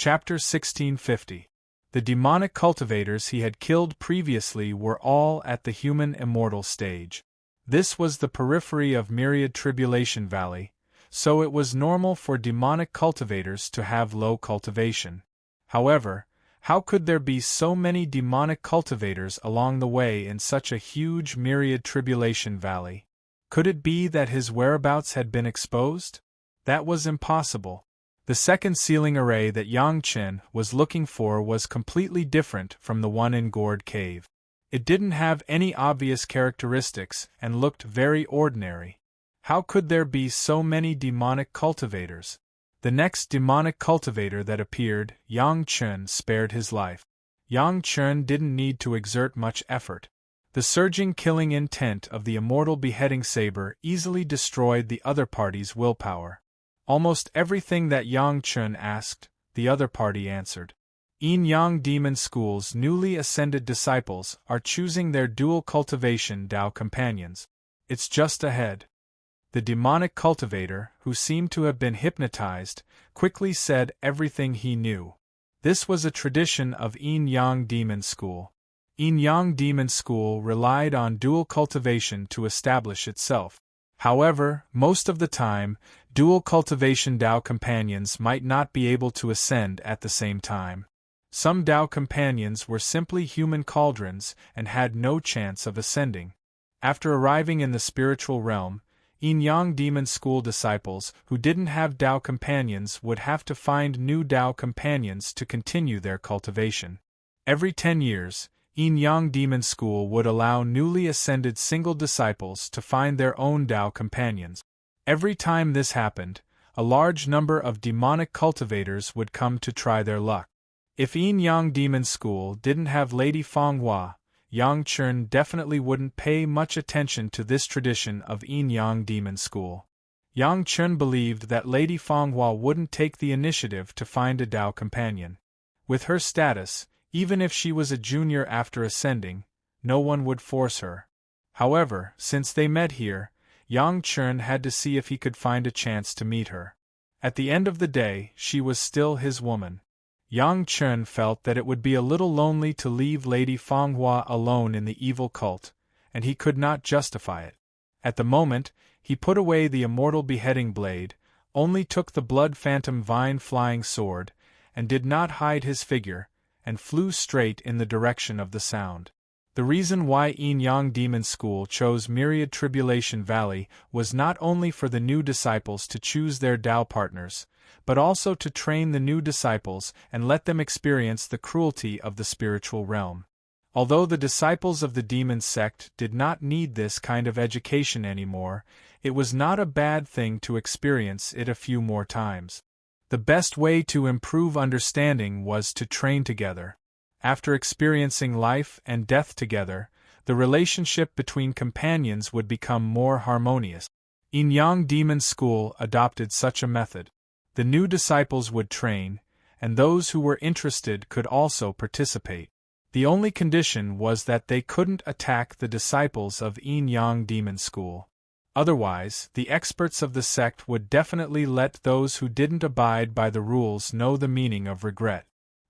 Chapter 1650. The demonic cultivators he had killed previously were all at the human immortal stage. This was the periphery of Myriad Tribulation Valley, so it was normal for demonic cultivators to have low cultivation. However, how could there be so many demonic cultivators along the way in such a huge Myriad Tribulation Valley? Could it be that his whereabouts had been exposed? That was impossible. The second sealing array that Yang Chen was looking for was completely different from the one in Gourd Cave. It didn't have any obvious characteristics and looked very ordinary. How could there be so many demonic cultivators? The next demonic cultivator that appeared, Yang Chen, spared his life. Yang Chen didn't need to exert much effort. The surging killing intent of the immortal beheading saber easily destroyed the other party's willpower. Almost everything that Yang Chen asked, the other party answered. Yin-Yang Demon School's newly ascended disciples are choosing their dual cultivation Dao companions. It's just ahead. The demonic cultivator, who seemed to have been hypnotized, quickly said everything he knew. This was a tradition of Yin-Yang Demon School. Yin-Yang Demon School relied on dual cultivation to establish itself. However, most of the time, dual cultivation Dao companions might not be able to ascend at the same time. Some Dao companions were simply human cauldrons and had no chance of ascending. After arriving in the spiritual realm, Yin-Yang Demon School disciples who didn't have Dao companions would have to find new Dao companions to continue their cultivation. Every 10 years, Yin-Yang Demon School would allow newly ascended single disciples to find their own Dao companions. Every time this happened, a large number of demonic cultivators would come to try their luck. If Yin-Yang Demon School didn't have Lady Fanghua, Yang Chen definitely wouldn't pay much attention to this tradition of Yin-Yang Demon School. Yang Chen believed that Lady Fanghua wouldn't take the initiative to find a Dao companion. With her status, even if she was a junior after ascending, no one would force her. However, since they met here, Yang Chen had to see if he could find a chance to meet her. At the end of the day, she was still his woman. Yang Chen felt that it would be a little lonely to leave Lady Fanghua alone in the evil cult, and he could not justify it. At the moment, he put away the immortal beheading blade, only took the blood phantom vine flying sword, and did not hide his figure, and flew straight in the direction of the sound. The reason why Yin-Yang Demon School chose Myriad Tribulation Valley was not only for the new disciples to choose their Dao partners, but also to train the new disciples and let them experience the cruelty of the spiritual realm. Although the disciples of the demon sect did not need this kind of education anymore, it was not a bad thing to experience it a few more times. The best way to improve understanding was to train together. After experiencing life and death together, the relationship between companions would become more harmonious. Yin-Yang Demon School adopted such a method. The new disciples would train, and those who were interested could also participate. The only condition was that they couldn't attack the disciples of Yin-Yang Demon School. Otherwise, the experts of the sect would definitely let those who didn't abide by the rules know the meaning of regret.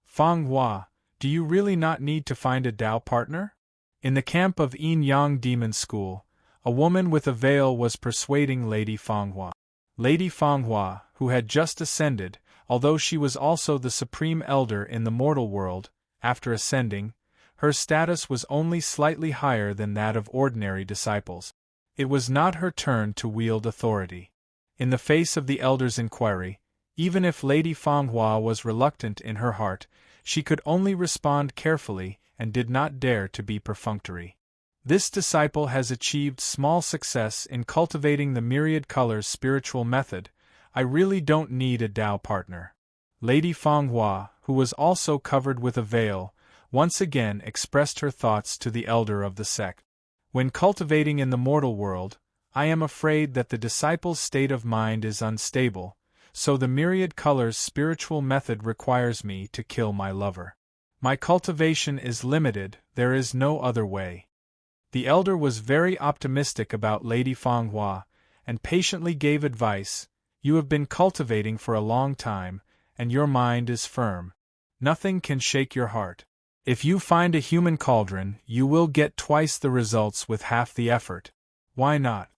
Fanghua, do you really not need to find a Dao partner? In the camp of Yin-Yang Demon School, a woman with a veil was persuading Lady Fanghua. Lady Fanghua, who had just ascended, although she was also the supreme elder in the mortal world, after ascending, her status was only slightly higher than that of ordinary disciples. It was not her turn to wield authority. In the face of the elder's inquiry, even if Lady Fanghua was reluctant in her heart, she could only respond carefully and did not dare to be perfunctory. This disciple has achieved small success in cultivating the myriad colors spiritual method. I really don't need a Dao partner. Lady Fanghua, who was also covered with a veil, once again expressed her thoughts to the elder of the sect. When cultivating in the mortal world, I am afraid that the disciple's state of mind is unstable, so the myriad colors spiritual method requires me to kill my lover. My cultivation is limited, there is no other way. The elder was very optimistic about Lady Fanghua, and patiently gave advice. You have been cultivating for a long time, and your mind is firm. Nothing can shake your heart. If you find a human cauldron, you will get twice the results with half the effort. Why not?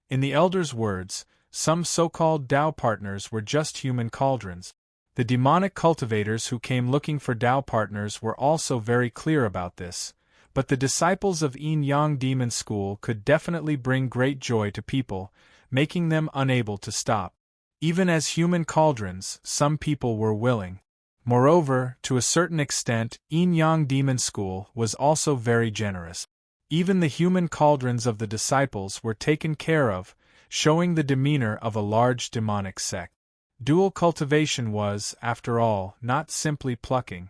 In the elder's words, some so-called Tao partners were just human cauldrons. The demonic cultivators who came looking for Tao partners were also very clear about this, but the disciples of Yin-Yang Demon School could definitely bring great joy to people, making them unable to stop. Even as human cauldrons, some people were willing. Moreover, to a certain extent, Yin-Yang Demon School was also very generous. Even the human cauldrons of the disciples were taken care of, showing the demeanor of a large demonic sect. Dual cultivation was, after all, not simply plucking.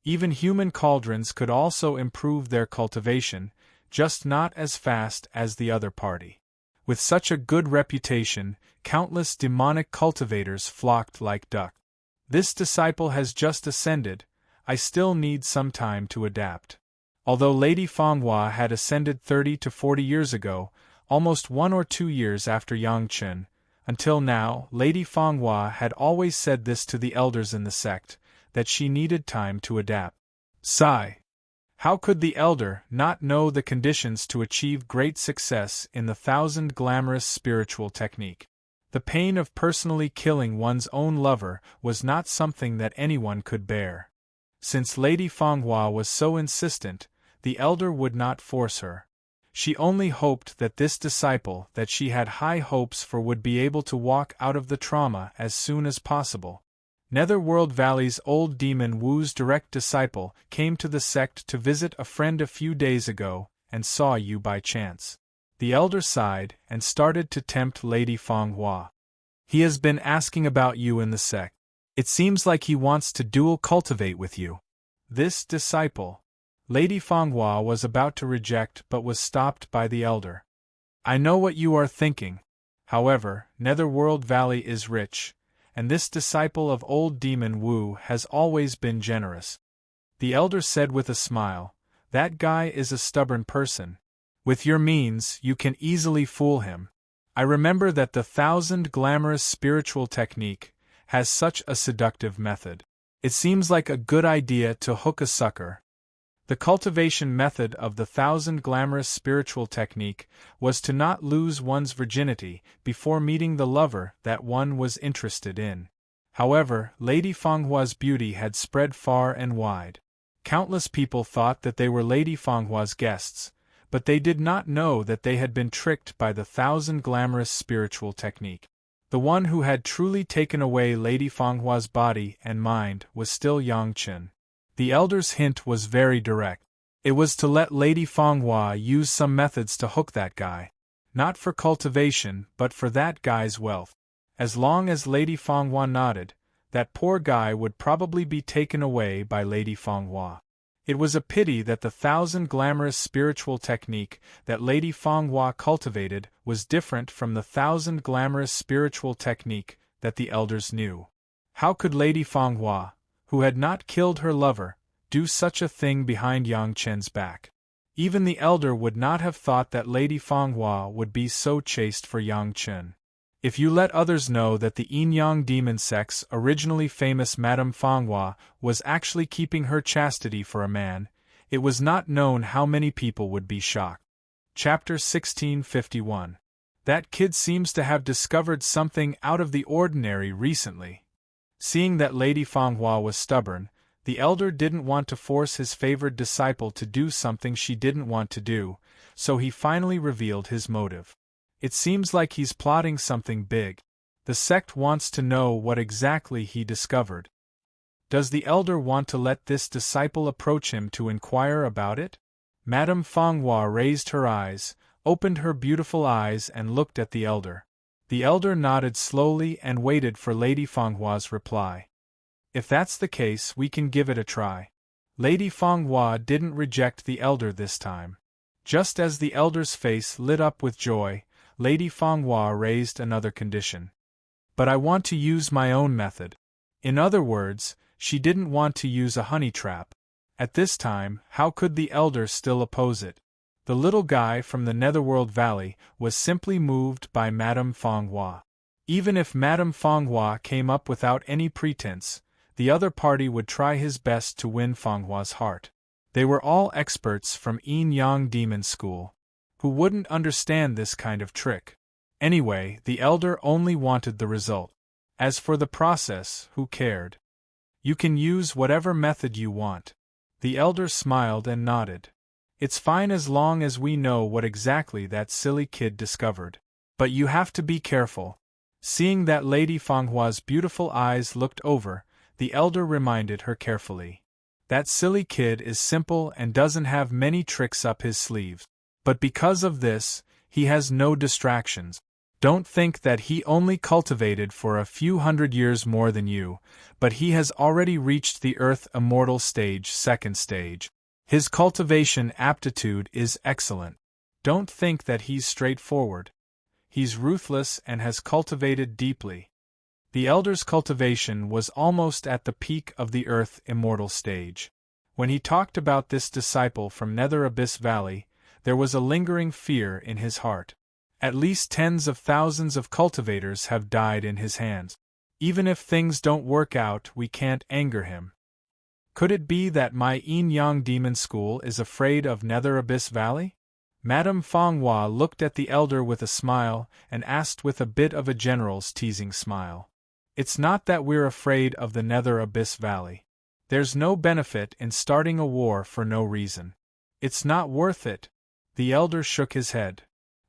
Even human cauldrons could also improve their cultivation, just not as fast as the other party. With such a good reputation, countless demonic cultivators flocked like duck. This disciple has just ascended, I still need some time to adapt. Although Lady Fanghua had ascended 30 to 40 years ago, almost 1 or 2 years after Yang Chen, until now, Lady Fanghua had always said this to the elders in the sect, that she needed time to adapt. Sigh. How could the elder not know the conditions to achieve great success in the 1,000 glamorous spiritual technique? The pain of personally killing one's own lover was not something that anyone could bear. Since Lady Fanghua was so insistent, the elder would not force her. She only hoped that this disciple that she had high hopes for would be able to walk out of the trauma as soon as possible. Netherworld Valley's old demon Wu's direct disciple came to the sect to visit a friend a few days ago, and saw you by chance. The elder sighed, and started to tempt Lady Fanghua. He has been asking about you in the sect. It seems like he wants to dual cultivate with you. This disciple. Lady Fanghua was about to reject but was stopped by the elder. I know what you are thinking. However, Netherworld Valley is rich, and this disciple of old demon Wu has always been generous. The elder said with a smile, that guy is a stubborn person. With your means, you can easily fool him. I remember that the 1,000 glamorous spiritual technique has such a seductive method. It seems like a good idea to hook a sucker. The cultivation method of the 1,000 glamorous spiritual technique was to not lose one's virginity before meeting the lover that one was interested in. However, Lady Fanghua's beauty had spread far and wide. Countless people thought that they were Lady Fanghua's guests, but they did not know that they had been tricked by the 1,000 glamorous spiritual technique. The one who had truly taken away Lady Fanghua's body and mind was still Yang Chen. The elder's hint was very direct. It was to let Lady Fanghua use some methods to hook that guy. Not for cultivation, but for that guy's wealth. As long as Lady Fanghua nodded, that poor guy would probably be taken away by Lady Fanghua. It was a pity that the 1,000 glamorous spiritual technique that Lady Fanghua cultivated was different from the 1,000 glamorous spiritual technique that the elders knew. How could Lady Fanghua, who had not killed her lover, do such a thing behind Yang Chen's back? Even the elder would not have thought that Lady Fanghua would be so chaste for Yang Chen. If you let others know that the Yin-Yang demon sect's originally famous Madame Fanghua was actually keeping her chastity for a man, it was not known how many people would be shocked. Chapter 1651. That kid seems to have discovered something out of the ordinary recently. Seeing that Lady Fanghua was stubborn, the elder didn't want to force his favored disciple to do something she didn't want to do, so he finally revealed his motive. It seems like he's plotting something big. The sect wants to know what exactly he discovered. Does the elder want to let this disciple approach him to inquire about it? Madame Fanghua raised her eyes, opened her beautiful eyes and looked at the elder. The elder nodded slowly and waited for Lady Fanghua's reply. If that's the case, we can give it a try. Lady Fanghua didn't reject the elder this time. Just as the elder's face lit up with joy, Lady Fanghua raised another condition. But I want to use my own method. In other words, she didn't want to use a honey trap. At this time, how could the elder still oppose it? The little guy from the Netherworld Valley was simply moved by Madame Fanghua. Even if Madame Fanghua came up without any pretense, the other party would try his best to win Fanghua's heart. They were all experts from Yin-Yang Demon School. Who wouldn't understand this kind of trick? Anyway, the elder only wanted the result. As for the process, who cared? You can use whatever method you want. The elder smiled and nodded. It's fine as long as we know what exactly that silly kid discovered. But you have to be careful. Seeing that Lady Fanghua's beautiful eyes looked over, the elder reminded her carefully. That silly kid is simple and doesn't have many tricks up his sleeves. But because of this, he has no distractions. Don't think that he only cultivated for a few hundred years more than you, but he has already reached the Earth Immortal stage, second stage. His cultivation aptitude is excellent. Don't think that he's straightforward. He's ruthless and has cultivated deeply. The elder's cultivation was almost at the peak of the Earth Immortal stage. When he talked about this disciple from Nether Abyss Valley, there was a lingering fear in his heart. At least tens of thousands of cultivators have died in his hands. Even if things don't work out, we can't anger him. Could it be that my Yin-Yang Demon School is afraid of Nether Abyss Valley? Madame Fanghua looked at the elder with a smile and asked with a bit of a general's teasing smile. It's not that we're afraid of the Nether Abyss Valley. There's no benefit in starting a war for no reason. It's not worth it. The elder shook his head.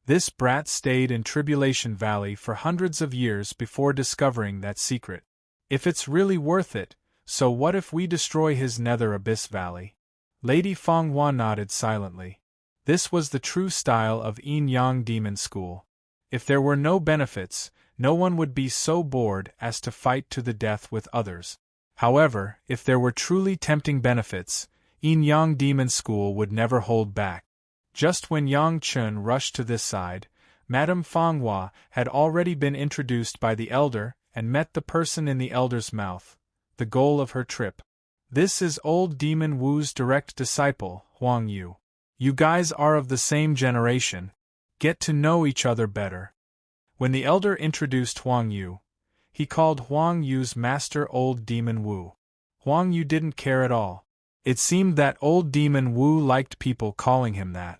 This brat stayed in Tribulation Valley for hundreds of years before discovering that secret. If it's really worth it, so what if we destroy his Nether Abyss Valley? Lady Fanghua nodded silently. This was the true style of Yin-Yang Demon School. If there were no benefits, no one would be so bored as to fight to the death with others. However, if there were truly tempting benefits, Yin-Yang Demon School would never hold back. Just when Yang Chun rushed to this side, Madame Fanghua had already been introduced by the elder and met the person in the elder's mouth, the goal of her trip. This is old Demon Wu's direct disciple, Huang Yu. You guys are of the same generation. Get to know each other better. When the elder introduced Huang Yu, he called Huang Yu's master Old Demon Wu. Huang Yu didn't care at all. It seemed that Old Demon Wu liked people calling him that.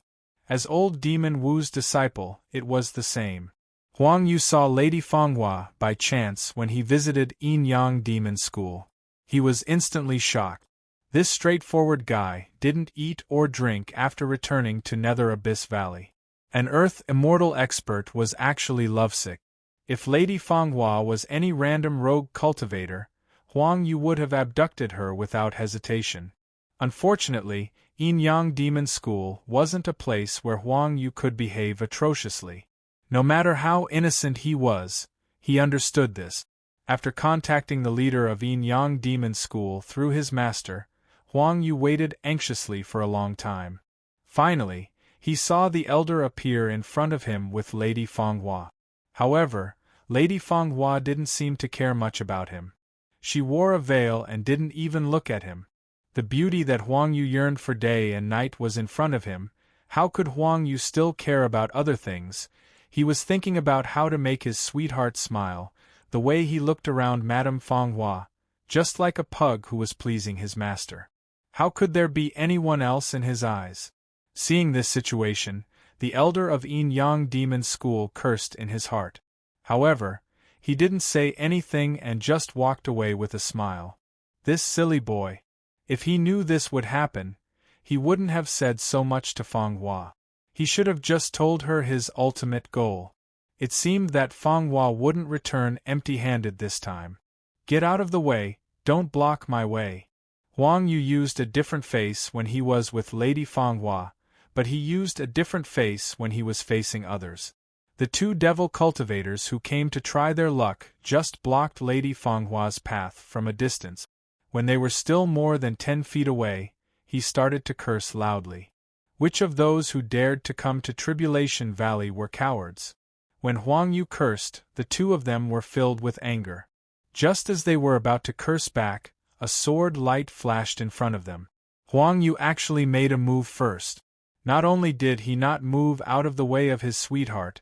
As Old Demon Wu's disciple, it was the same. Huang Yu saw Lady Fanghua by chance when he visited Yin-Yang Demon School. He was instantly shocked. This straightforward guy didn't eat or drink after returning to Nether Abyss Valley. An Earth Immortal expert was actually lovesick. If Lady Fanghua was any random rogue cultivator, Huang Yu would have abducted her without hesitation. Unfortunately, Yin-Yang Demon School wasn't a place where Huang Yu could behave atrociously. No matter how innocent he was, he understood this. After contacting the leader of Yin-Yang Demon School through his master, Huang Yu waited anxiously for a long time. Finally, he saw the elder appear in front of him with Lady Fanghua. However, Lady Fanghua didn't seem to care much about him. She wore a veil and didn't even look at him. The beauty that Huang Yu yearned for day and night was in front of him. How could Huang Yu still care about other things? He was thinking about how to make his sweetheart smile, the way he looked around Madame Fanghua, just like a pug who was pleasing his master. How could there be anyone else in his eyes? Seeing this situation, the elder of Yin-Yang Demon School cursed in his heart. However, he didn't say anything and just walked away with a smile. This silly boy. If he knew this would happen, he wouldn't have said so much to Fanghua. He should have just told her his ultimate goal. It seemed that Fanghua wouldn't return empty-handed this time. Get out of the way, don't block my way. Huang Yu used a different face when he was with Lady Fanghua, but he used a different face when he was facing others. The two devil cultivators who came to try their luck just blocked Lady Fanghua's path from a distance. When they were still more than 10 feet away, he started to curse loudly. Which of those who dared to come to Tribulation Valley were cowards? When Huang Yu cursed, the two of them were filled with anger. Just as they were about to curse back, a sword light flashed in front of them. Huang Yu actually made a move first. Not only did he not move out of the way of his sweetheart,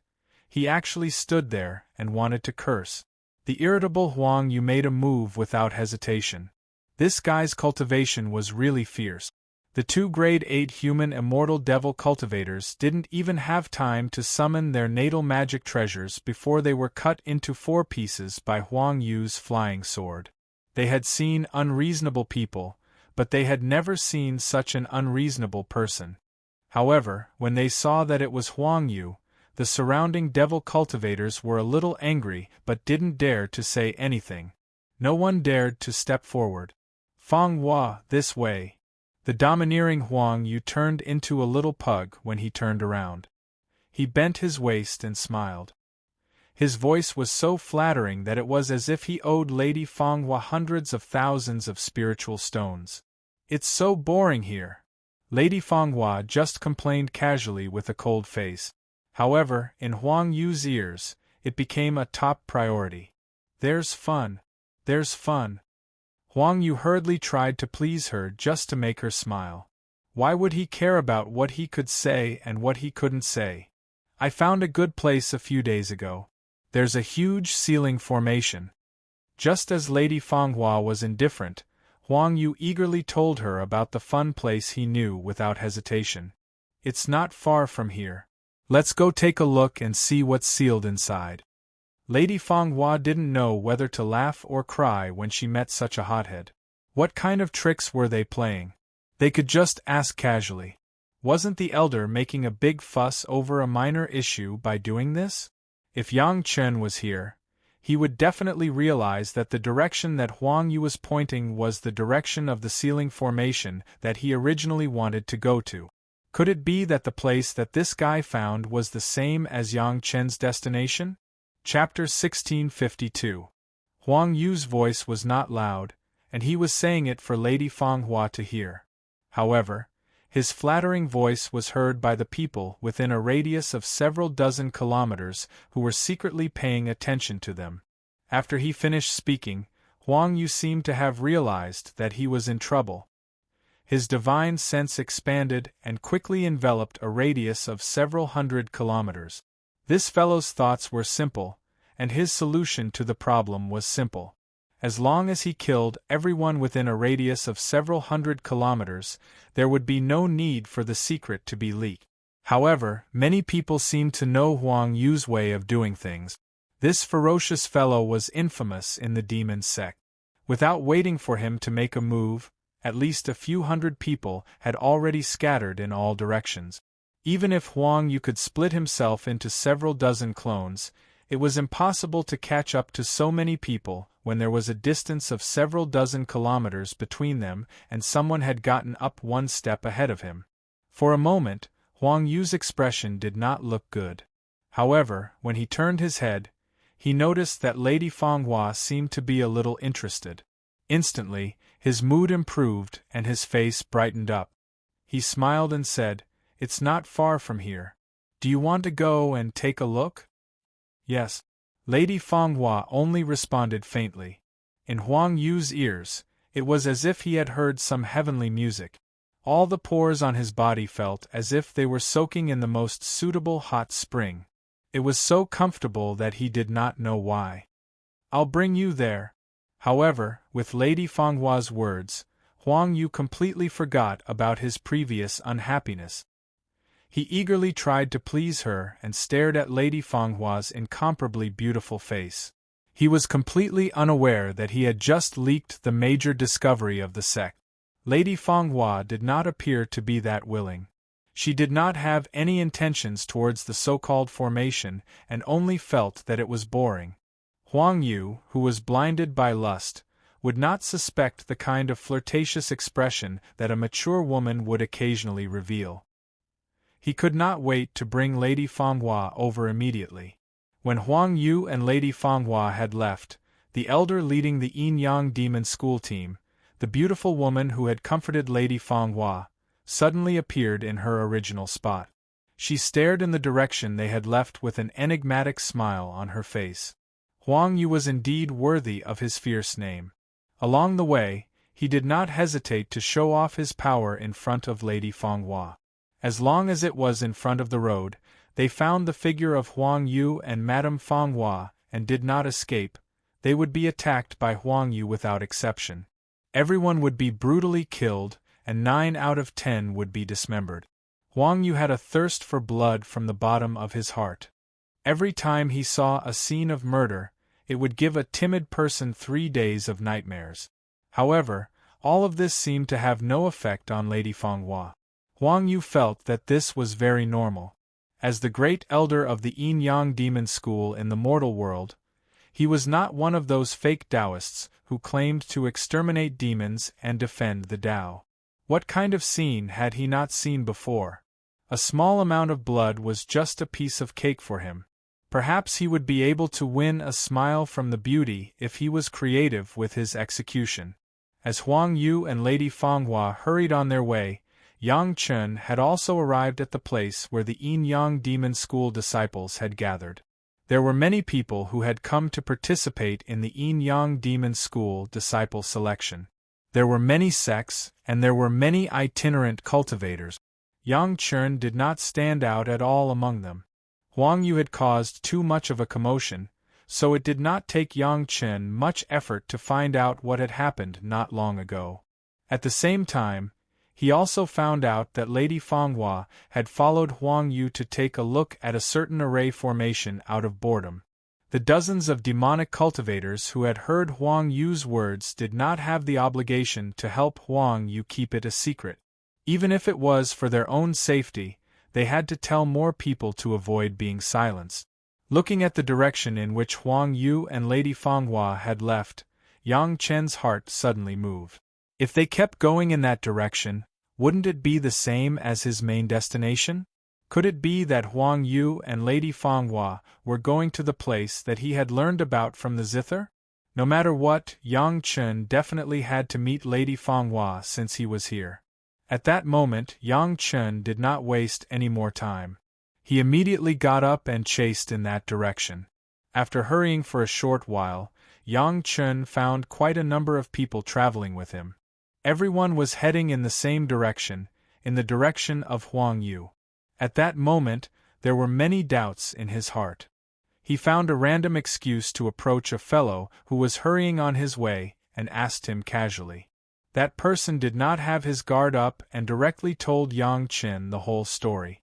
He actually stood there and wanted to curse. The irritable Huang Yu made a move without hesitation. This guy's cultivation was really fierce. The 2 grade 8 human immortal devil cultivators didn't even have time to summon their natal magic treasures before they were cut into 4 pieces by Huang Yu's flying sword. They had seen unreasonable people, but they had never seen such an unreasonable person. However, when they saw that it was Huang Yu, the surrounding devil cultivators were a little angry but didn't dare to say anything. No one dared to step forward. "Feng Hua, this way." The domineering Huang Yu turned into a little pug when he turned around. He bent his waist and smiled. His voice was so flattering that it was as if he owed Lady Feng Hua hundreds of thousands of spiritual stones. "It's so boring here," Lady Feng Hua just complained casually with a cold face. However, in Huang Yu's ears, it became a top priority. "There's fun. There's fun." Huang Yu hurriedly tried to please her just to make her smile. Why would he care about what he could say and what he couldn't say? "I found a good place a few days ago. There's a huge ceiling formation." Just as Lady Feng Hua was indifferent, Huang Yu eagerly told her about the fun place he knew without hesitation. "It's not far from here. Let's go take a look and see what's sealed inside." Lady Feng Hua didn't know whether to laugh or cry when she met such a hothead. What kind of tricks were they playing? They could just ask casually. Wasn't the elder making a big fuss over a minor issue by doing this? If Yang Chen was here, he would definitely realize that the direction that Huang Yu was pointing was the direction of the ceiling formation that he originally wanted to go to. Could it be that the place that this guy found was the same as Yang Chen's destination? Chapter 1652. Huang Yu's voice was not loud, and he was saying it for Lady Feng Hua to hear. However, his flattering voice was heard by the people within a radius of several dozen kilometers who were secretly paying attention to them. After he finished speaking, Huang Yu seemed to have realized that he was in trouble. His divine sense expanded and quickly enveloped a radius of several hundred kilometers. This fellow's thoughts were simple, and his solution to the problem was simple. As long as he killed everyone within a radius of several hundred kilometers, there would be no need for the secret to be leaked. However, many people seemed to know Huang Yu's way of doing things. This ferocious fellow was infamous in the demon sect. Without waiting for him to make a move, at least a few hundred people had already scattered in all directions. Even if Huang Yu could split himself into several dozen clones, it was impossible to catch up to so many people when there was a distance of several dozen kilometers between them and someone had gotten up one step ahead of him. For a moment, Huang Yu's expression did not look good. However, when he turned his head, he noticed that Lady Feng Hua seemed to be a little interested. Instantly, his mood improved and his face brightened up. He smiled and said, "It's not far from here. Do you want to go and take a look?" "Yes." Lady Feng Hua only responded faintly. In Huang Yu's ears, it was as if he had heard some heavenly music. All the pores on his body felt as if they were soaking in the most suitable hot spring. It was so comfortable that he did not know why. "I'll bring you there." However, with Lady Feng Hua's words, Huang Yu completely forgot about his previous unhappiness. He eagerly tried to please her and stared at Lady Feng Hua's incomparably beautiful face. He was completely unaware that he had just leaked the major discovery of the sect. Lady Feng Hua did not appear to be that willing. She did not have any intentions towards the so-called formation and only felt that it was boring. Huang Yu, who was blinded by lust, would not suspect the kind of flirtatious expression that a mature woman would occasionally reveal. He could not wait to bring Lady Feng Hua over immediately. When Huang Yu and Lady Feng Hua had left, the elder leading the Yin-Yang Demon School team, the beautiful woman who had comforted Lady Feng Hua, suddenly appeared in her original spot. She stared in the direction they had left with an enigmatic smile on her face. Huang Yu was indeed worthy of his fierce name. Along the way, he did not hesitate to show off his power in front of Lady Feng Hua. As long as it was in front of the road, They found the figure of Huang Yu and Madame Fanghua and did not escape. They would be attacked by Huang Yu without exception. Everyone would be brutally killed, and 9 out of 10 would be dismembered. Huang Yu had a thirst for blood from the bottom of his heart. Every time he saw a scene of murder, it would give a timid person 3 days of nightmares. However, all of this seemed to have no effect on Lady Fanghua. Huang Yu felt that this was very normal. As the great elder of the Yin-Yang demon school in the mortal world, he was not one of those fake Taoists who claimed to exterminate demons and defend the Tao. What kind of scene had he not seen before? A small amount of blood was just a piece of cake for him. Perhaps he would be able to win a smile from the beauty if he was creative with his execution. As Huang Yu and Lady Fanghua hurried on their way, Yang Chen had also arrived at the place where the Yin-Yang demon school disciples had gathered. There were many people who had come to participate in the Yin-Yang demon school disciple selection. There were many sects, and there were many itinerant cultivators. Yang Chen did not stand out at all among them. Huang Yu had caused too much of a commotion, so it did not take Yang Chen much effort to find out what had happened not long ago. At the same time, he also found out that Lady Fanghua had followed Huang Yu to take a look at a certain array formation out of boredom. The dozens of demonic cultivators who had heard Huang Yu's words did not have the obligation to help Huang Yu keep it a secret. Even if it was for their own safety, they had to tell more people to avoid being silenced. Looking at the direction in which Huang Yu and Lady Fanghua had left, Yang Chen's heart suddenly moved. If they kept going in that direction, wouldn't it be the same as his main destination? Could it be that Huang Yu and Lady Fanghua were going to the place that he had learned about from the zither? No matter what, Yang Chen definitely had to meet Lady Fanghua since he was here. At that moment, Yang Chen did not waste any more time. He immediately got up and chased in that direction. After hurrying for a short while, Yang Chen found quite a number of people traveling with him. Everyone was heading in the same direction, in the direction of Huang Yu. At that moment, there were many doubts in his heart. He found a random excuse to approach a fellow who was hurrying on his way and asked him casually. That person did not have his guard up and directly told Yang Chen the whole story.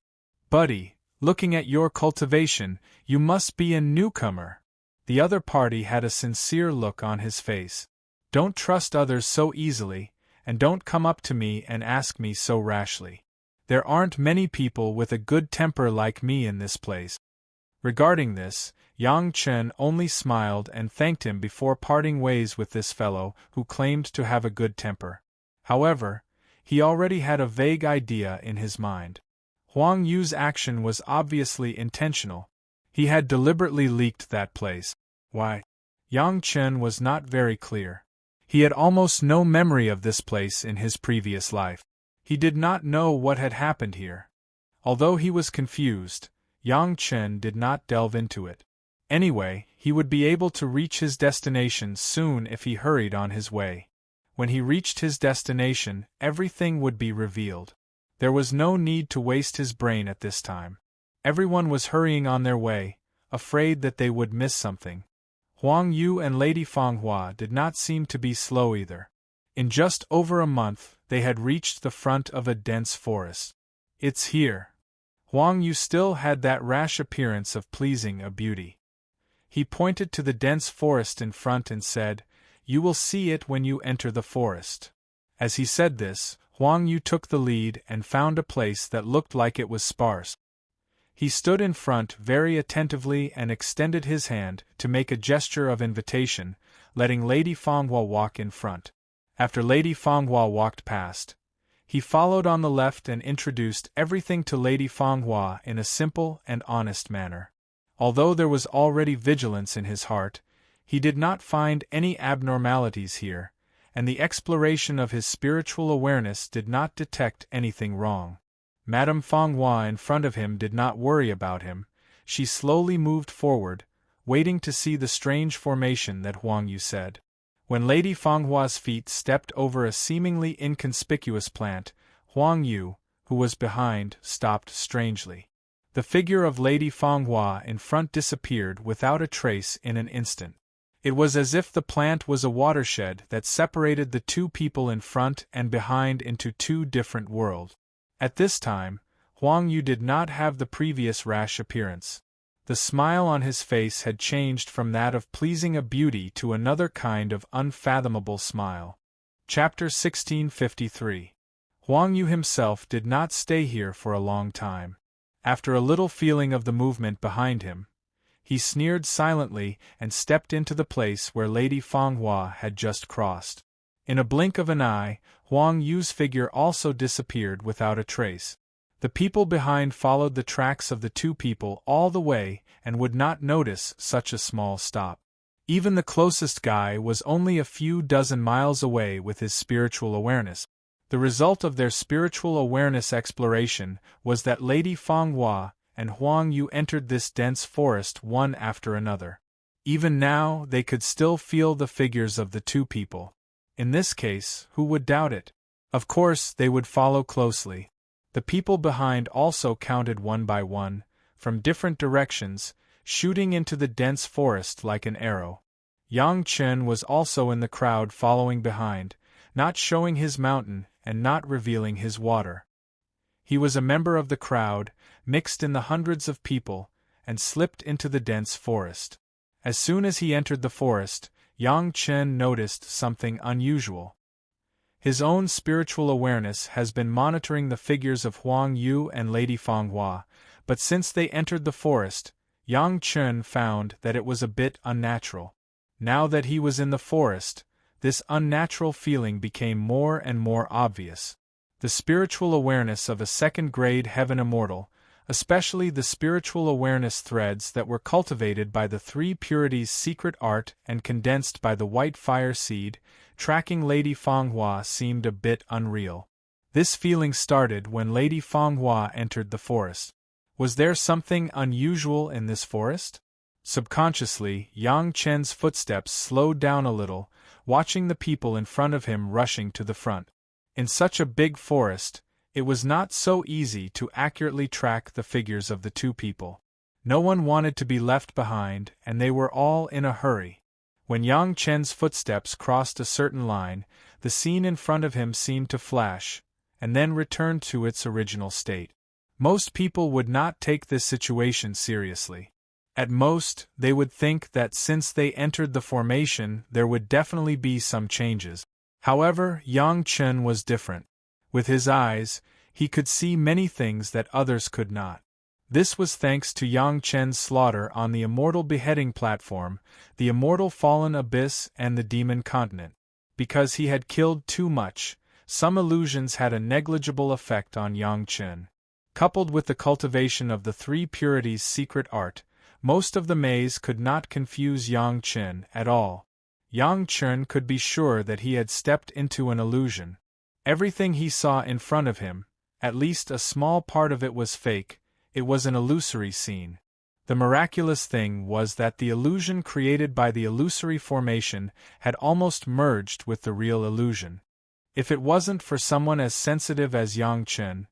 "Buddy, looking at your cultivation, you must be a newcomer." The other party had a sincere look on his face. "Don't trust others so easily, and don't come up to me and ask me so rashly. There aren't many people with a good temper like me in this place." Regarding this, Yang Chen only smiled and thanked him before parting ways with this fellow who claimed to have a good temper. However, he already had a vague idea in his mind. Huang Yu's action was obviously intentional. He had deliberately leaked that place. Why? Yang Chen was not very clear. He had almost no memory of this place in his previous life. He did not know what had happened here. Although he was confused, Yang Chen did not delve into it. Anyway, he would be able to reach his destination soon if he hurried on his way. When he reached his destination, everything would be revealed. There was no need to waste his brain at this time. Everyone was hurrying on their way, afraid that they would miss something. Huang Yu and Lady Fanghua did not seem to be slow either. In just over a month, they had reached the front of a dense forest. "It's here." Huang Yu still had that rash appearance of pleasing a beauty. He pointed to the dense forest in front and said, "You will see it when you enter the forest." As he said this, Huang Yu took the lead and found a place that looked like it was sparse. He stood in front very attentively and extended his hand to make a gesture of invitation, letting Lady Fanghua walk in front. After Lady Fanghua walked past, he followed on the left and introduced everything to Lady Fanghua in a simple and honest manner. Although there was already vigilance in his heart, he did not find any abnormalities here, and the exploration of his spiritual awareness did not detect anything wrong. Madame Fanghua in front of him did not worry about him. She slowly moved forward, waiting to see the strange formation that Huang Yu said. When Lady Fanghua's feet stepped over a seemingly inconspicuous plant, Huang Yu, who was behind, stopped strangely. The figure of Lady Fanghua in front disappeared without a trace in an instant. It was as if the plant was a watershed that separated the two people in front and behind into two different worlds. At this time, Huang Yu did not have the previous rash appearance. The smile on his face had changed from that of pleasing a beauty to another kind of unfathomable smile. Chapter 1653. Huang Yu himself did not stay here for a long time. After a little feeling of the movement behind him, he sneered silently and stepped into the place where Lady Fanghua had just crossed. In a blink of an eye, Huang Yu's figure also disappeared without a trace. The people behind followed the tracks of the two people all the way and would not notice such a small stop. Even the closest guy was only a few dozen miles away with his spiritual awareness. The result of their spiritual awareness exploration was that Lady Fanghua and Huang Yu entered this dense forest one after another. Even now, they could still feel the figures of the two people. In this case, who would doubt it? Of course, they would follow closely. The people behind also counted one by one, from different directions, shooting into the dense forest like an arrow. Yang Chen was also in the crowd following behind, not showing his mountain and not revealing his water. He was a member of the crowd, mixed in the hundreds of people, and slipped into the dense forest. As soon as he entered the forest, Yang Chen noticed something unusual. His own spiritual awareness has been monitoring the figures of Huang Yu and Lady Fanghua, but since they entered the forest, Yang Chen found that it was a bit unnatural. Now that he was in the forest, this unnatural feeling became more and more obvious. The spiritual awareness of a second-grade heaven immortal, especially the spiritual awareness threads that were cultivated by the three purities' secret art and condensed by the white fire seed, tracking Lady Fanghua seemed a bit unreal. This feeling started when Lady Fanghua entered the forest. Was there something unusual in this forest? Subconsciously, Yang Chen's footsteps slowed down a little, watching the people in front of him rushing to the front. In such a big forest, it was not so easy to accurately track the figures of the two people. No one wanted to be left behind, and they were all in a hurry. When Yang Chen's footsteps crossed a certain line, the scene in front of him seemed to flash, and then return to its original state. Most people would not take this situation seriously. At most, they would think that since they entered the formation, there would definitely be some changes. However, Yang Chen was different. With his eyes, he could see many things that others could not. This was thanks to Yang Chen's slaughter on the Immortal beheading platform, the Immortal fallen abyss and the demon continent. Because he had killed too much, some illusions had a negligible effect on Yang Chen. Coupled with the cultivation of the three purities' secret art, most of the maze could not confuse Yang Chen at all. Yang Chen could be sure that he had stepped into an illusion. Everything he saw in front of him, at least a small part of it was fake, it was an illusory scene. The miraculous thing was that the illusion created by the illusory formation had almost merged with the real illusion. If it wasn't for someone as sensitive as Yang Chen,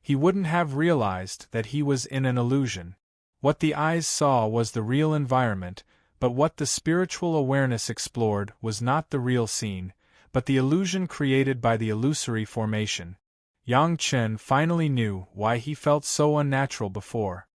he wouldn't have realized that he was in an illusion. What the eyes saw was the real environment, but what the spiritual awareness explored was not the real scene, but the illusion created by the illusory formation. Yang Chen finally knew why he felt so unnatural before.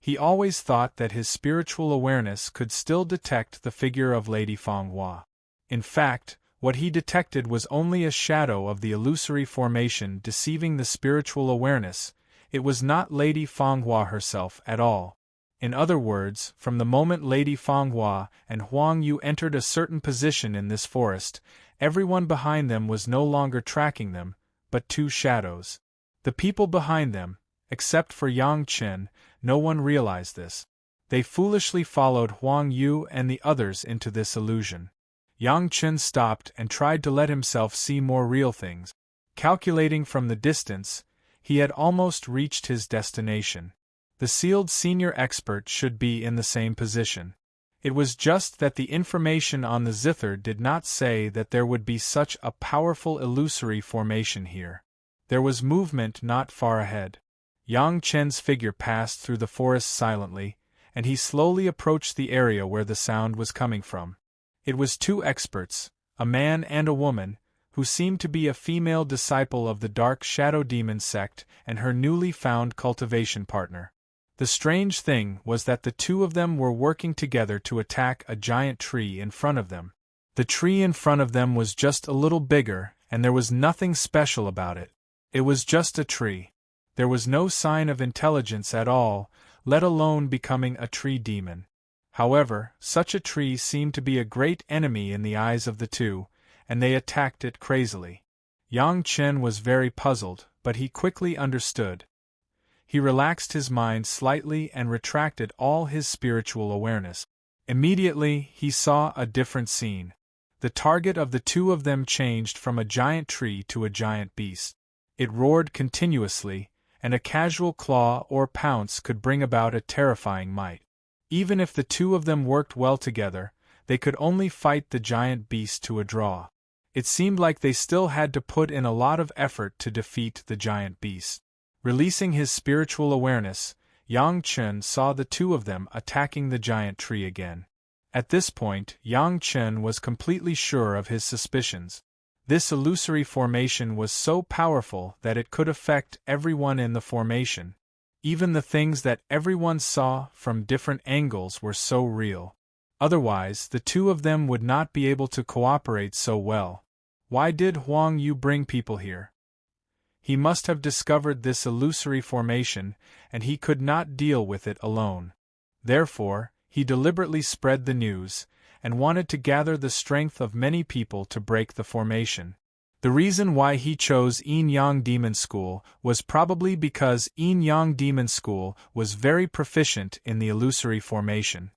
He always thought that his spiritual awareness could still detect the figure of Lady Fanghua. In fact, what he detected was only a shadow of the illusory formation deceiving the spiritual awareness. It was not Lady Fanghua herself at all. In other words, from the moment Lady Fanghua and Huang Yu entered a certain position in this forest, everyone behind them was no longer tracking them, but two shadows. The people behind them, except for Yang Chen, no one realized this. They foolishly followed Huang Yu and the others into this illusion. Yang Chen stopped and tried to let himself see more real things. Calculating from the distance, he had almost reached his destination. The sealed senior expert should be in the same position. It was just that the information on the zither did not say that there would be such a powerful illusory formation here. There was movement not far ahead. Yang Chen's figure passed through the forest silently, and he slowly approached the area where the sound was coming from. It was two experts, a man and a woman, who seemed to be a female disciple of the Dark Shadow Demon sect and her newly found cultivation partner. The strange thing was that the two of them were working together to attack a giant tree in front of them. The tree in front of them was just a little bigger, and there was nothing special about it. It was just a tree. There was no sign of intelligence at all, let alone becoming a tree demon. However, such a tree seemed to be a great enemy in the eyes of the two, and they attacked it crazily. Yang Chen was very puzzled, but he quickly understood. He relaxed his mind slightly and retracted all his spiritual awareness. Immediately, he saw a different scene. The target of the two of them changed from a giant tree to a giant beast. It roared continuously, and a casual claw or pounce could bring about a terrifying might. Even if the two of them worked well together, they could only fight the giant beast to a draw. It seemed like they still had to put in a lot of effort to defeat the giant beast. Releasing his spiritual awareness, Yang Chen saw the two of them attacking the giant tree again. At this point, Yang Chen was completely sure of his suspicions. This illusory formation was so powerful that it could affect everyone in the formation. Even the things that everyone saw from different angles were so real. Otherwise, the two of them would not be able to cooperate so well. Why did Huang Yu bring people here? He must have discovered this illusory formation, and he could not deal with it alone. Therefore, he deliberately spread the news, and wanted to gather the strength of many people to break the formation. The reason why he chose Yin Yang Demon School was probably because Yin Yang Demon School was very proficient in the illusory formation.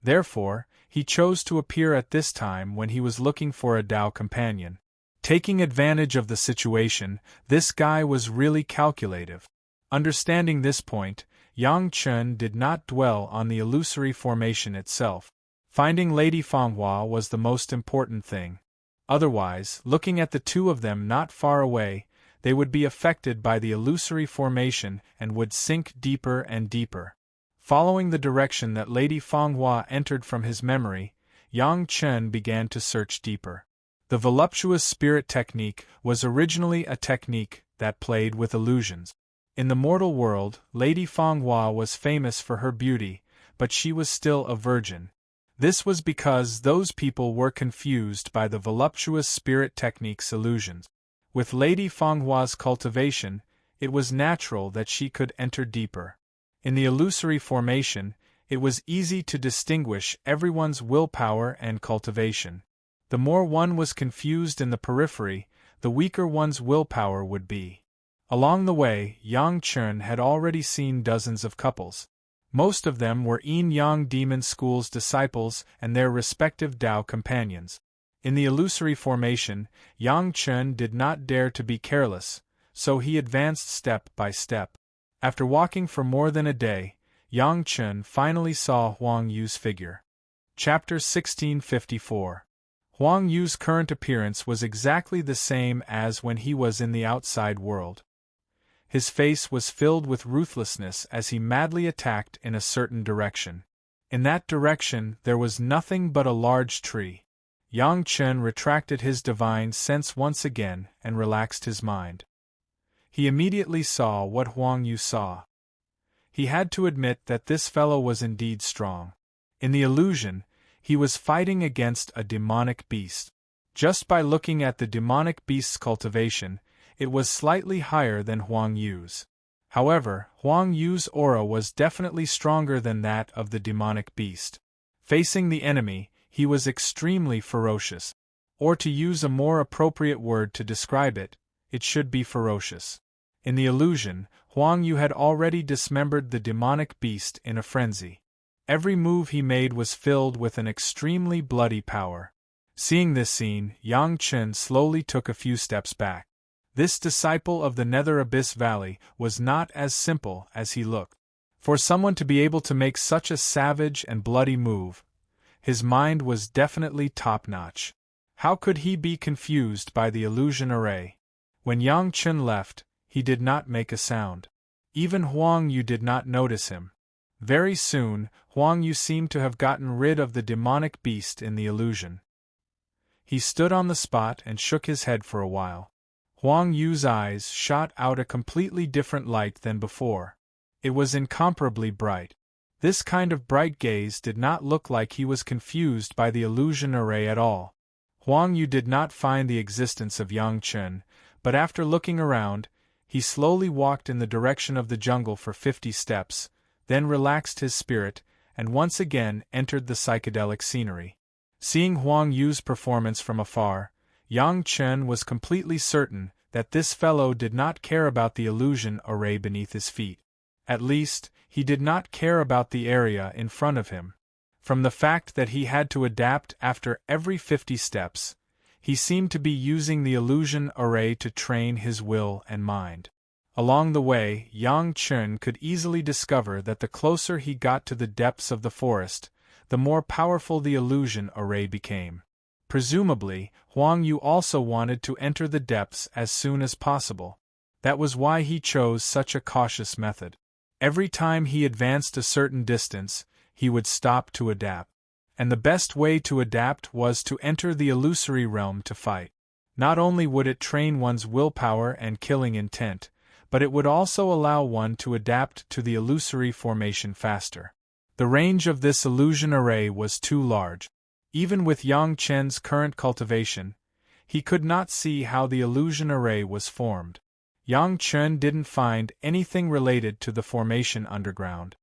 Therefore, he chose to appear at this time when he was looking for a Dao companion. Taking advantage of the situation, this guy was really calculative. Understanding this point, Yang Chen did not dwell on the illusory formation itself. Finding Lady Fanghua was the most important thing. Otherwise, looking at the two of them not far away, they would be affected by the illusory formation and would sink deeper and deeper. Following the direction that Lady Fanghua entered from his memory, Yang Chen began to search deeper. The voluptuous spirit technique was originally a technique that played with illusions. In the mortal world, Lady Fanghua was famous for her beauty, but she was still a virgin. This was because those people were confused by the voluptuous spirit technique's illusions. With Lady Fanghua's cultivation, it was natural that she could enter deeper. In the illusory formation, it was easy to distinguish everyone's willpower and cultivation. The more one was confused in the periphery, the weaker one's willpower would be. Along the way, Yang Chen had already seen dozens of couples. Most of them were Yin Yang Demon School's disciples and their respective Dao companions. In the illusory formation, Yang Chen did not dare to be careless, so he advanced step by step. After walking for more than a day, Yang Chen finally saw Huang Yu's figure. Chapter 1654. Huang Yu's current appearance was exactly the same as when he was in the outside world. His face was filled with ruthlessness as he madly attacked in a certain direction. In that direction there was nothing but a large tree. Yang Chen retracted his divine sense once again and relaxed his mind. He immediately saw what Huang Yu saw. He had to admit that this fellow was indeed strong. In the illusion, he was fighting against a demonic beast. Just by looking at the demonic beast's cultivation, it was slightly higher than Huang Yu's. However, Huang Yu's aura was definitely stronger than that of the demonic beast. Facing the enemy, he was extremely ferocious. Or to use a more appropriate word to describe it, it should be ferocious. In the illusion, Huang Yu had already dismembered the demonic beast in a frenzy. Every move he made was filled with an extremely bloody power. Seeing this scene, Yang Chen slowly took a few steps back. This disciple of the Nether Abyss Valley was not as simple as he looked. For someone to be able to make such a savage and bloody move, his mind was definitely top-notch. How could he be confused by the illusion array? When Yang Chen left, he did not make a sound. Even Huang Yu did not notice him. Very soon, Huang Yu seemed to have gotten rid of the demonic beast in the illusion. He stood on the spot and shook his head for a while. Huang Yu's eyes shot out a completely different light than before. It was incomparably bright. This kind of bright gaze did not look like he was confused by the illusion array at all. Huang Yu did not find the existence of Yang Chen, but after looking around, he slowly walked in the direction of the jungle for 50 steps, then relaxed his spirit, and once again entered the psychedelic scenery. Seeing Huang Yu's performance from afar, Yang Chen was completely certain that this fellow did not care about the illusion array beneath his feet. At least, he did not care about the area in front of him. From the fact that he had to adapt after every 50 steps, he seemed to be using the illusion array to train his will and mind. Along the way, Yang Chen could easily discover that the closer he got to the depths of the forest, the more powerful the illusion array became. Presumably, Huang Yu also wanted to enter the depths as soon as possible. That was why he chose such a cautious method. Every time he advanced a certain distance, he would stop to adapt. And the best way to adapt was to enter the illusory realm to fight. Not only would it train one's willpower and killing intent, but it would also allow one to adapt to the illusory formation faster. The range of this illusion array was too large. Even with Yang Chen's current cultivation, he could not see how the illusion array was formed. Yang Chen didn't find anything related to the formation underground.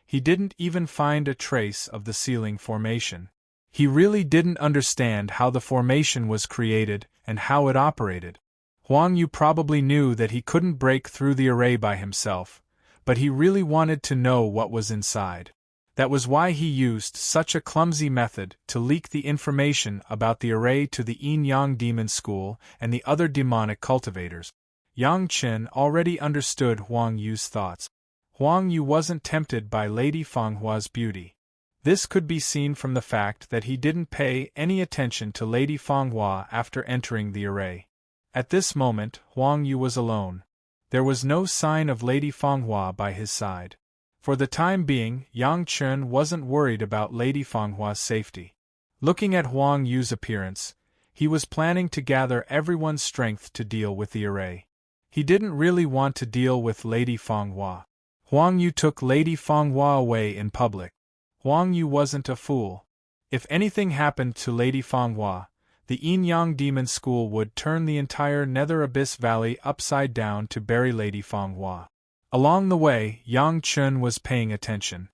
He didn't even find a trace of the ceiling formation. He really didn't understand how the formation was created and how it operated. Huang Yu probably knew that he couldn't break through the array by himself, but he really wanted to know what was inside. That was why he used such a clumsy method to leak the information about the array to the Yin-Yang Demon School and the other demonic cultivators. Yang Chen already understood Huang Yu's thoughts. Huang Yu wasn't tempted by Lady Fanghua's beauty. This could be seen from the fact that he didn't pay any attention to Lady Fanghua after entering the array. At this moment, Huang Yu was alone. There was no sign of Lady Fanghua by his side. For the time being, Yang Chen wasn't worried about Lady Fanghua's safety. Looking at Huang Yu's appearance, he was planning to gather everyone's strength to deal with the array. He didn't really want to deal with Lady Fanghua. Huang Yu took Lady Fanghua away in public. Huang Yu wasn't a fool. If anything happened to Lady Fanghua, the Yin-Yang Demon School would turn the entire Nether Abyss Valley upside down to bury Lady Fanghua. Along the way, Yang Chen was paying attention.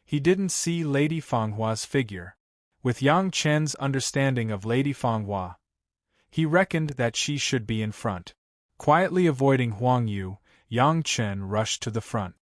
He didn't see Lady Fanghua's figure. With Yang Chen's understanding of Lady Fanghua, he reckoned that she should be in front. Quietly avoiding Huang Yu, Yang Chen rushed to the front.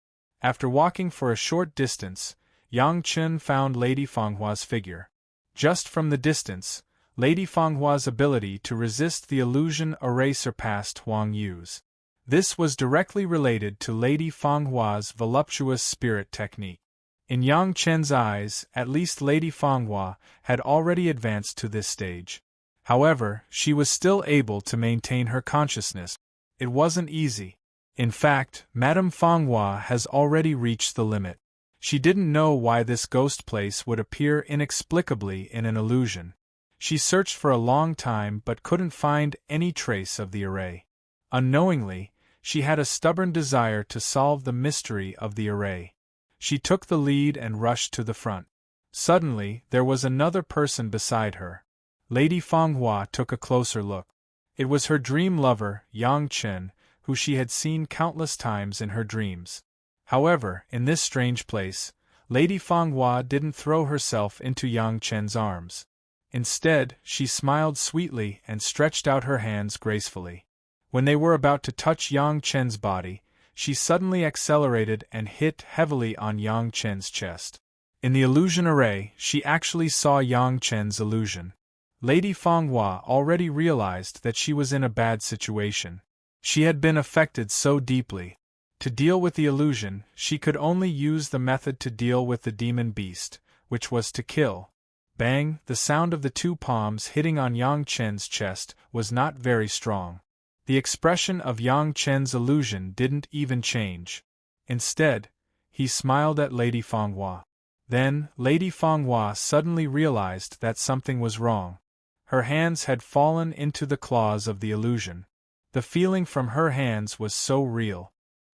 After walking for a short distance, Yang Chen found Lady Fanghua's figure. Just from the distance, Lady Fanghua's ability to resist the illusion array surpassed Huang Yu's. This was directly related to Lady Fanghua's voluptuous spirit technique. In Yang Chen's eyes, at least Lady Fanghua had already advanced to this stage. However, she was still able to maintain her consciousness. It wasn't easy. In fact, Madame Fanghua has already reached the limit. She didn't know why this ghost place would appear inexplicably in an illusion. She searched for a long time but couldn't find any trace of the array. Unknowingly, she had a stubborn desire to solve the mystery of the array. She took the lead and rushed to the front. Suddenly, there was another person beside her. Lady Fanghua took a closer look. It was her dream lover, Yang Chen, who she had seen countless times in her dreams. However, in this strange place, Lady Fanghua didn't throw herself into Yang Chen's arms. Instead, she smiled sweetly and stretched out her hands gracefully. When they were about to touch Yang Chen's body, she suddenly accelerated and hit heavily on Yang Chen's chest. In the illusion array, she actually saw Yang Chen's illusion. Lady Fanghua already realized that she was in a bad situation. She had been affected so deeply. To deal with the illusion, she could only use the method to deal with the demon beast, which was to kill. Bang! The sound of the two palms hitting on Yang Chen's chest was not very strong. The expression of Yang Chen's illusion didn't even change. Instead, he smiled at Lady Fanghua. Then, Lady Fanghua suddenly realized that something was wrong. Her hands had fallen into the claws of the illusion. The feeling from her hands was so real.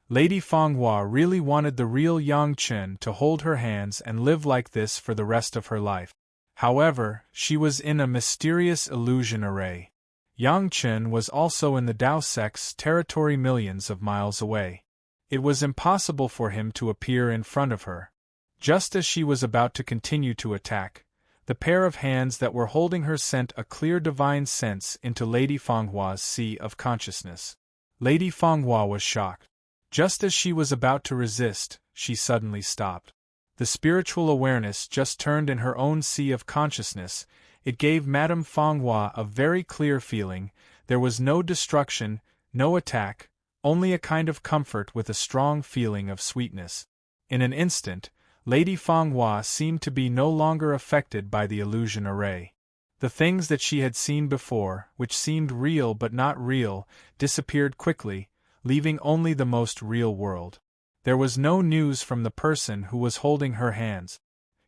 Lady Fanghua really wanted the real Yang Chen to hold her hands and live like this for the rest of her life. However, she was in a mysterious illusion array. Yang Chen was also in the Dao sect's territory millions of miles away. It was impossible for him to appear in front of her. Just as she was about to continue to attack, the pair of hands that were holding her sent a clear divine sense into Lady Fanghua's sea of consciousness. Lady Fanghua was shocked. Just as she was about to resist, she suddenly stopped. The spiritual awareness just turned in her own sea of consciousness. It gave Madame Fanghua a very clear feeling. There was no destruction, no attack, only a kind of comfort with a strong feeling of sweetness. In an instant, Lady Fanghua seemed to be no longer affected by the illusion array. The things that she had seen before, which seemed real but not real, disappeared quickly, leaving only the most real world. There was no news from the person who was holding her hands.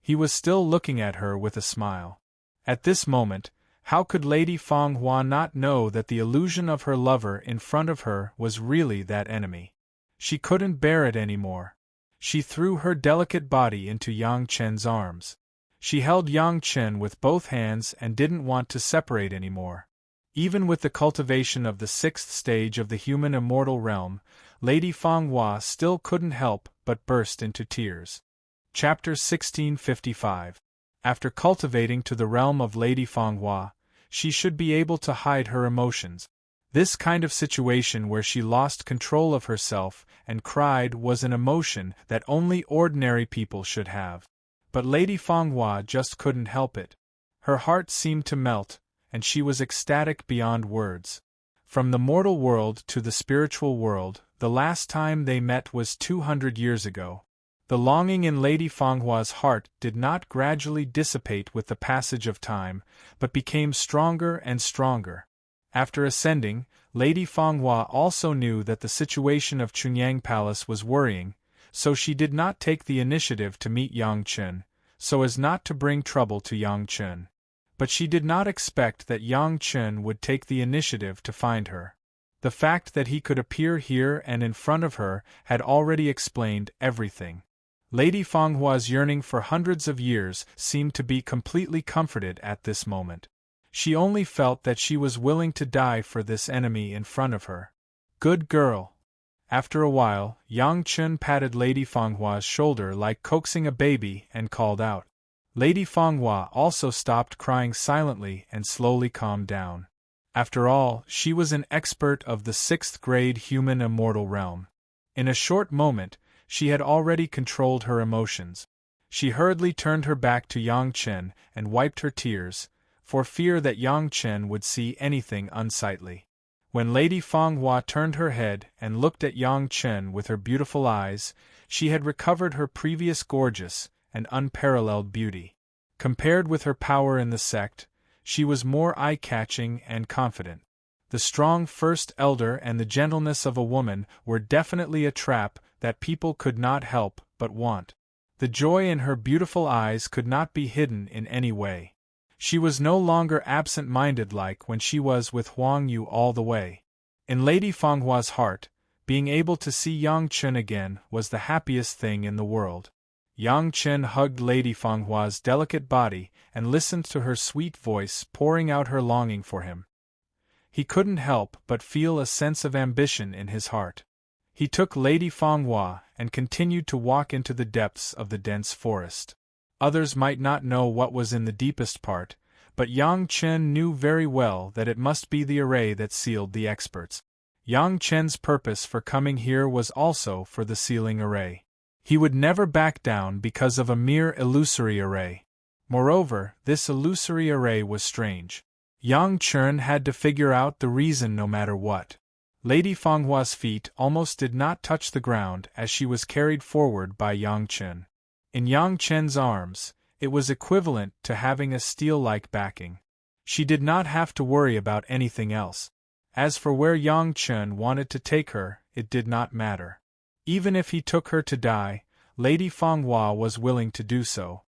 He was still looking at her with a smile. At this moment, how could Lady Fanghua not know that the illusion of her lover in front of her was really that enemy? She couldn't bear it anymore. She threw her delicate body into Yang Chen's arms. She held Yang Chen with both hands and didn't want to separate anymore. Even with the cultivation of the 6th stage of the human immortal realm, Lady Fanghua still couldn't help but burst into tears. Chapter 1655. After cultivating to the realm of Lady Fanghua, she should be able to hide her emotions. This kind of situation where she lost control of herself and cried was an emotion that only ordinary people should have. But Lady Fanghua just couldn't help it. Her heart seemed to melt, and she was ecstatic beyond words. From the mortal world to the spiritual world, the last time they met was 200 years ago. The longing in Lady Fanghua's heart did not gradually dissipate with the passage of time, but became stronger and stronger. After ascending, Lady Fanghua also knew that the situation of Chunyang Palace was worrying, so she did not take the initiative to meet Yang Chen, so as not to bring trouble to Yang Chen. But she did not expect that Yang Chen would take the initiative to find her. The fact that he could appear here and in front of her had already explained everything. Lady Fanghua's yearning for hundreds of years seemed to be completely comforted at this moment. She only felt that she was willing to die for this enemy in front of her. Good girl. After a while, Yang Chen patted Lady Fanghua's shoulder like coaxing a baby and called out. Lady Fanghua also stopped crying silently and slowly calmed down. After all, she was an expert of the 6th grade human immortal realm. In a short moment, she had already controlled her emotions. She hurriedly turned her back to Yang Chen and wiped her tears, for fear that Yang Chen would see anything unsightly. When Lady Fanghua turned her head and looked at Yang Chen with her beautiful eyes, she had recovered her previous gorgeous and unparalleled beauty. Compared with her power in the sect, she was more eye-catching and confident. The strong first elder and the gentleness of a woman were definitely a trap that people could not help but want. The joy in her beautiful eyes could not be hidden in any way. She was no longer absent-minded like when she was with Huang Yu all the way. In Lady Fanghua's heart, being able to see Yang Chen again was the happiest thing in the world. Yang Chen hugged Lady Fanghua's delicate body and listened to her sweet voice pouring out her longing for him. He couldn't help but feel a sense of ambition in his heart. He took Lady Fanghua and continued to walk into the depths of the dense forest. Others might not know what was in the deepest part, but Yang Chen knew very well that it must be the array that sealed the experts. Yang Chen's purpose for coming here was also for the sealing array. He would never back down because of a mere illusory array. Moreover, this illusory array was strange. Yang Chen had to figure out the reason no matter what. Lady Fanghua's feet almost did not touch the ground as she was carried forward by Yang Chen. In Yang Chen's arms, it was equivalent to having a steel-like backing. She did not have to worry about anything else. As for where Yang Chen wanted to take her, it did not matter. Even if he took her to die, Lady Fanghua was willing to do so.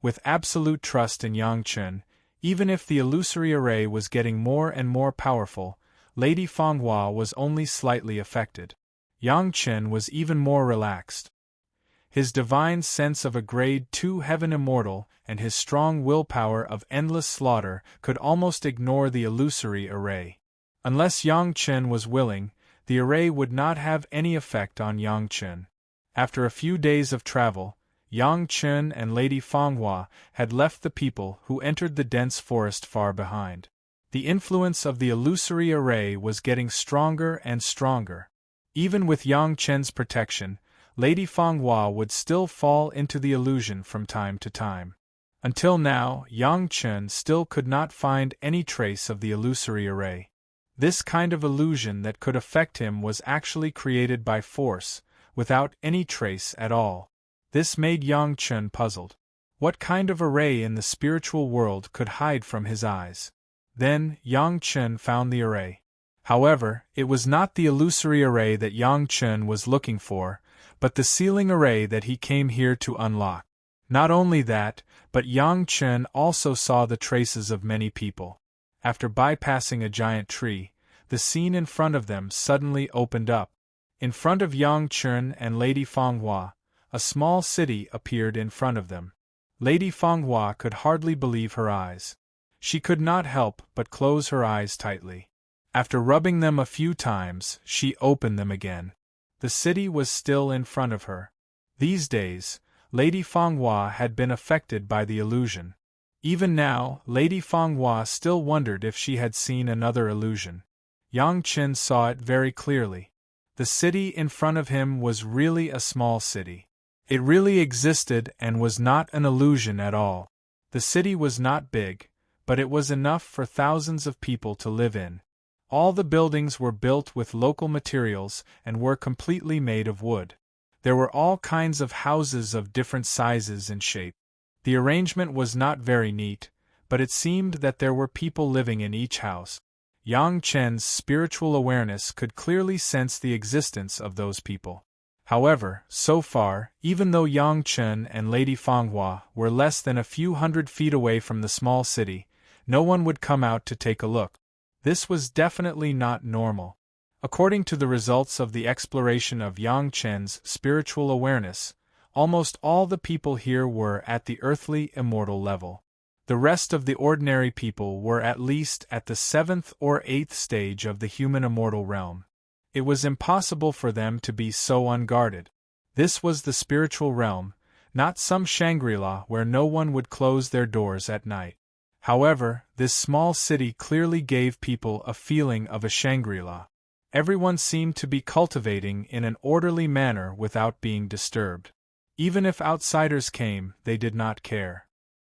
With absolute trust in Yang Chen, even if the illusory array was getting more and more powerful, Lady Fanghua was only slightly affected. Yang Chen was even more relaxed. His divine sense of a Grade 2 heaven immortal and his strong willpower of endless slaughter could almost ignore the illusory array. Unless Yang Chen was willing, the array would not have any effect on Yang Chen. After a few days of travel, Yang Chen and Lady Fanghua had left the people who entered the dense forest far behind. The influence of the illusory array was getting stronger and stronger. Even with Yang Chen's protection, Lady Fanghua would still fall into the illusion from time to time. Until now, Yang Chen still could not find any trace of the illusory array. This kind of illusion that could affect him was actually created by force, without any trace at all. This made Yang Chen puzzled. What kind of array in the spiritual world could hide from his eyes? Then, Yang Chen found the array. However, it was not the illusory array that Yang Chen was looking for, but the sealing array that he came here to unlock. Not only that, but Yang Chen also saw the traces of many people. After bypassing a giant tree, the scene in front of them suddenly opened up. In front of Yang Chen and Lady Fanghua, a small city appeared in front of them. Lady Fanghua could hardly believe her eyes. She could not help but close her eyes tightly. After rubbing them a few times, she opened them again. The city was still in front of her. These days, Lady Fanghua had been affected by the illusion. Even now, Lady Fanghua still wondered if she had seen another illusion. Yang Chen saw it very clearly. The city in front of him was really a small city. It really existed and was not an illusion at all. The city was not big, but it was enough for thousands of people to live in. All the buildings were built with local materials and were completely made of wood. There were all kinds of houses of different sizes and shape. The arrangement was not very neat, but it seemed that there were people living in each house. Yang Chen's spiritual awareness could clearly sense the existence of those people. However, so far, even though Yang Chen and Lady Fanghua were less than a few hundred feet away from the small city, no one would come out to take a look. This was definitely not normal. According to the results of the exploration of Yang Chen's spiritual awareness, almost all the people here were at the earthly immortal level. The rest of the ordinary people were at least at the 7th or 8th stage of the human immortal realm. It was impossible for them to be so unguarded. This was the spiritual realm, not some Shangri-La where no one would close their doors at night. However, this small city clearly gave people a feeling of a Shangri-La. Everyone seemed to be cultivating in an orderly manner without being disturbed. Even if outsiders came, they did not care.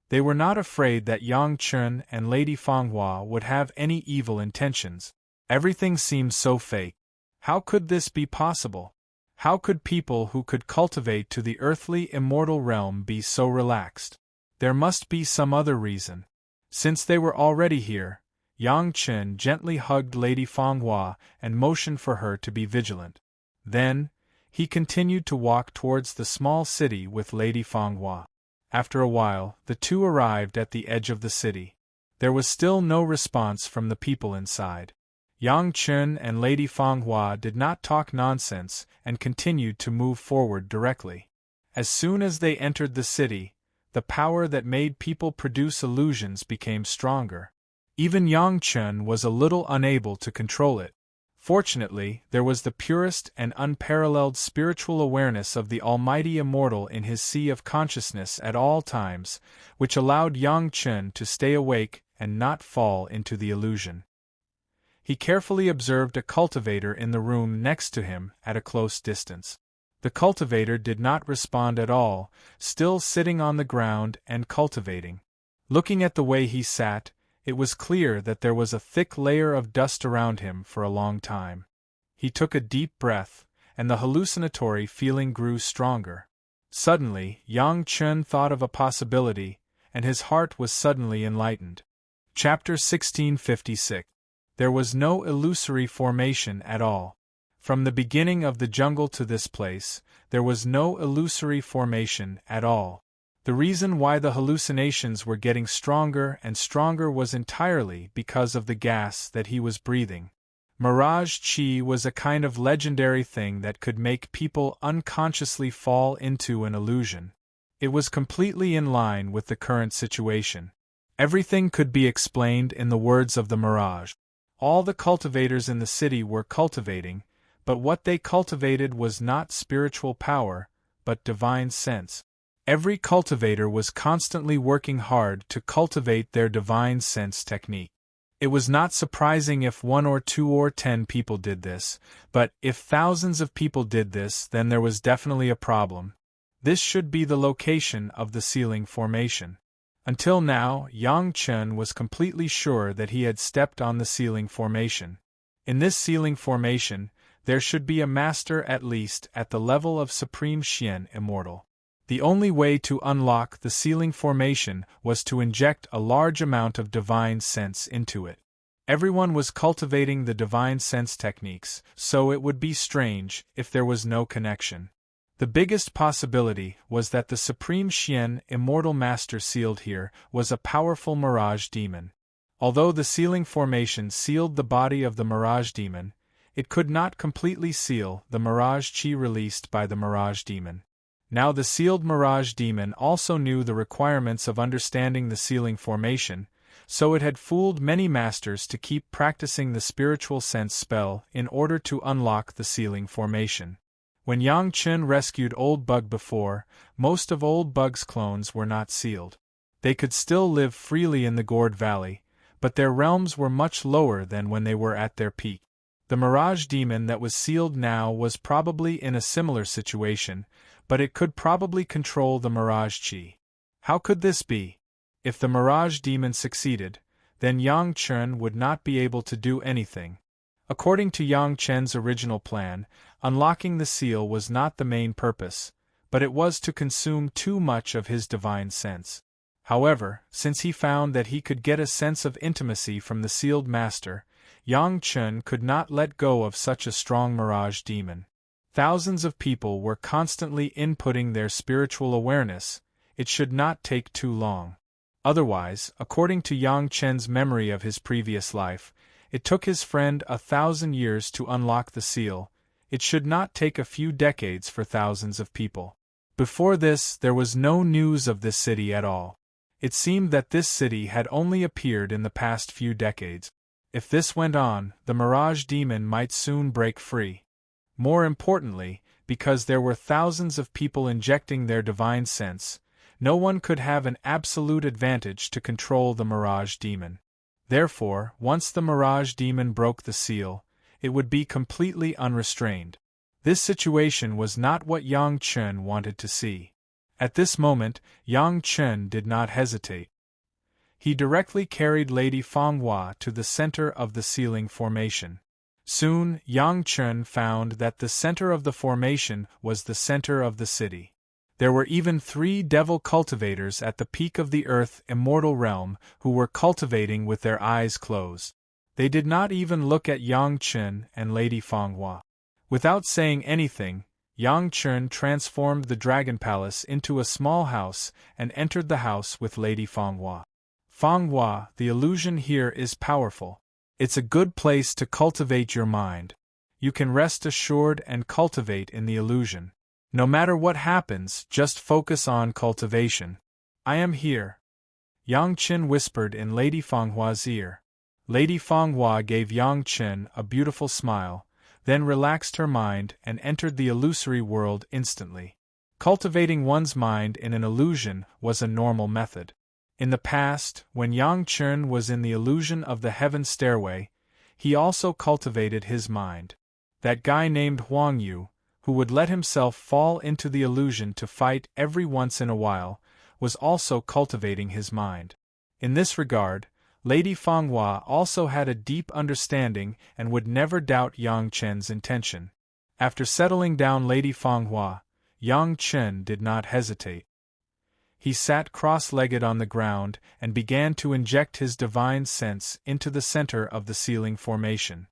They were not afraid that Yang Chen and Lady Fanghua would have any evil intentions. Everything seemed so fake. How could this be possible? How could people who could cultivate to the earthly immortal realm be so relaxed? There must be some other reason. Since they were already here, Yang Chen gently hugged Lady Fanghua and motioned for her to be vigilant. Then, he continued to walk towards the small city with Lady Fanghua. After a while, the two arrived at the edge of the city. There was still no response from the people inside. Yang Chen and Lady Fanghua did not talk nonsense and continued to move forward directly. As soon as they entered the city, the power that made people produce illusions became stronger. Even Yang Chen was a little unable to control it. Fortunately, there was the purest and unparalleled spiritual awareness of the Almighty Immortal in his sea of consciousness at all times, which allowed Yang Chen to stay awake and not fall into the illusion. He carefully observed a cultivator in the room next to him at a close distance. The cultivator did not respond at all, still sitting on the ground and cultivating. Looking at the way he sat, it was clear that there was a thick layer of dust around him for a long time. He took a deep breath, and the hallucinatory feeling grew stronger. Suddenly, Yang Chen thought of a possibility, and his heart was suddenly enlightened. Chapter 1656. There was no illusory formation at all. From the beginning of the jungle to this place, there was no illusory formation at all. The reason why the hallucinations were getting stronger and stronger was entirely because of the gas that he was breathing. Mirage Chi was a kind of legendary thing that could make people unconsciously fall into an illusion. It was completely in line with the current situation. Everything could be explained in the words of the Mirage. All the cultivators in the city were cultivating, but what they cultivated was not spiritual power, but divine sense. Every cultivator was constantly working hard to cultivate their divine sense technique. It was not surprising if 1 or 2 or 10 people did this, but if thousands of people did this, then there was definitely a problem. This should be the location of the ceiling formation. Until now, Yang Chen was completely sure that he had stepped on the ceiling formation. In this ceiling formation, there should be a master at least at the level of Supreme Xian Immortal. The only way to unlock the ceiling formation was to inject a large amount of divine sense into it. Everyone was cultivating the divine sense techniques, so it would be strange if there was no connection. The biggest possibility was that the Supreme Xian Immortal Master sealed here was a powerful Mirage Demon. Although the ceiling formation sealed the body of the Mirage Demon, it could not completely seal the Mirage Chi released by the Mirage Demon. Now the sealed Mirage Demon also knew the requirements of understanding the ceiling formation, so it had fooled many masters to keep practicing the spiritual sense spell in order to unlock the ceiling formation. When Yang Chen rescued Old Bug before, most of Old Bug's clones were not sealed. They could still live freely in the Gourd Valley, but their realms were much lower than when they were at their peak. The Mirage Demon that was sealed now was probably in a similar situation, but it could probably control the Mirage Chi. How could this be? If the Mirage Demon succeeded, then Yang Chen would not be able to do anything. According to Yang Chen's original plan, unlocking the seal was not the main purpose, but it was to consume too much of his divine sense. However, since he found that he could get a sense of intimacy from the sealed master, Yang Chen could not let go of such a strong Mirage Demon. Thousands of people were constantly inputting their spiritual awareness. It should not take too long. Otherwise, according to Yang Chen's memory of his previous life, it took his friend 1,000 years to unlock the seal. It should not take a few decades for thousands of people. Before this, there was no news of this city at all. It seemed that this city had only appeared in the past few decades. If this went on, the Mirage Demon might soon break free. More importantly, because there were thousands of people injecting their divine sense, no one could have an absolute advantage to control the Mirage Demon. Therefore, once the Mirage Demon broke the seal, it would be completely unrestrained. This situation was not what Yang Chen wanted to see. At this moment, Yang Chen did not hesitate. He directly carried Lady Fanghua to the center of the ceiling formation. Soon, Yang Chen found that the center of the formation was the center of the city. There were even 3 devil cultivators at the peak of the Earth Immortal Realm who were cultivating with their eyes closed. They did not even look at Yang Chen and Lady Fanghua. Without saying anything, Yang Chen transformed the Dragon Palace into a small house and entered the house with Lady Fanghua. Fanghua, the illusion here is powerful. It's a good place to cultivate your mind. You can rest assured and cultivate in the illusion. No matter what happens, just focus on cultivation. I am here. Yang Chen whispered in Lady Fanghua's ear. Lady Fanghua gave Yang Chen a beautiful smile, then relaxed her mind and entered the illusory world instantly. Cultivating one's mind in an illusion was a normal method. In the past, when Yang Chen was in the illusion of the heaven stairway, he also cultivated his mind. That guy named Huang Yu, who would let himself fall into the illusion to fight every once in a while, was also cultivating his mind. In this regard, Lady Fanghua also had a deep understanding and would never doubt Yang Chen's intention. After settling down Lady Fanghua, Yang Chen did not hesitate. He sat cross-legged on the ground and began to inject his divine sense into the center of the ceiling formation.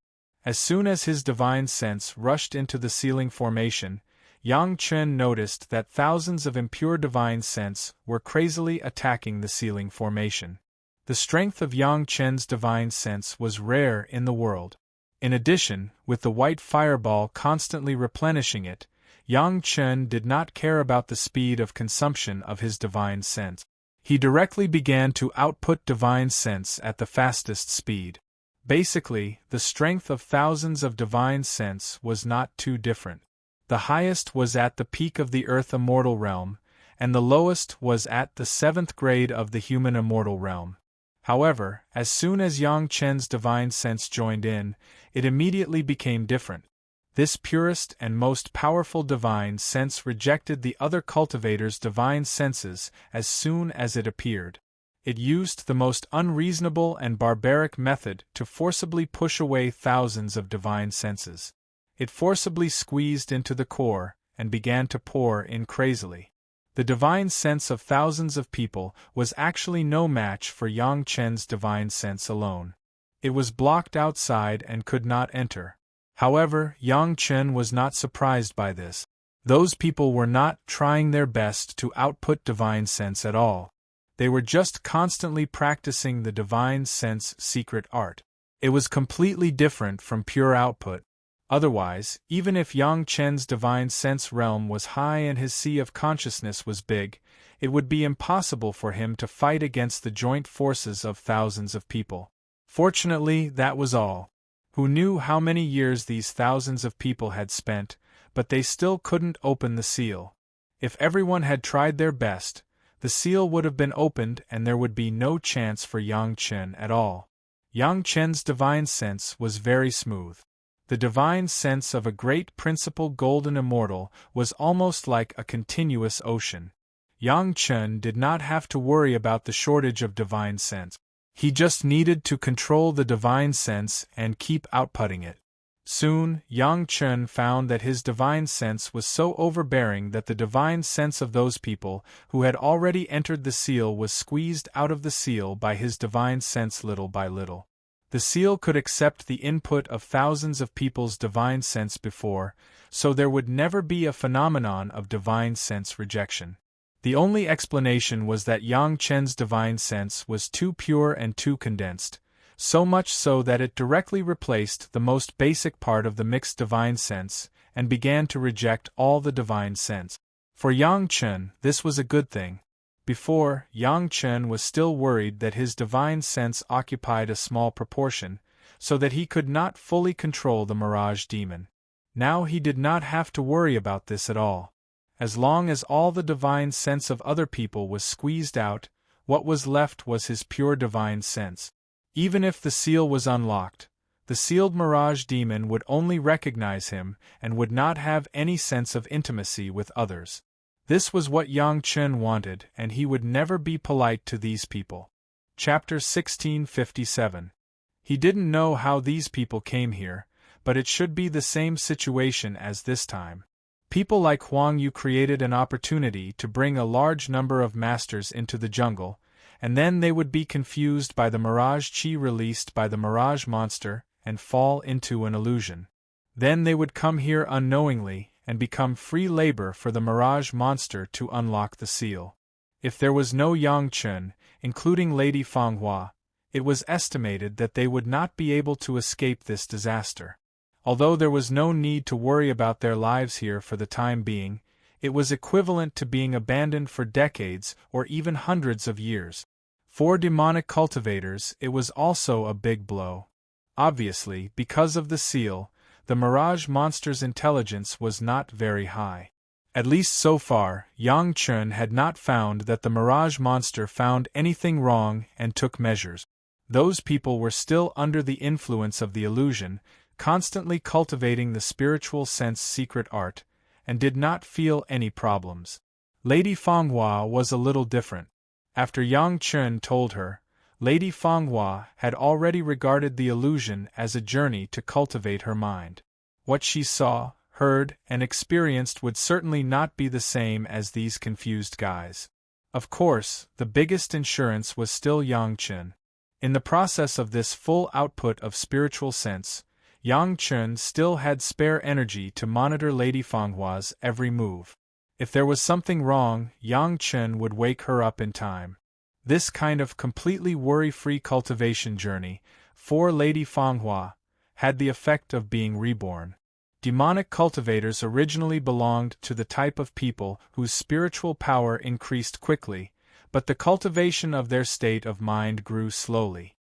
As soon as his divine sense rushed into the sealing formation, Yang Chen noticed that thousands of impure divine sense were crazily attacking the sealing formation. The strength of Yang Chen's divine sense was rare in the world. In addition, with the white fireball constantly replenishing it, Yang Chen did not care about the speed of consumption of his divine sense. He directly began to output divine sense at the fastest speed. Basically, the strength of thousands of divine sense was not too different. The highest was at the peak of the Earth Immortal realm, and the lowest was at the 7th grade of the human Immortal realm. However, as soon as Yang Chen's divine sense joined in, it immediately became different. This purest and most powerful divine sense rejected the other cultivator's divine senses as soon as it appeared. It used the most unreasonable and barbaric method to forcibly push away thousands of divine senses. It forcibly squeezed into the core and began to pour in crazily. The divine sense of thousands of people was actually no match for Yang Chen's divine sense alone. It was blocked outside and could not enter. However, Yang Chen was not surprised by this. Those people were not trying their best to output divine sense at all. They were just constantly practicing the divine sense secret art. It was completely different from pure output. Otherwise, even if Yang Chen's divine sense realm was high and his sea of consciousness was big, it would be impossible for him to fight against the joint forces of thousands of people. Fortunately, that was all. Who knew how many years these thousands of people had spent, but they still couldn't open the seal. If everyone had tried their best, the seal would have been opened and there would be no chance for Yang Chen at all. Yang Chen's divine sense was very smooth. The divine sense of a great principal golden immortal was almost like a continuous ocean. Yang Chen did not have to worry about the shortage of divine sense. He just needed to control the divine sense and keep outputting it. Soon, Yang Chen found that his divine sense was so overbearing that the divine sense of those people who had already entered the seal was squeezed out of the seal by his divine sense little by little. The seal could accept the input of thousands of people's divine sense before, so there would never be a phenomenon of divine sense rejection. The only explanation was that Yang Chen's divine sense was too pure and too condensed, so much so that it directly replaced the most basic part of the mixed divine sense and began to reject all the divine sense. For Yang Chen, this was a good thing. Before, Yang Chen was still worried that his divine sense occupied a small proportion, so that he could not fully control the mirage demon. Now he did not have to worry about this at all. As long as all the divine sense of other people was squeezed out, what was left was his pure divine sense. Even if the seal was unlocked, the sealed mirage demon would only recognize him and would not have any sense of intimacy with others. This was what Yang Chen wanted, and he would never be polite to these people. Chapter 1657. He didn't know how these people came here, but it should be the same situation as this time. People like Huang Yu created an opportunity to bring a large number of masters into the jungle, and then they would be confused by the mirage chi released by the mirage monster and fall into an illusion. Then they would come here unknowingly and become free labor for the mirage monster to unlock the seal. If there was no Yang Chen, including Lady Fanghua, it was estimated that they would not be able to escape this disaster. Although there was no need to worry about their lives here for the time being, it was equivalent to being abandoned for decades or even hundreds of years. For demonic cultivators, it was also a big blow. Obviously, because of the seal, the mirage monster's intelligence was not very high. At least so far, Yang Chen had not found that the mirage monster found anything wrong and took measures. Those people were still under the influence of the illusion, constantly cultivating the spiritual sense secret art, and did not feel any problems. Lady Fanghua was a little different. After Yang Chen told her, Lady Fanghua had already regarded the illusion as a journey to cultivate her mind. What she saw, heard, and experienced would certainly not be the same as these confused guys. Of course, the biggest insurance was still Yang Chen. In the process of this full output of spiritual sense, Yang Chun still had spare energy to monitor Lady Fenghua's every move. If there was something wrong, Yang Chun would wake her up in time. This kind of completely worry-free cultivation journey, for Lady Fenghua, had the effect of being reborn. Demonic cultivators originally belonged to the type of people whose spiritual power increased quickly, but the cultivation of their state of mind grew slowly.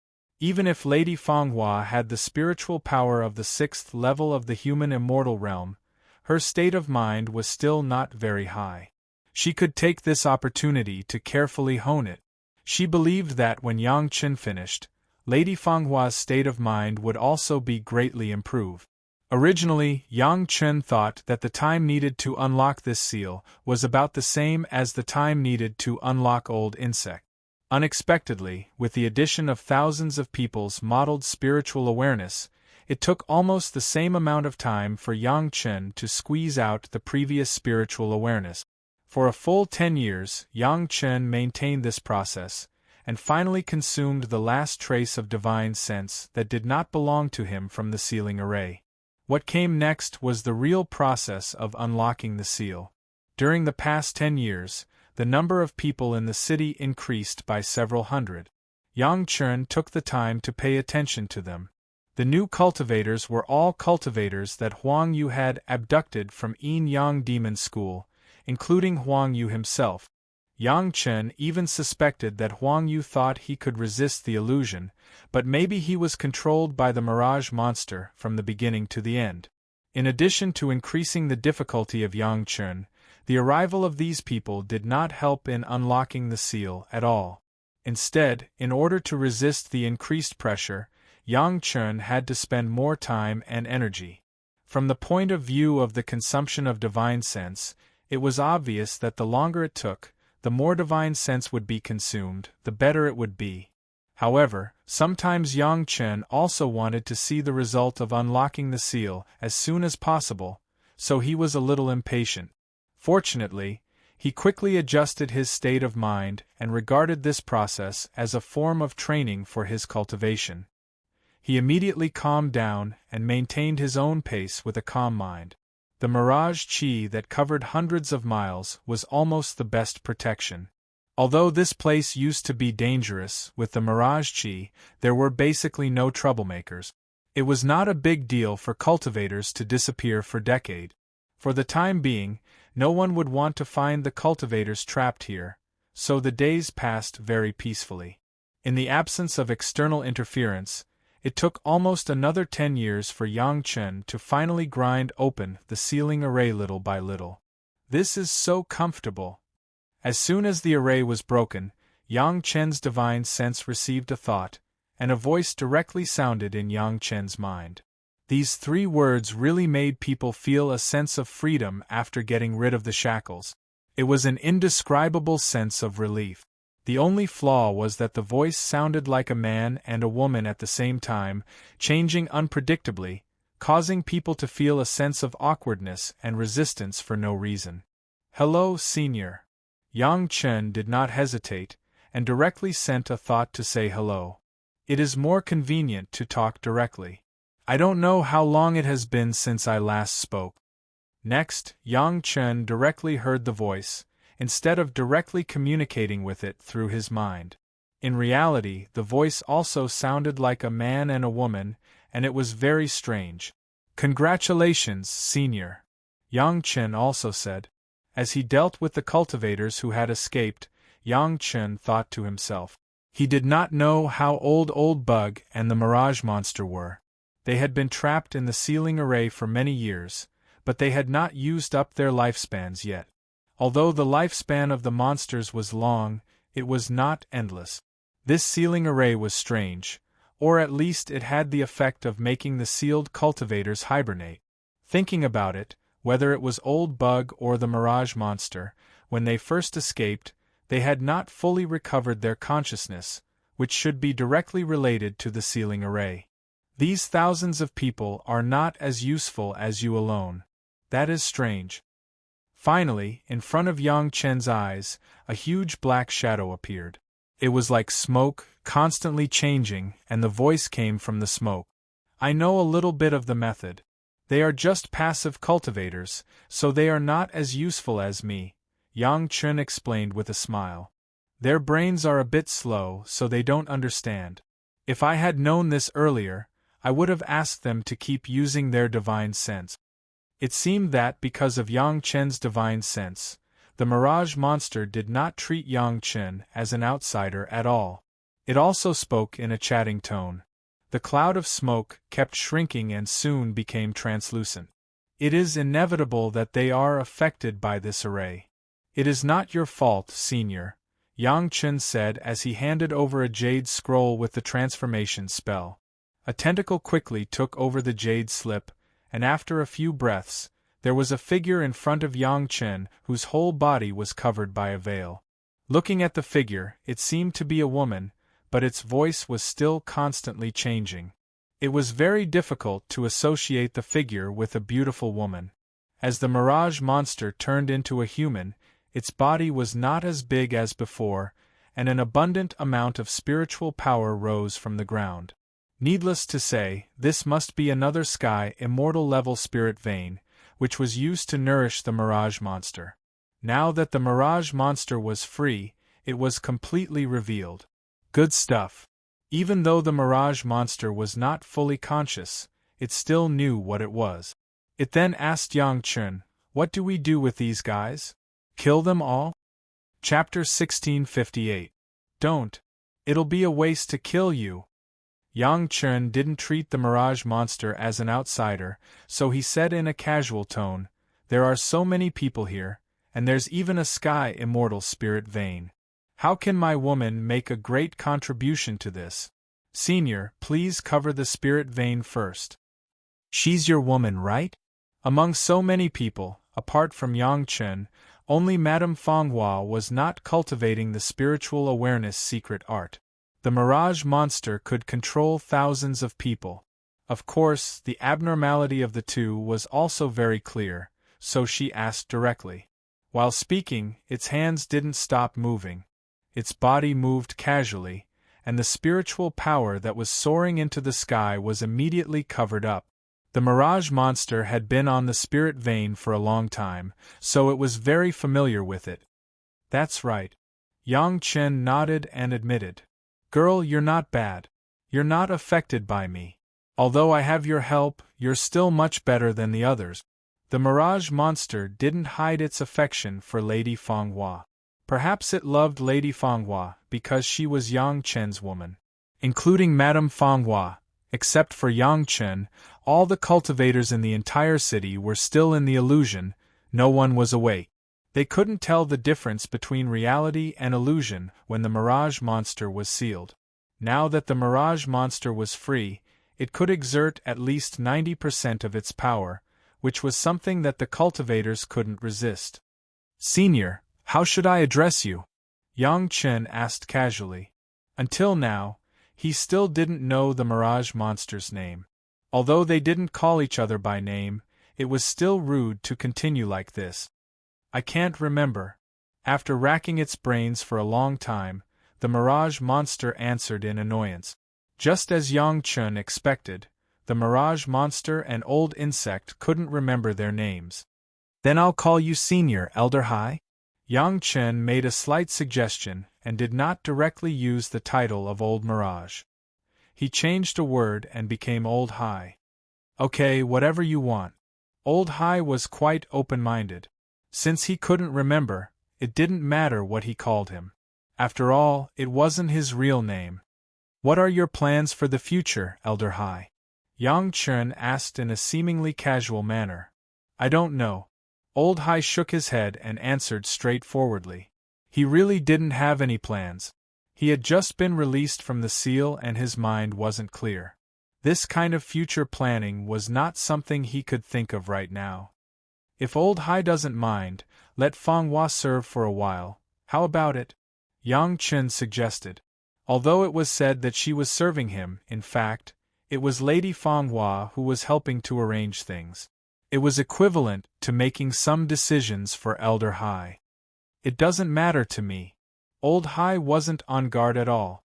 Even if Lady Fenghua had the spiritual power of the 6th level of the human immortal realm, her state of mind was still not very high. She could take this opportunity to carefully hone it. She believed that when Yang Chun finished, Lady Fenghua's state of mind would also be greatly improved. Originally, Yang Chun thought that the time needed to unlock this seal was about the same as the time needed to unlock Old Insect. Unexpectedly, with the addition of thousands of people's modeled spiritual awareness, it took almost the same amount of time for Yang Chun to squeeze out the previous spiritual awareness. For a full 10 years, Yang Chun maintained this process, and finally consumed the last trace of divine sense that did not belong to him from the sealing array. What came next was the real process of unlocking the seal. During the past 10 years, the number of people in the city increased by several hundred. Yang Chun took the time to pay attention to them. The new cultivators were all cultivators that Huang Yu had abducted from Yin Yang Demon School, including Huang Yu himself. Yang Chun even suspected that Huang Yu thought he could resist the illusion, but maybe he was controlled by the Mirage Monster from the beginning to the end. In addition to increasing the difficulty of Yang Chun, the arrival of these people did not help in unlocking the seal at all. Instead, in order to resist the increased pressure, Yang Chun had to spend more time and energy. From the point of view of the consumption of divine sense, it was obvious that the longer it took, the more divine sense would be consumed, the better it would be. However, sometimes Yang Chun also wanted to see the result of unlocking the seal as soon as possible, so he was a little impatient. Fortunately, he quickly adjusted his state of mind and regarded this process as a form of training for his cultivation. He immediately calmed down and maintained his own pace with a calm mind. The Mirage Qi that covered hundreds of miles was almost the best protection. Although this place used to be dangerous, with the Mirage Qi, there were basically no troublemakers. It was not a big deal for cultivators to disappear for decades. For the time being, no one would want to find the cultivators trapped here, so the days passed very peacefully. In the absence of external interference, it took almost another 10 years for Yang Chun to finally grind open the sealing array little by little. This is so comfortable. As soon as the array was broken, Yang Chun's divine sense received a thought, and a voice directly sounded in Yang Chun's mind. These 3 words really made people feel a sense of freedom after getting rid of the shackles. It was an indescribable sense of relief. The only flaw was that the voice sounded like a man and a woman at the same time, changing unpredictably, causing people to feel a sense of awkwardness and resistance for no reason. "Hello, Senior." Yang Chun did not hesitate, and directly sent a thought to say hello. It is more convenient to talk directly. I don't know how long it has been since I last spoke. Next, Yang Chun directly heard the voice, instead of directly communicating with it through his mind. In reality, the voice also sounded like a man and a woman, and it was very strange. "Congratulations, Senior," Yang Chun also said. As he dealt with the cultivators who had escaped, Yang Chun thought to himself. He did not know how old Bug and the Mirage Monster were. They had been trapped in the sealing array for many years, but they had not used up their lifespans yet. Although the lifespan of the monsters was long, it was not endless. This sealing array was strange, or at least it had the effect of making the sealed cultivators hibernate. Thinking about it, whether it was Old Bug or the Mirage Monster, when they first escaped, they had not fully recovered their consciousness, which should be directly related to the sealing array. These thousands of people are not as useful as you alone. That is strange. Finally, in front of Yang Chun's eyes, a huge black shadow appeared. It was like smoke, constantly changing, and the voice came from the smoke. I know a little bit of the method. They are just passive cultivators, so they are not as useful as me, Yang Chen explained with a smile. Their brains are a bit slow, so they don't understand. If I had known this earlier, I would have asked them to keep using their divine sense. It seemed that because of Yang Chen's divine sense, the Mirage monster did not treat Yang Chen as an outsider at all. It also spoke in a chatting tone. The cloud of smoke kept shrinking and soon became translucent. It is inevitable that they are affected by this array. It is not your fault, Senior, Yang Chen said as he handed over a jade scroll with the transformation spell. A tentacle quickly took over the jade slip, and after a few breaths, there was a figure in front of Yang Chen whose whole body was covered by a veil. Looking at the figure, it seemed to be a woman, but its voice was still constantly changing. It was very difficult to associate the figure with a beautiful woman. As the Mirage monster turned into a human, its body was not as big as before, and an abundant amount of spiritual power rose from the ground. Needless to say, this must be another sky immortal level spirit vein, which was used to nourish the Mirage monster. Now that the Mirage monster was free, it was completely revealed. Good stuff. Even though the Mirage monster was not fully conscious, it still knew what it was. It then asked Yang Chen, "What do we do with these guys? Kill them all?" Chapter 1658. Don't. It'll be a waste to kill you. Yang Chen didn't treat the Mirage monster as an outsider, so he said in a casual tone, "There are so many people here, and there's even a sky immortal spirit vein. How can my woman make a great contribution to this? Senior, please cover the spirit vein first." "She's your woman, right?" Among so many people, apart from Yang Chen, only Madame Fanghua was not cultivating the spiritual awareness secret art. The Mirage monster could control thousands of people. Of course, the abnormality of the two was also very clear, so she asked directly. While speaking, its hands didn't stop moving. Its body moved casually, and the spiritual power that was soaring into the sky was immediately covered up. The Mirage monster had been on the spirit vein for a long time, so it was very familiar with it. "That's right." Yang Chen nodded and admitted. "Girl, you're not bad. You're not affected by me. Although I have your help, you're still much better than the others." The Mirage monster didn't hide its affection for Lady Fanghua. Perhaps it loved Lady Fanghua because she was Yang Chen's woman. Including Madame Fanghua, except for Yang Chen, all the cultivators in the entire city were still in the illusion, no one was awake. They couldn't tell the difference between reality and illusion when the Mirage monster was sealed. Now that the Mirage monster was free, it could exert at least 90% of its power, which was something that the cultivators couldn't resist. "Senior, how should I address you?" Yang Chen asked casually. Until now, he still didn't know the Mirage monster's name. Although they didn't call each other by name, it was still rude to continue like this. "I can't remember." After racking its brains for a long time, the Mirage monster answered in annoyance. Just as Yang Chen expected, the Mirage monster and Old Insect couldn't remember their names. "Then I'll call you Senior, Elder High?" Yang Chen made a slight suggestion and did not directly use the title of Old Mirage. He changed a word and became Old High. "Okay, whatever you want." Old High was quite open-minded. Since he couldn't remember, it didn't matter what he called him. After all, it wasn't his real name. "What are your plans for the future, Elder High?" Yang Chen asked in a seemingly casual manner. "I don't know." Old High shook his head and answered straightforwardly. He really didn't have any plans. He had just been released from the seal and his mind wasn't clear. This kind of future planning was not something he could think of right now. "If Old High doesn't mind, let Fanghua serve for a while. How about it?" Yang Chen suggested. Although it was said that she was serving him, in fact, it was Lady Fanghua who was helping to arrange things. It was equivalent to making some decisions for Elder High. "It doesn't matter to me." Old High wasn't on guard at all.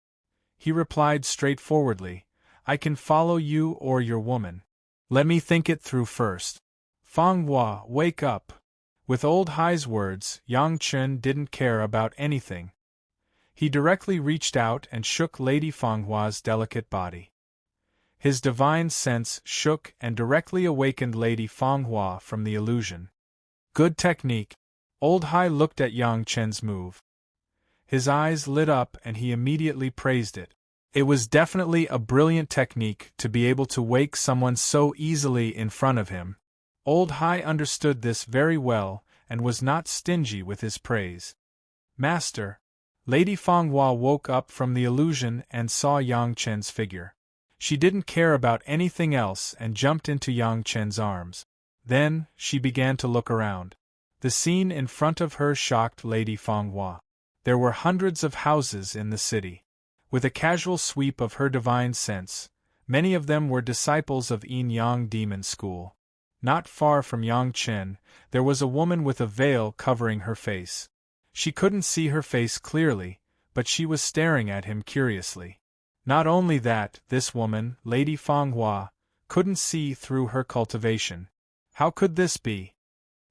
He replied straightforwardly, I can follow you or your woman. Let me think it through first. Fanghua, wake up. With Old Hai's words, Yang Chen didn't care about anything. He directly reached out and shook Lady Fanghua's delicate body. His divine sense shook and directly awakened Lady Fanghua from the illusion. Good technique. Old Hai looked at Yang Chen's move. His eyes lit up and he immediately praised it. It was definitely a brilliant technique to be able to wake someone so easily in front of him. Old Hai understood this very well and was not stingy with his praise. Master. Lady Fanghua woke up from the illusion and saw Yang Chen's figure. She didn't care about anything else and jumped into Yang Chen's arms. Then, she began to look around. The scene in front of her shocked Lady Fanghua. There were hundreds of houses in the city. With a casual sweep of her divine sense, many of them were disciples of Yin Yang Demon School. Not far from Yang Chen, there was a woman with a veil covering her face. She couldn't see her face clearly, but she was staring at him curiously. Not only that, this woman, Lady Fanghua, couldn't see through her cultivation. How could this be?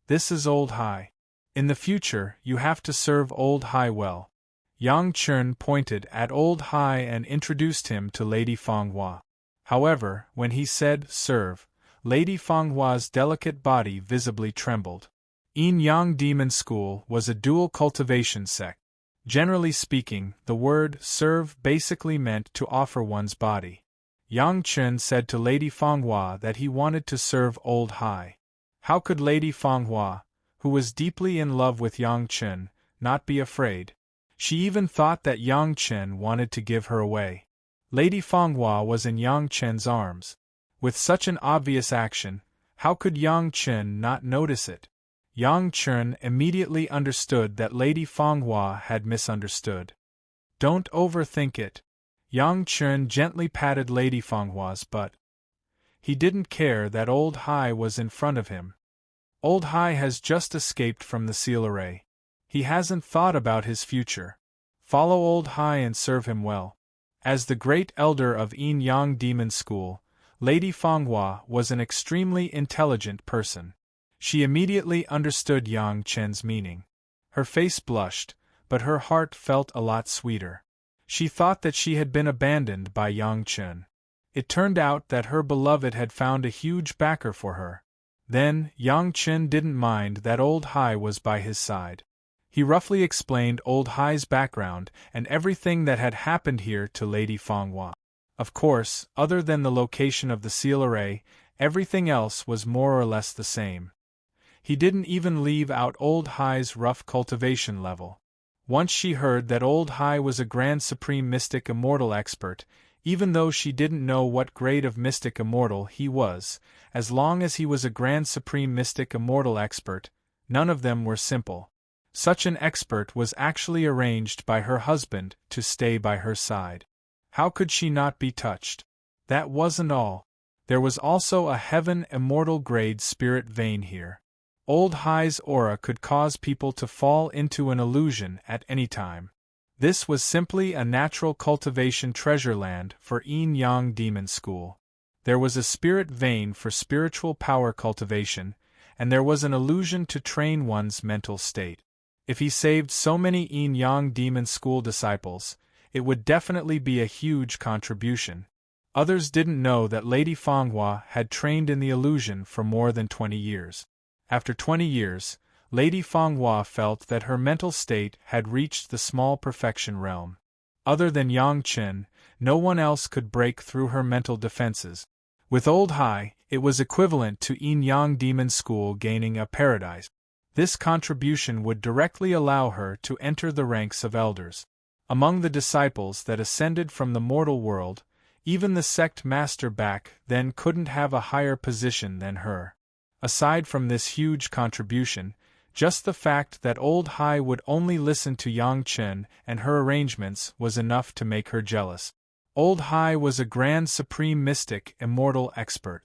This is Old Hai. In the future, you have to serve Old Hai well. Yang Chen pointed at Old Hai and introduced him to Lady Fanghua. However, when he said, serve, Lady Fanghua's delicate body visibly trembled. Yin Yang Demon School was a dual cultivation sect. Generally speaking, the word serve basically meant to offer one's body. Yang Chen said to Lady Fanghua that he wanted to serve Old Hai. How could Lady Fanghua, who was deeply in love with Yang Chen, not be afraid? She even thought that Yang Chen wanted to give her away. Lady Fanghua was in Yang Chen's arms. With such an obvious action, how could Yang Chen not notice it? Yang Chen immediately understood that Lady Fanghua had misunderstood. Don't overthink it. Yang Chen gently patted Lady Fanghua's butt. He didn't care that Old Hai was in front of him. Old Hai has just escaped from the seal array. He hasn't thought about his future. Follow Old Hai and serve him well. As the great elder of Yin Yang Demon School, Lady Fanghua was an extremely intelligent person. She immediately understood Yang Chen's meaning. Her face blushed, but her heart felt a lot sweeter. She thought that she had been abandoned by Yang Chen. It turned out that her beloved had found a huge backer for her. Then, Yang Chen didn't mind that Old Hai was by his side. He roughly explained Old Hai's background and everything that had happened here to Lady Fanghua. Of course, other than the location of the seal array, everything else was more or less the same. He didn't even leave out Old Hai's rough cultivation level. Once she heard that Old Hai was a Grand Supreme Mystic Immortal expert, even though she didn't know what grade of Mystic Immortal he was, as long as he was a Grand Supreme Mystic Immortal expert, none of them were simple. Such an expert was actually arranged by her husband to stay by her side. How could she not be touched? That wasn't all. There was also a Heaven Immortal grade spirit vein here. Old Hai's aura could cause people to fall into an illusion at any time. This was simply a natural cultivation treasure land for Yin Yang Demon School. There was a spirit vein for spiritual power cultivation, and there was an illusion to train one's mental state. If he saved so many Yin Yang Demon School disciples, it would definitely be a huge contribution. Others didn't know that Lady Fanghua had trained in the illusion for more than 20 years. After 20 years, Lady Fanghua felt that her mental state had reached the small perfection realm. Other than Yang Chen, no one else could break through her mental defenses. With Old Hai, it was equivalent to Yin Yang Demon School gaining a paradise. This contribution would directly allow her to enter the ranks of elders. Among the disciples that ascended from the mortal world, even the sect master back then couldn't have a higher position than her. Aside from this huge contribution, just the fact that Old Hai would only listen to Yang Chen and her arrangements was enough to make her jealous. Old Hai was a Grand Supreme Mystic Immortal expert.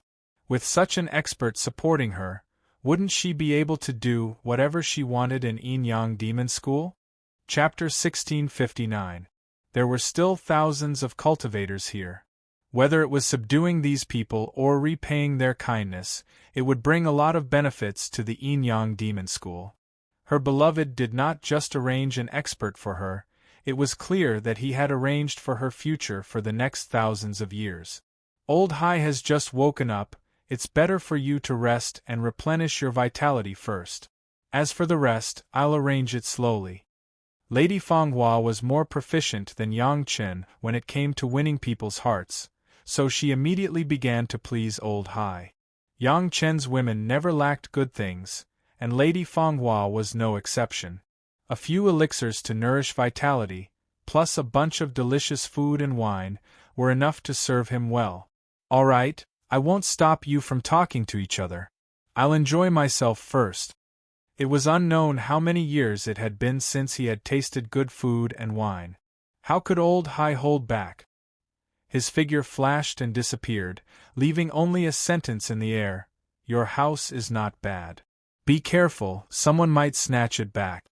With such an expert supporting her, wouldn't she be able to do whatever she wanted in Yin Yang Demon School? Chapter 1659. There were still thousands of cultivators here. Whether it was subduing these people or repaying their kindness, it would bring a lot of benefits to the Yin-Yang Demon School. Her beloved did not just arrange an expert for her, it was clear that he had arranged for her future for the next thousands of years. Old Hai has just woken up, it's better for you to rest and replenish your vitality first. As for the rest, I'll arrange it slowly. Lady Fanghua was more proficient than Yang Chen when it came to winning people's hearts, so she immediately began to please Old Hai. Yang Chen's women never lacked good things, and Lady Fanghua was no exception. A few elixirs to nourish vitality, plus a bunch of delicious food and wine, were enough to serve him well. All right, I won't stop you from talking to each other. I'll enjoy myself first. It was unknown how many years it had been since he had tasted good food and wine. How could Old Hai hold back? His figure flashed and disappeared, leaving only a sentence in the air: "Your house is not bad. Be careful, someone might snatch it back."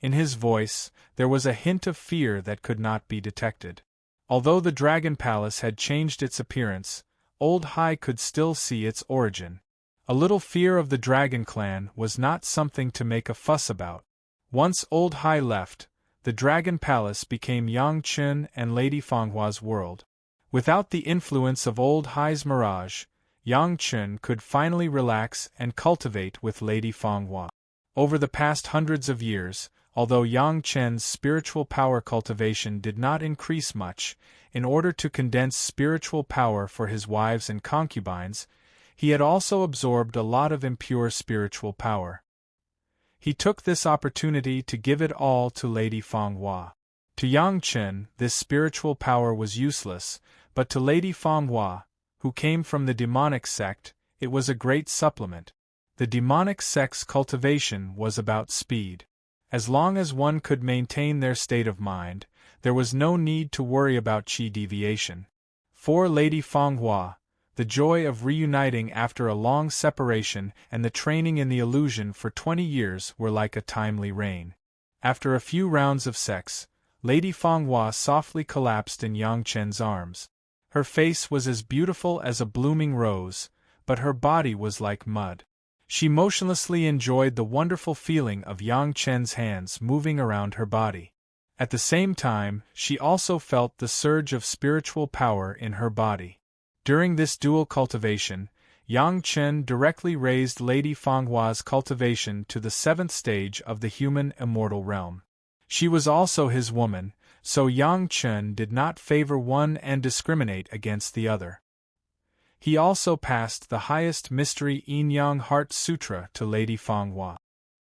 In his voice, there was a hint of fear that could not be detected. Although the Dragon Palace had changed its appearance, Old Hai could still see its origin. A little fear of the Dragon Clan was not something to make a fuss about. Once Old Hai left, the Dragon Palace became Yang Chen and Lady Fanghua's world. Without the influence of Old Hai's mirage, Yang Chen could finally relax and cultivate with Lady Fanghua. Over the past hundreds of years, although Yang Chen's spiritual power cultivation did not increase much, in order to condense spiritual power for his wives and concubines, he had also absorbed a lot of impure spiritual power. He took this opportunity to give it all to Lady Fanghua. To Yang Chen, this spiritual power was useless, but to Lady Fanghua, who came from the demonic sect, it was a great supplement. The demonic sect's cultivation was about speed. As long as one could maintain their state of mind, there was no need to worry about qi deviation. For Lady Fanghua, the joy of reuniting after a long separation and the training in the illusion for 20 years were like a timely rain. After a few rounds of sex, Lady Fanghua softly collapsed in Yang Chen's arms. Her face was as beautiful as a blooming rose, but her body was like mud. She motionlessly enjoyed the wonderful feeling of Yang Chen's hands moving around her body. At the same time, she also felt the surge of spiritual power in her body. During this dual cultivation, Yang Chen directly raised Lady Fanghua's cultivation to the 7th stage of the human immortal realm. She was also his woman, so Yang Chen did not favor one and discriminate against the other. He also passed the highest mystery Yin-Yang Heart Sutra to Lady Fanghua.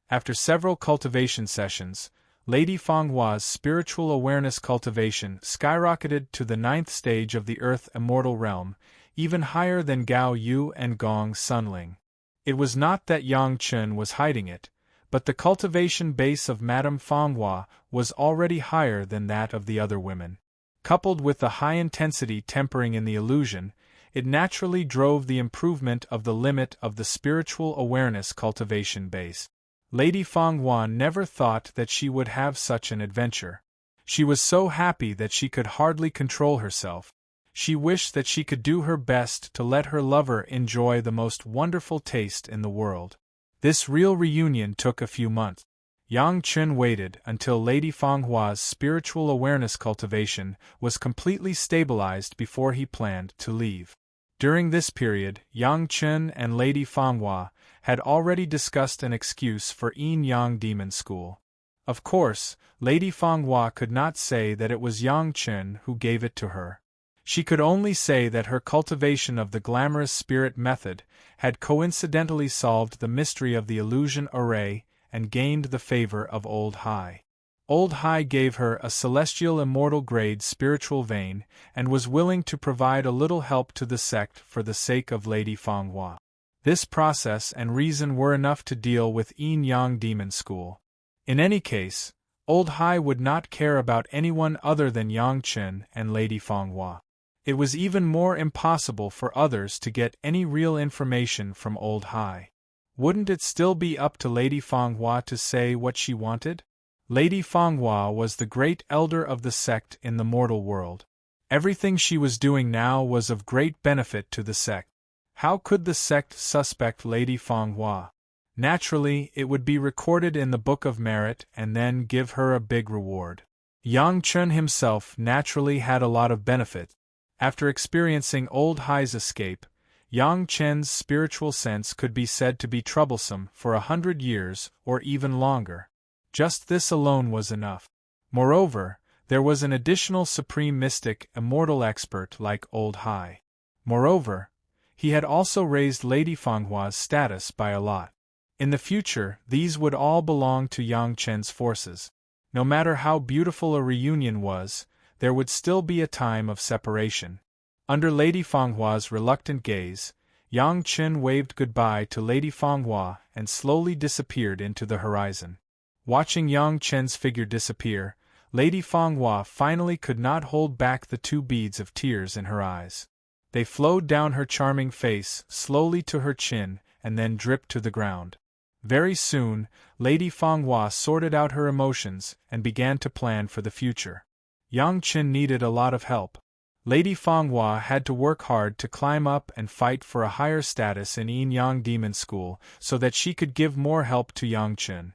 After several cultivation sessions, Lady Fanghua's spiritual awareness cultivation skyrocketed to the 9th stage of the Earth Immortal Realm, even higher than Gao Yu and Gong Sunling. It was not that Yang Chen was hiding it, but the cultivation base of Madame Fanghua was already higher than that of the other women. Coupled with the high-intensity tempering in the illusion, it naturally drove the improvement of the limit of the spiritual awareness cultivation base. Lady Fanghua never thought that she would have such an adventure. She was so happy that she could hardly control herself. She wished that she could do her best to let her lover enjoy the most wonderful taste in the world. This real reunion took a few months. Yang Chen waited until Lady Fanghua's spiritual awareness cultivation was completely stabilized before he planned to leave. During this period, Yang Chen and Lady Fanghua had already discussed an excuse for Yin-Yang Demon School. Of course, Lady Fanghua could not say that it was Yang Chen who gave it to her. She could only say that her cultivation of the glamorous spirit method had coincidentally solved the mystery of the illusion array and gained the favor of Old Hai. Old Hai gave her a celestial immortal grade spiritual vein and was willing to provide a little help to the sect for the sake of Lady Fanghua. This process and reason were enough to deal with Yin-Yang Demon School. In any case, Old Hai would not care about anyone other than Yang Chen and Lady Fanghua. It was even more impossible for others to get any real information from Old Hai. Wouldn't it still be up to Lady Fanghua to say what she wanted? Lady Fanghua was the great elder of the sect in the mortal world. Everything she was doing now was of great benefit to the sect. How could the sect suspect Lady Fanghua? Naturally, it would be recorded in the Book of Merit and then give her a big reward. Yang Chun himself naturally had a lot of benefit. After experiencing Old Hai's escape, Yang Chen's spiritual sense could be said to be troublesome for 100 years or even longer. Just this alone was enough. Moreover, there was an additional supreme mystic, immortal expert like Old Hai. Moreover, he had also raised Lady Fanghua's status by a lot. In the future, these would all belong to Yang Chen's forces. No matter how beautiful a reunion was, there would still be a time of separation. Under Lady Fanghua's reluctant gaze, Yang Chen waved goodbye to Lady Fanghua and slowly disappeared into the horizon. Watching Yang Chen's figure disappear, Lady Fanghua finally could not hold back the 2 beads of tears in her eyes. They flowed down her charming face, slowly to her chin, and then dripped to the ground. Very soon, Lady Fanghua sorted out her emotions and began to plan for the future. Yang Chen needed a lot of help. Lady Fanghua had to work hard to climb up and fight for a higher status in Yin Yang Demon School so that she could give more help to Yang Chen.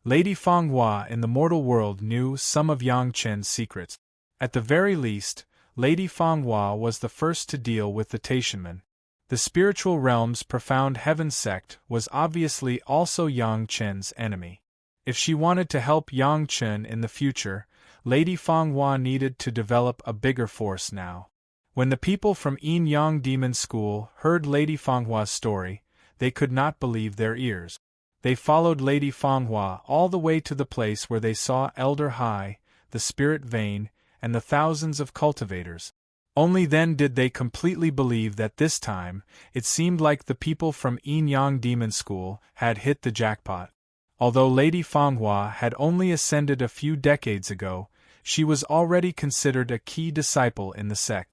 Lady Fanghua in the mortal world knew some of Yang Chen's secrets. At the very least, Lady Fanghua was the first to deal with the Taishanmen. The spiritual realm's profound heaven sect was obviously also Yang Chen's enemy. If she wanted to help Yang Chen in the future, Lady Fanghua needed to develop a bigger force now. When the people from Yin Yang Demon School heard Lady Fanghua's story, they could not believe their ears. They followed Lady Fanghua all the way to the place where they saw Elder Hai, the spirit vein, and the thousands of cultivators. Only then did they completely believe that this time, it seemed like the people from Yin Yang Demon School had hit the jackpot. Although Lady Fanghua had only ascended a few decades ago, she was already considered a key disciple in the sect.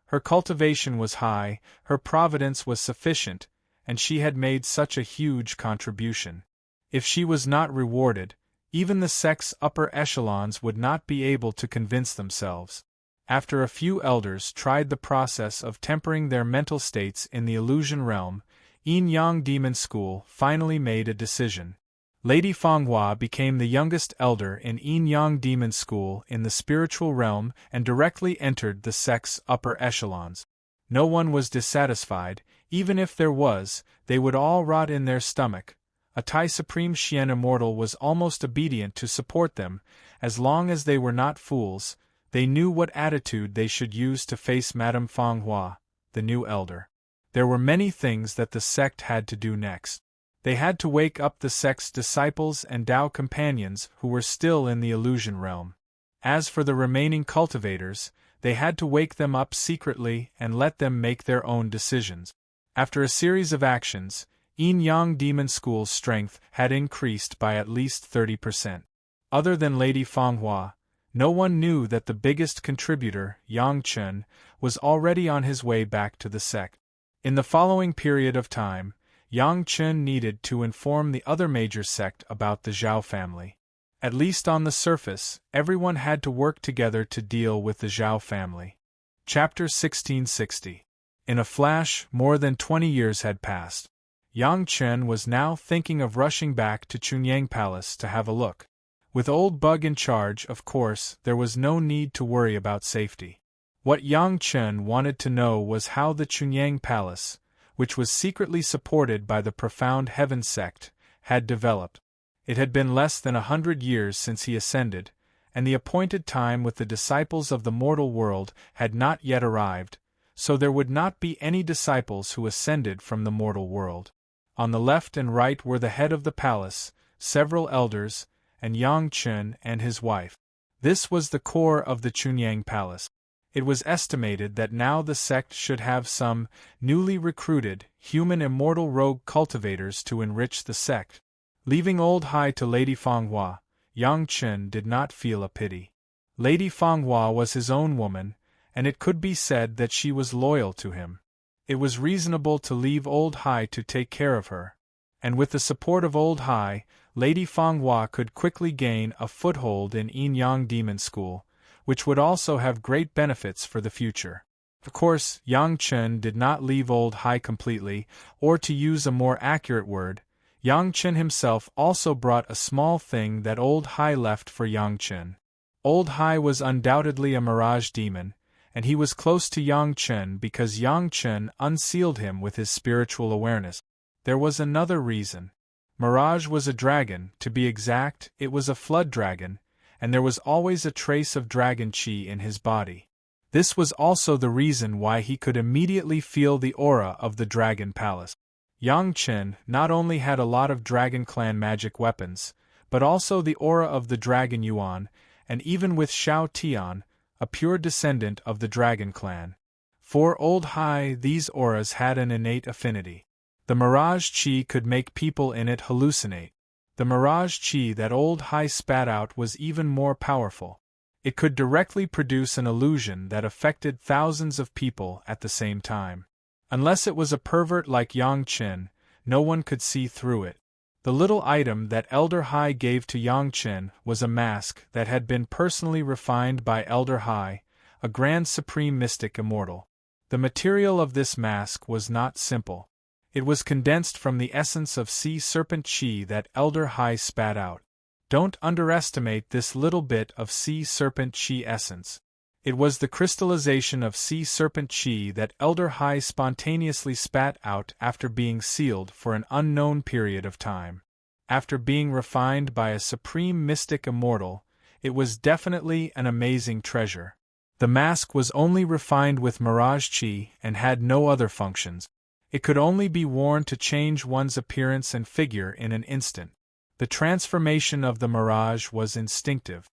Her cultivation was high, her providence was sufficient, and she had made such a huge contribution. If she was not rewarded, even the sect's upper echelons would not be able to convince themselves. After a few elders tried the process of tempering their mental states in the illusion realm, Yin Yang Demon School finally made a decision. Lady Fanghua became the youngest elder in Yin Yang Demon School in the spiritual realm and directly entered the sect's upper echelons. No one was dissatisfied, even if there was, they would all rot in their stomach. A Tai Supreme Xian Immortal was almost obedient to support them, as long as they were not fools. They knew what attitude they should use to face Madame Fanghua, the new elder. There were many things that the sect had to do next. They had to wake up the sect's disciples and Tao companions who were still in the illusion realm. As for the remaining cultivators, they had to wake them up secretly and let them make their own decisions. After a series of actions, Yin Yang Demon School's strength had increased by at least 30%. Other than Lady Fanghua, no one knew that the biggest contributor, Yang Chen, was already on his way back to the sect. In the following period of time, Yang Chen needed to inform the other major sect about the Zhao family. At least on the surface, everyone had to work together to deal with the Zhao family. Chapter 1660. In a flash, more than 20 years had passed. Yang Chen was now thinking of rushing back to Chunyang Palace to have a look. With Old Bug in charge, of course, there was no need to worry about safety. What Yang Chen wanted to know was how the Chunyang Palace, which was secretly supported by the profound heaven sect, had developed. It had been less than 100 years since he ascended, and the appointed time with the disciples of the mortal world had not yet arrived, so there would not be any disciples who ascended from the mortal world. On the left and right were the head of the palace, several elders, and Yang Chen and his wife. This was the core of the Chunyang Palace. It was estimated that now the sect should have some newly recruited, human immortal rogue cultivators to enrich the sect. Leaving Old Hai to Lady Fanghua, Yang Chen did not feel a pity. Lady Fanghua was his own woman, and it could be said that she was loyal to him. It was reasonable to leave Old Hai to take care of her. And with the support of Old Hai, Lady Fanghua could quickly gain a foothold in Yin Yang Demon School, which would also have great benefits for the future. Of course, Yang Chen did not leave Old Hai completely, or to use a more accurate word, Yang Chen himself also brought a small thing that Old Hai left for Yang Chen. Old Hai was undoubtedly a mirage demon, and he was close to Yang Chen because Yang Chen unsealed him with his spiritual awareness. There was another reason. Mirage was a dragon, to be exact, it was a flood dragon, and there was always a trace of dragon qi in his body. This was also the reason why he could immediately feel the aura of the Dragon Palace. Yang Chen not only had a lot of Dragon Clan magic weapons, but also the aura of the Dragon Yuan, and even with Xiao Tian, a pure descendant of the Dragon Clan. For Old Hai, these auras had an innate affinity. The mirage qi could make people in it hallucinate. The mirage qi that Old Hai spat out was even more powerful. It could directly produce an illusion that affected thousands of people at the same time. Unless it was a pervert like Yang Chen, no one could see through it. The little item that Elder Hai gave to Yang Chen was a mask that had been personally refined by Elder Hai, a grand supreme mystic immortal. The material of this mask was not simple. It was condensed from the essence of sea serpent qi that Elder Hai spat out. Don't underestimate this little bit of sea serpent qi essence. It was the crystallization of sea serpent qi that Elder Hai spontaneously spat out after being sealed for an unknown period of time. After being refined by a supreme mystic immortal, it was definitely an amazing treasure. The mask was only refined with mirage qi and had no other functions. It could only be worn to change one's appearance and figure in an instant. The transformation of the mirage was instinctive.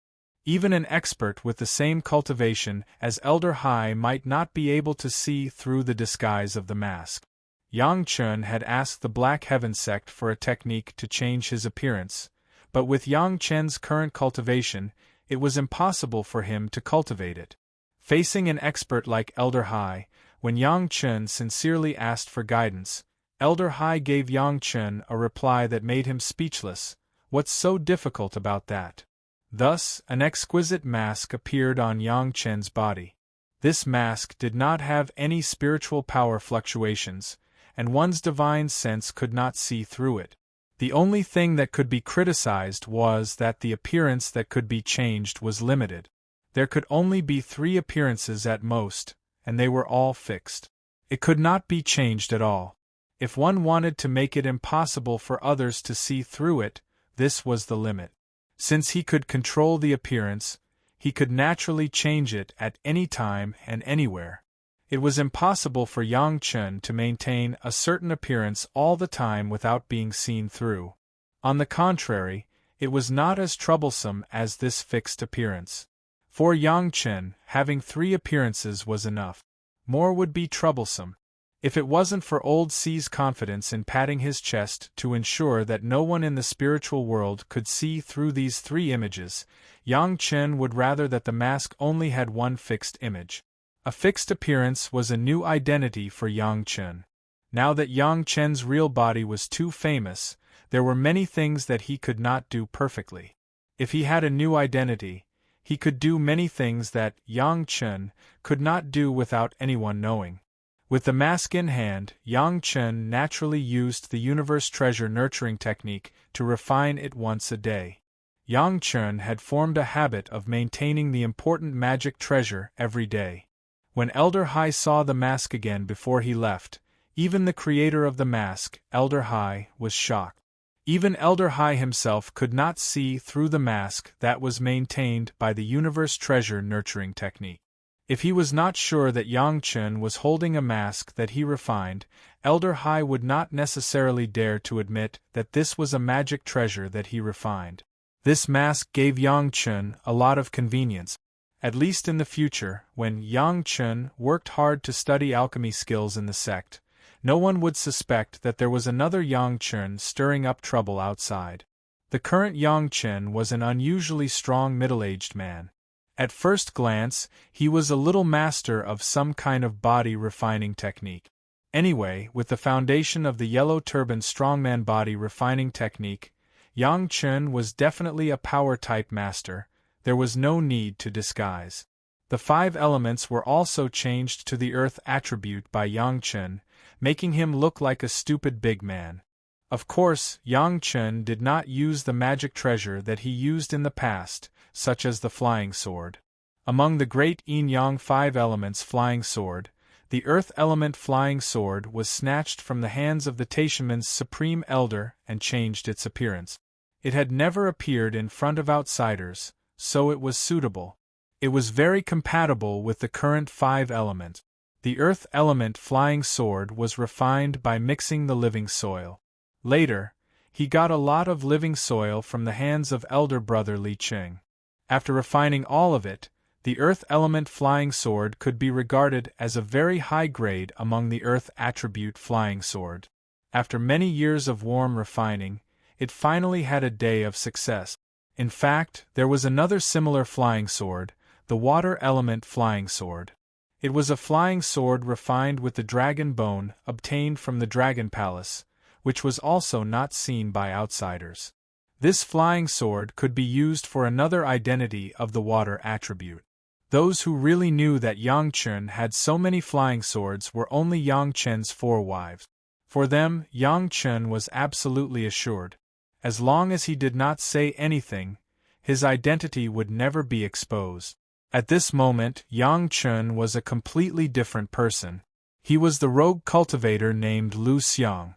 Even an expert with the same cultivation as Elder Hai might not be able to see through the disguise of the mask. Yang Chen had asked the Black Heaven sect for a technique to change his appearance, but with Yang Chen's current cultivation, it was impossible for him to cultivate it. Facing an expert like Elder Hai, when Yang Chen sincerely asked for guidance, Elder Hai gave Yang Chen a reply that made him speechless. What's so difficult about that? Thus, an exquisite mask appeared on Yang Chen's body. This mask did not have any spiritual power fluctuations, and one's divine sense could not see through it. The only thing that could be criticized was that the appearance that could be changed was limited. There could only be 3 appearances at most, and they were all fixed. It could not be changed at all. If one wanted to make it impossible for others to see through it, this was the limit. Since he could control the appearance, he could naturally change it at any time and anywhere. It was impossible for Yang Chen to maintain a certain appearance all the time without being seen through. On the contrary, it was not as troublesome as this fixed appearance. For Yang Chen, having 3 appearances was enough. More would be troublesome. If it wasn't for Old C's confidence in patting his chest to ensure that no one in the spiritual world could see through these 3 images, Yang Chen would rather that the mask only had one fixed image. A fixed appearance was a new identity for Yang Chen. Now that Yang Chen's real body was too famous, there were many things that he could not do perfectly. If he had a new identity, he could do many things that Yang Chen could not do without anyone knowing. With the mask in hand, Yang Chen naturally used the universe treasure nurturing technique to refine it once a day. Yang Chen had formed a habit of maintaining the important magic treasure every day. When Elder Hai saw the mask again before he left, even the creator of the mask, Elder Hai, was shocked. Even Elder Hai himself could not see through the mask that was maintained by the universe treasure nurturing technique. If he was not sure that Yang Chen was holding a mask that he refined, Elder Hai would not necessarily dare to admit that this was a magic treasure that he refined. This mask gave Yang Chen a lot of convenience. At least in the future, when Yang Chen worked hard to study alchemy skills in the sect, no one would suspect that there was another Yang Chen stirring up trouble outside. The current Yang Chen was an unusually strong middle-aged man. At first glance, he was a little master of some kind of body refining technique. Anyway, with the foundation of the yellow turban strongman body refining technique, Yang Chen was definitely a power-type master, there was no need to disguise. The 5 elements were also changed to the earth attribute by Yang Chen, making him look like a stupid big man. Of course, Yang Chen did not use the magic treasure that he used in the past, such as the flying sword. Among the great yin-yang 5 elements flying sword, the earth element flying sword was snatched from the hands of the Taishaman's supreme elder and changed its appearance. It had never appeared in front of outsiders, so it was suitable. It was very compatible with the current 5 elements. The earth element flying sword was refined by mixing the living soil. Later, he got a lot of living soil from the hands of elder brother Li Qing. After refining all of it, the earth element flying sword could be regarded as a very high grade among the earth attribute flying sword. After many years of warm refining, it finally had a day of success. In fact, there was another similar flying sword, the water element flying sword. It was a flying sword refined with the dragon bone obtained from the dragon palace, which was also not seen by outsiders. This flying sword could be used for another identity of the water attribute. Those who really knew that Yang Chen had so many flying swords were only Yang Chen's 4 wives. For them, Yang Chen was absolutely assured. As long as he did not say anything, his identity would never be exposed. At this moment, Yang Chen was a completely different person. He was the rogue cultivator named Lu Xiang.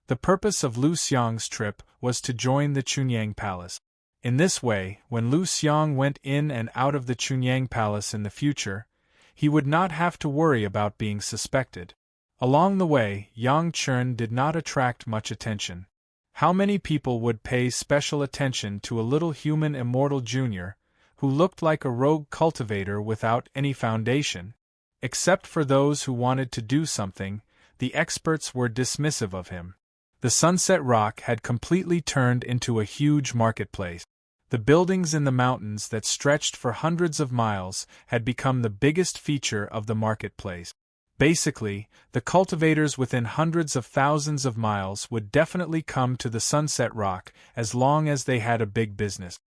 The purpose of Lu Xiang's trip was to join the Chunyang Palace. In this way, when Lu Xiang went in and out of the Chunyang Palace in the future, he would not have to worry about being suspected. Along the way, Yang Chen did not attract much attention. How many people would pay special attention to a little human immortal junior, who looked like a rogue cultivator without any foundation? Except for those who wanted to do something, the experts were dismissive of him. The Sunset Rock had completely turned into a huge marketplace. The buildings in the mountains that stretched for hundreds of miles had become the biggest feature of the marketplace. Basically, the cultivators within hundreds of thousands of miles would definitely come to the Sunset Rock as long as they had a big business.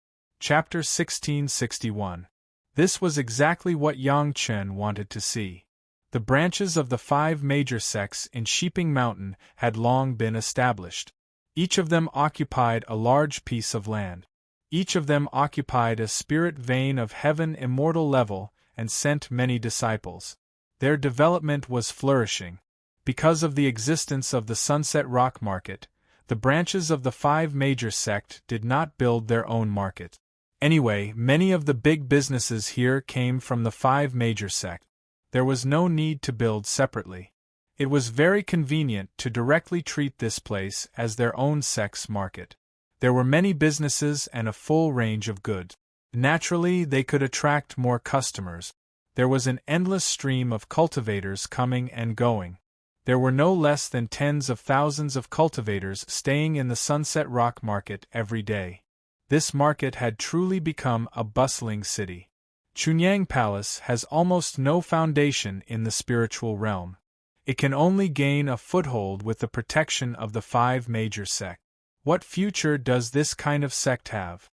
Chapter 1661. This was exactly what Yang Chen wanted to see. The branches of the 5 major sects in Sheeping Mountain had long been established. Each of them occupied a large piece of land. Each of them occupied a spirit vein of heaven immortal level and sent many disciples. Their development was flourishing. Because of the existence of the Sunset Rock Market, the branches of the 5 major sect did not build their own market. Anyway, many of the big businesses here came from the 5 major sects. There was no need to build separately. It was very convenient to directly treat this place as their own sect's market. There were many businesses and a full range of goods. Naturally, they could attract more customers. There was an endless stream of cultivators coming and going. There were no less than tens of thousands of cultivators staying in the Sunset Rock Market every day. This market had truly become a bustling city. Chunyang Palace has almost no foundation in the spiritual realm. It can only gain a foothold with the protection of the 5 major sects. What future does this kind of sect have?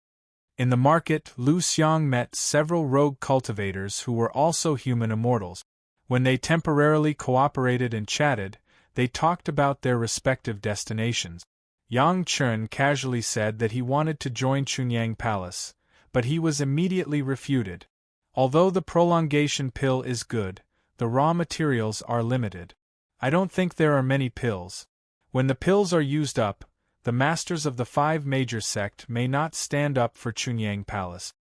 In the market, Lu Xiang met several rogue cultivators who were also human immortals. When they temporarily cooperated and chatted, they talked about their respective destinations. Yang Chen casually said that he wanted to join Chunyang Palace, but he was immediately refuted. Although the prolongation pill is good, the raw materials are limited. I don't think there are many pills. When the pills are used up, the masters of the 5 major sect may not stand up for Chunyang Palace.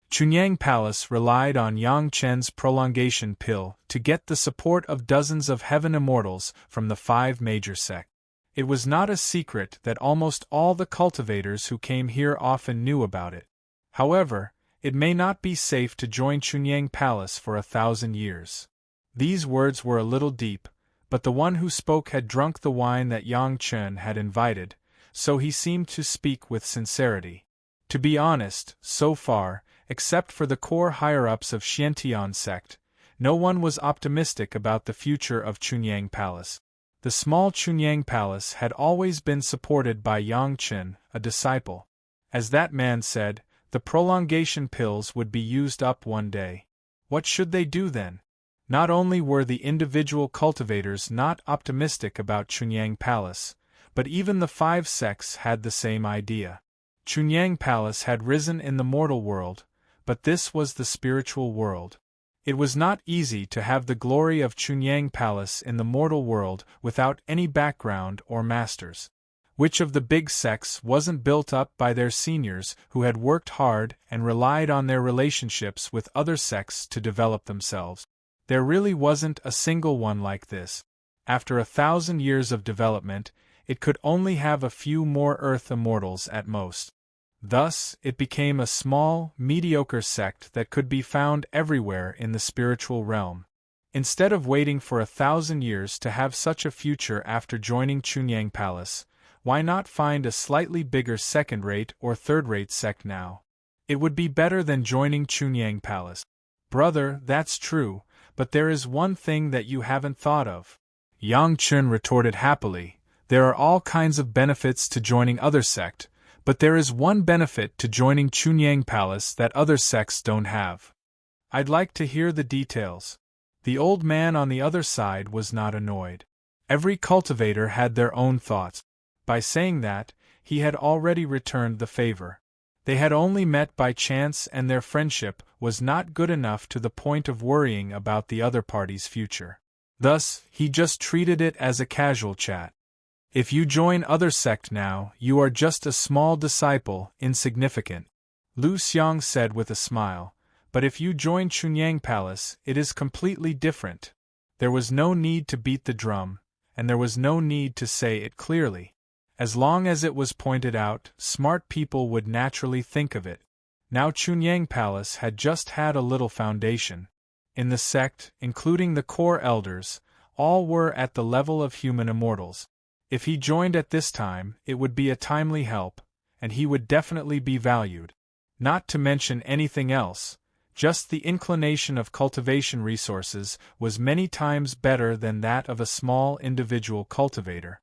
Chunyang Palace relied on Yang Chen's prolongation pill to get the support of dozens of heaven immortals from the 5 major sects. It was not a secret that almost all the cultivators who came here often knew about it. However, it may not be safe to join Chunyang Palace for 1,000 years. These words were a little deep, but the one who spoke had drunk the wine that Yang Chen had invited, so he seemed to speak with sincerity. To be honest, so far, except for the core higher-ups of Xiantian sect, no one was optimistic about the future of Chunyang Palace. The small Chunyang Palace had always been supported by Yang Chen, a disciple. As that man said, The prolongation pills would be used up one day. What should they do then? Not only were the individual cultivators not optimistic about Chunyang Palace, but even the 5 sects had the same idea. Chunyang Palace had risen in the mortal world, but this was the spiritual world. It was not easy to have the glory of Chunyang Palace in the mortal world without any background or masters. Which of the big sects wasn't built up by their seniors who had worked hard and relied on their relationships with other sects to develop themselves? There really wasn't a single one like this. After 1,000 years of development, it could only have a few more Earth immortals at most. Thus, it became a small, mediocre sect that could be found everywhere in the spiritual realm. Instead of waiting for 1,000 years to have such a future after joining Chunyang Palace, why not find a slightly bigger second-rate or third-rate sect now? It would be better than joining Chunyang Palace. Brother, that's true, but there is one thing that you haven't thought of. Yang Chun retorted happily, there are all kinds of benefits to joining other sect, but there is one benefit to joining Chunyang Palace that other sects don't have. I'd like to hear the details. The old man on the other side was not annoyed. Every cultivator had their own thoughts. By saying that, he had already returned the favor. They had only met by chance and their friendship was not good enough to the point of worrying about the other party's future. Thus, he just treated it as a casual chat. If you join other sect now, you are just a small disciple, insignificant, Lu Xiang said with a smile, but if you join Chunyang Palace, it is completely different. There was no need to beat the drum, and there was no need to say it clearly. As long as it was pointed out, smart people would naturally think of it. Now Chunyang Palace had just had a little foundation. In the sect, including the core elders, all were at the level of human immortals. If he joined at this time, it would be a timely help, and he would definitely be valued. Not to mention anything else, just the inclination of cultivation resources was many times better than that of a small individual cultivator.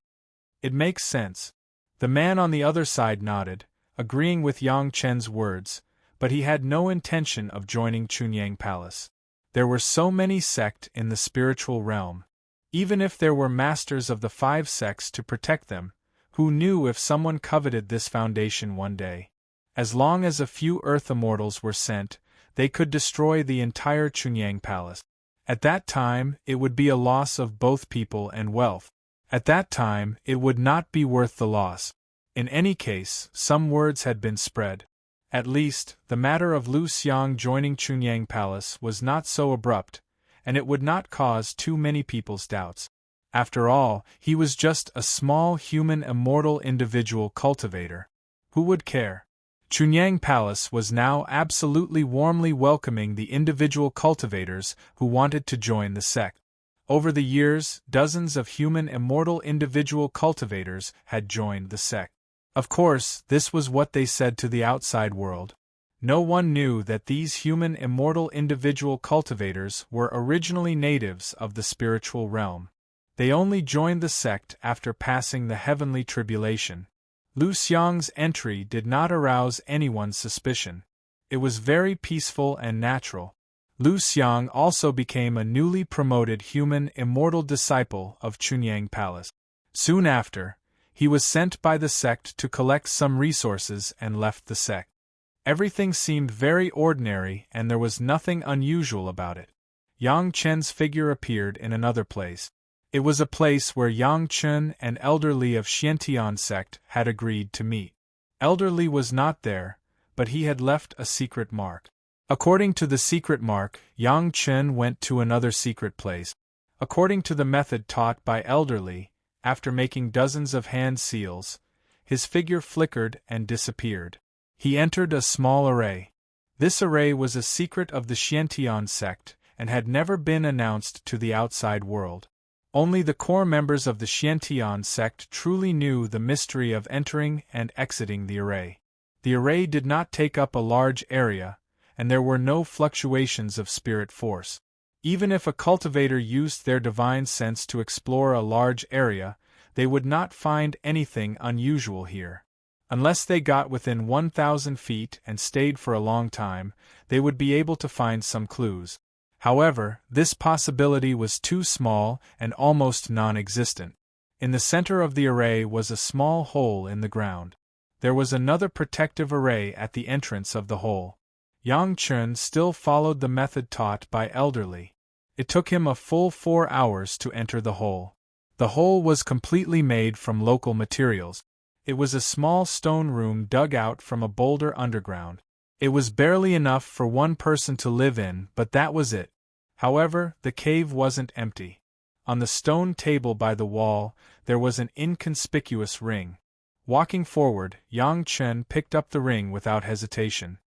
It makes sense. The man on the other side nodded, agreeing with Yang Chen's words, but he had no intention of joining Chunyang Palace. There were so many sects in the spiritual realm. Even if there were masters of the 5 sects to protect them, who knew if someone coveted this foundation one day? As long as a few Earth immortals were sent, they could destroy the entire Chunyang Palace. At that time, it would be a loss of both people and wealth. At that time, it would not be worth the loss. In any case, some words had been spread. At least, the matter of Lu Xiang joining Chunyang Palace was not so abrupt, and it would not cause too many people's doubts. After all, he was just a small human immortal individual cultivator. Who would care? Chunyang Palace was now absolutely warmly welcoming the individual cultivators who wanted to join the sect. Over the years, dozens of human immortal individual cultivators had joined the sect. Of course, this was what they said to the outside world. No one knew that these human immortal individual cultivators were originally natives of the spiritual realm. They only joined the sect after passing the heavenly tribulation. Lu Xiang's entry did not arouse anyone's suspicion. It was very peaceful and natural. Lu Xiang also became a newly promoted human immortal disciple of Chunyang Palace. Soon after, he was sent by the sect to collect some resources and left the sect. Everything seemed very ordinary and there was nothing unusual about it. Yang Chen's figure appeared in another place. It was a place where Yang Chen and Elder Li of Xiantian sect had agreed to meet. Elder Li was not there, but he had left a secret mark. According to the secret mark, Yang Chen went to another secret place. According to the method taught by Elder Li, after making dozens of hand seals, his figure flickered and disappeared. He entered a small array. This array was a secret of the Xiantian sect and had never been announced to the outside world. Only the core members of the Xiantian sect truly knew the mystery of entering and exiting the array. The array did not take up a large area, and there were no fluctuations of spirit force. Even if a cultivator used their divine sense to explore a large area, they would not find anything unusual here. Unless they got within 1,000 feet and stayed for a long time, they would be able to find some clues. However, this possibility was too small and almost non-existent. In the center of the array was a small hole in the ground. There was another protective array at the entrance of the hole. Yang Chun still followed the method taught by Elderly. It took him a full 4 hours to enter the hole. The hole was completely made from local materials. It was a small stone room dug out from a boulder underground. It was barely enough for one person to live in, but that was it. However, the cave wasn't empty. On the stone table by the wall, there was an inconspicuous ring. Walking forward, Yang Chun picked up the ring without hesitation.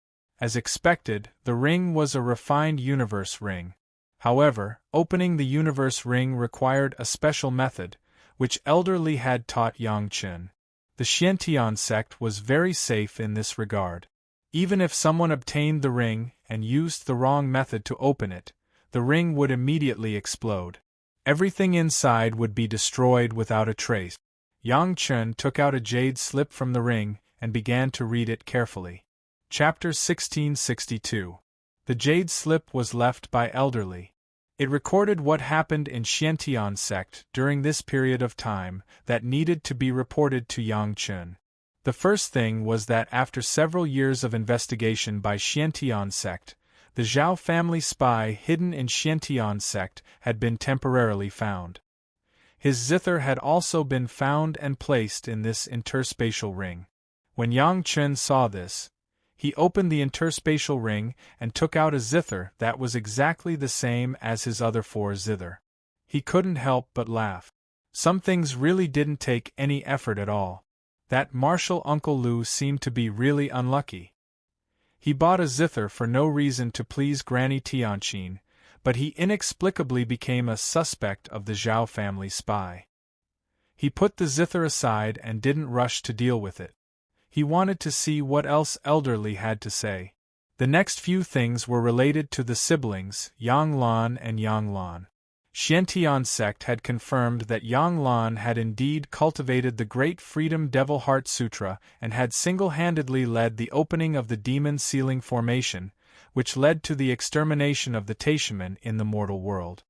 As expected, the ring was a refined universe ring. However, opening the universe ring required a special method, which Elderly had taught Yang Chun. The Xiantian sect was very safe in this regard. Even if someone obtained the ring and used the wrong method to open it, the ring would immediately explode. Everything inside would be destroyed without a trace. Yang Chun took out a jade slip from the ring and began to read it carefully. Chapter 1662. The jade slip was left by Elderly. It recorded what happened in Xiantian sect during this period of time that needed to be reported to Yang Chun. The first thing was that after several years of investigation by Xiantian sect, the Zhao family spy hidden in Xiantian sect had been temporarily found. His zither had also been found and placed in this interspatial ring. When Yang Chun saw this, he opened the interspatial ring and took out a zither that was exactly the same as his other 4 zither. He couldn't help but laugh. Some things really didn't take any effort at all. That martial Uncle Lu seemed to be really unlucky. He bought a zither for no reason to please Granny Tianqin, but he inexplicably became a suspect of the Zhao family spy. He put the zither aside and didn't rush to deal with it. He wanted to see what else Elderly had to say. The next few things were related to the siblings, Yang Lan and Yang Lan. Xiantian sect had confirmed that Yang Lan had indeed cultivated the Great Freedom Devil Heart Sutra and had single-handedly led the opening of the Demon Sealing Formation, which led to the extermination of the Taishaman in the mortal world.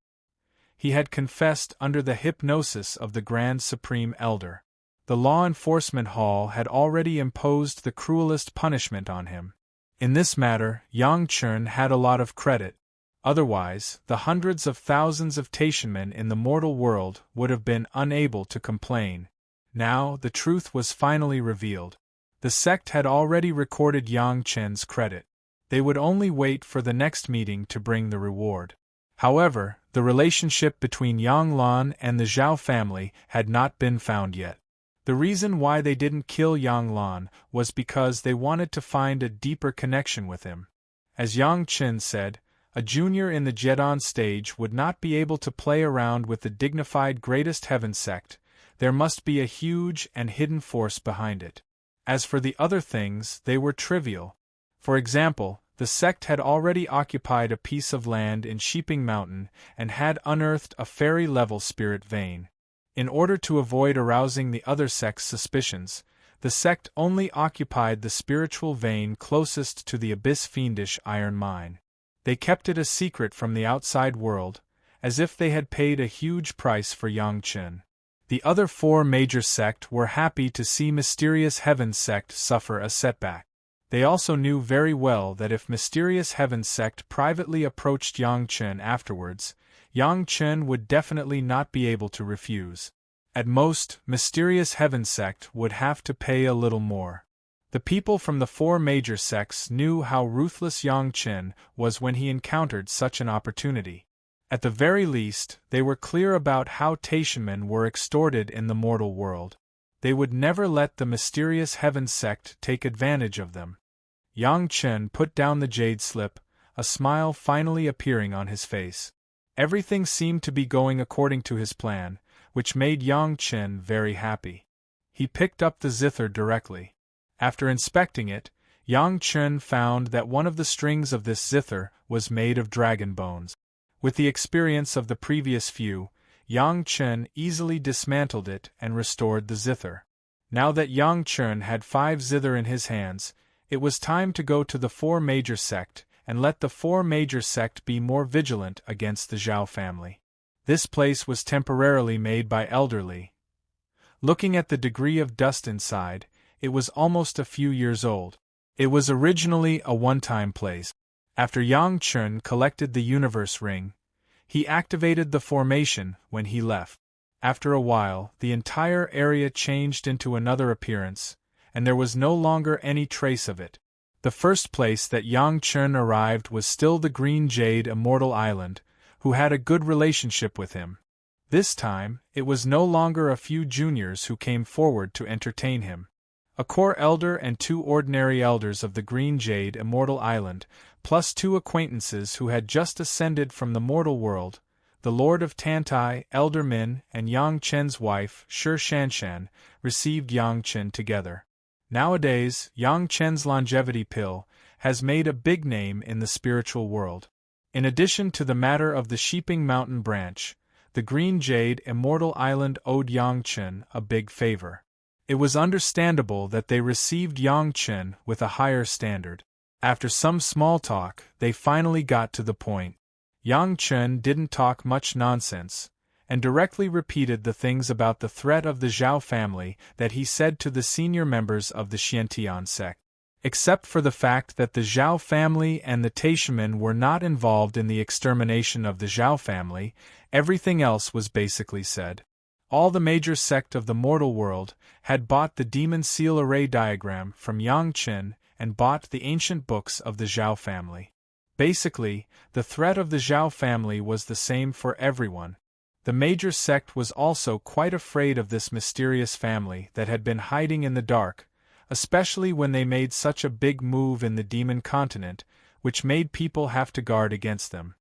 He had confessed under the hypnosis of the Grand Supreme Elder. The Law Enforcement Hall had already imposed the cruelest punishment on him. In this matter, Yang Chun had a lot of credit. Otherwise, the hundreds of thousands of Taishamen in the mortal world would have been unable to complain. Now, the truth was finally revealed. The sect had already recorded Yang Chun's credit. They would only wait for the next meeting to bring the reward. However, the relationship between Yang Lan and the Zhao family had not been found yet. The reason why they didn't kill Yang Lan was because they wanted to find a deeper connection with him. As Yang Chun said, a junior in the Jedon stage would not be able to play around with the dignified Greatest Heaven sect. There must be a huge and hidden force behind it. As for the other things, they were trivial. For example, the sect had already occupied a piece of land in Sheeping Mountain and had unearthed a fairy-level spirit vein. In order to avoid arousing the other sect's suspicions, the sect only occupied the spiritual vein closest to the abyss fiendish iron mine. They kept it a secret from the outside world, as if they had paid a huge price for Yang Chun. The other 4 major sects were happy to see Mysterious Heaven sect suffer a setback. They also knew very well that if Mysterious Heaven sect privately approached Yang Chun afterwards, Yang Chun would definitely not be able to refuse. At most, Mysterious Heaven sect would have to pay a little more. The people from the 4 major sects knew how ruthless Yang Chun was when he encountered such an opportunity. At the very least, they were clear about how Taishamen were extorted in the mortal world. They would never let the Mysterious Heaven sect take advantage of them. Yang Chun put down the jade slip, a smile finally appearing on his face. Everything seemed to be going according to his plan, which made Yang Chun very happy. He picked up the zither directly. After inspecting it, Yang Chun found that one of the strings of this zither was made of dragon bones. With the experience of the previous few, Yang Chun easily dismantled it and restored the zither. Now that Yang Chun had 5 zither in his hands, it was time to go to the 4 major sect, and let the 4 major sect be more vigilant against the Zhao family. This place was temporarily made by elderly. Looking at the degree of dust inside, it was almost a few years old. It was originally a one-time place. After Yang Chun collected the universe ring, he activated the formation when he left. After a while, the entire area changed into another appearance, and there was no longer any trace of it. The first place that Yang Chun arrived was still the Green Jade Immortal Island, who had a good relationship with him. This time, it was no longer a few juniors who came forward to entertain him. A core elder and 2 ordinary elders of the Green Jade Immortal Island, plus 2 acquaintances who had just ascended from the mortal world, the Lord of Tantai, Elder Min, and Yang Chen's wife, Shi Shanshan, received Yang Chen together. Nowadays, Yang Chen's longevity pill has made a big name in the spiritual world. In addition to the matter of the Sheeping Mountain branch, the Green Jade Immortal Island owed Yang Chen a big favor. It was understandable that they received Yang Chen with a higher standard. After some small talk, they finally got to the point. Yang Chen didn't talk much nonsense, and directly repeated the things about the threat of the Zhao family that he said to the senior members of the Xiantian sect. Except for the fact that the Zhao family and the Taishamen were not involved in the extermination of the Zhao family, everything else was basically said. All the major sect of the mortal world had bought the demon seal array diagram from Yang Chen and bought the ancient books of the Zhao family. Basically, the threat of the Zhao family was the same for everyone. The major sect was also quite afraid of this mysterious family that had been hiding in the dark, especially when they made such a big move in the demon continent, which made people have to guard against them.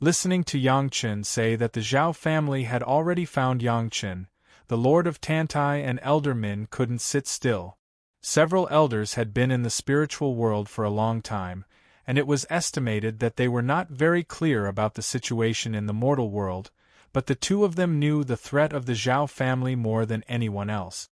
Listening to Yang Chen say that the Zhao family had already found Yang Chen, the Lord of Tantai and Elder Min couldn't sit still. Several elders had been in the spiritual world for a long time, and it was estimated that they were not very clear about the situation in the mortal world, but the 2 of them knew the threat of the Zhao family more than anyone else.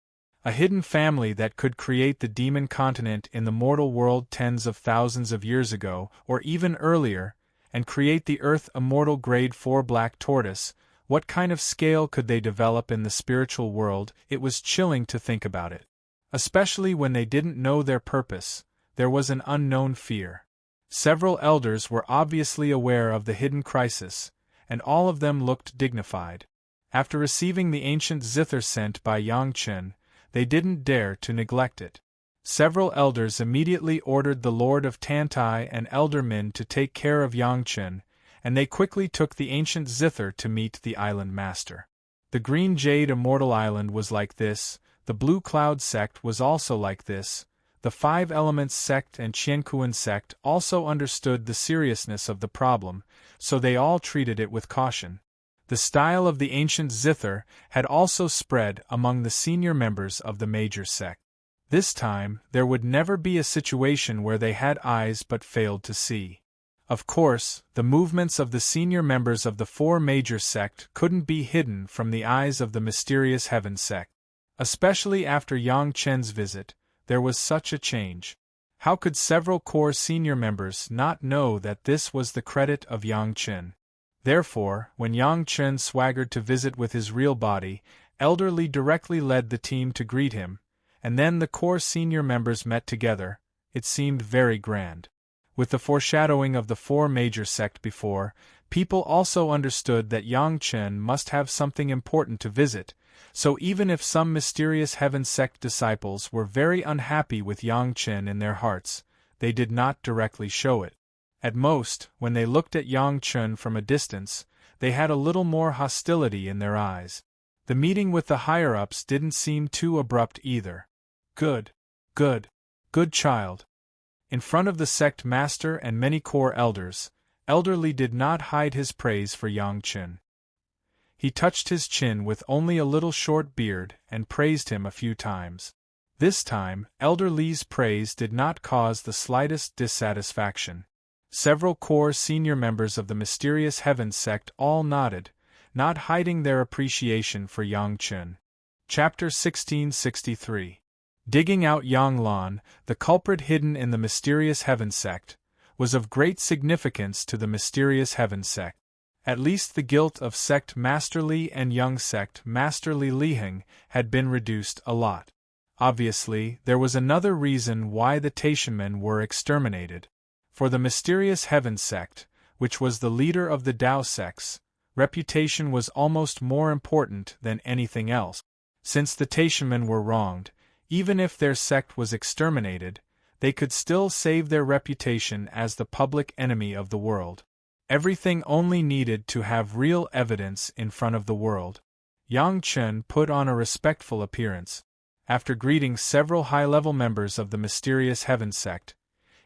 A hidden family that could create the demon continent in the mortal world tens of thousands of years ago, or even earlier, and create the Earth Immortal Grade 4 Black Tortoise. What kind of scale could they develop in the spiritual world? It was chilling to think about it. Especially when they didn't know their purpose, there was an unknown fear. Several elders were obviously aware of the hidden crisis, and all of them looked dignified. After receiving the ancient zither sent by Yang Chen, they didn't dare to neglect it. Several elders immediately ordered the Lord of Tantai and Elder Min to take care of Yang Chen, and they quickly took the ancient zither to meet the island master. The Green Jade Immortal Island was like this, the Blue Cloud sect was also like this, the 5 Elements sect and Qiankuan sect also understood the seriousness of the problem, so they all treated it with caution. The style of the ancient zither had also spread among the senior members of the major sect. This time, there would never be a situation where they had eyes but failed to see. Of course, the movements of the senior members of the 4 major sect couldn't be hidden from the eyes of the mysterious Heaven sect. Especially after Yang Chen's visit, there was such a change. How could several core senior members not know that this was the credit of Yang Chen? Therefore, when Yang Chen swaggered to visit with his real body, Elder Li directly led the team to greet him, and then the core senior members met together. It seemed very grand. With the foreshadowing of the 4 major sect before, people also understood that Yang Chen must have something important to visit, so even if some mysterious Heaven sect disciples were very unhappy with Yang Chen in their hearts, they did not directly show it. At most, when they looked at Yang Chen from a distance, they had a little more hostility in their eyes. The meeting with the higher-ups didn't seem too abrupt either. Good child. In front of the sect master and many core elders, Elder Li did not hide his praise for Yang Chen. He touched his chin with only a little short beard and praised him a few times. This time, Elder Li's praise did not cause the slightest dissatisfaction. Several core senior members of the mysterious Heaven sect all nodded, not hiding their appreciation for Yang Chen. Chapter 1663. Digging out Yang Lan, the culprit hidden in the mysterious Heaven sect, was of great significance to the mysterious Heaven sect. At least the guilt of sect Master Li and young sect Master Li Liheng had been reduced a lot. Obviously, there was another reason why the Taishanmen were exterminated. For the mysterious Heaven sect, which was the leader of the Tao sects, reputation was almost more important than anything else. Since the Taishanmen were wronged, even if their sect was exterminated, they could still save their reputation as the public enemy of the world. Everything only needed to have real evidence in front of the world. Yang Chen put on a respectful appearance. After greeting several high-level members of the mysterious Heaven sect,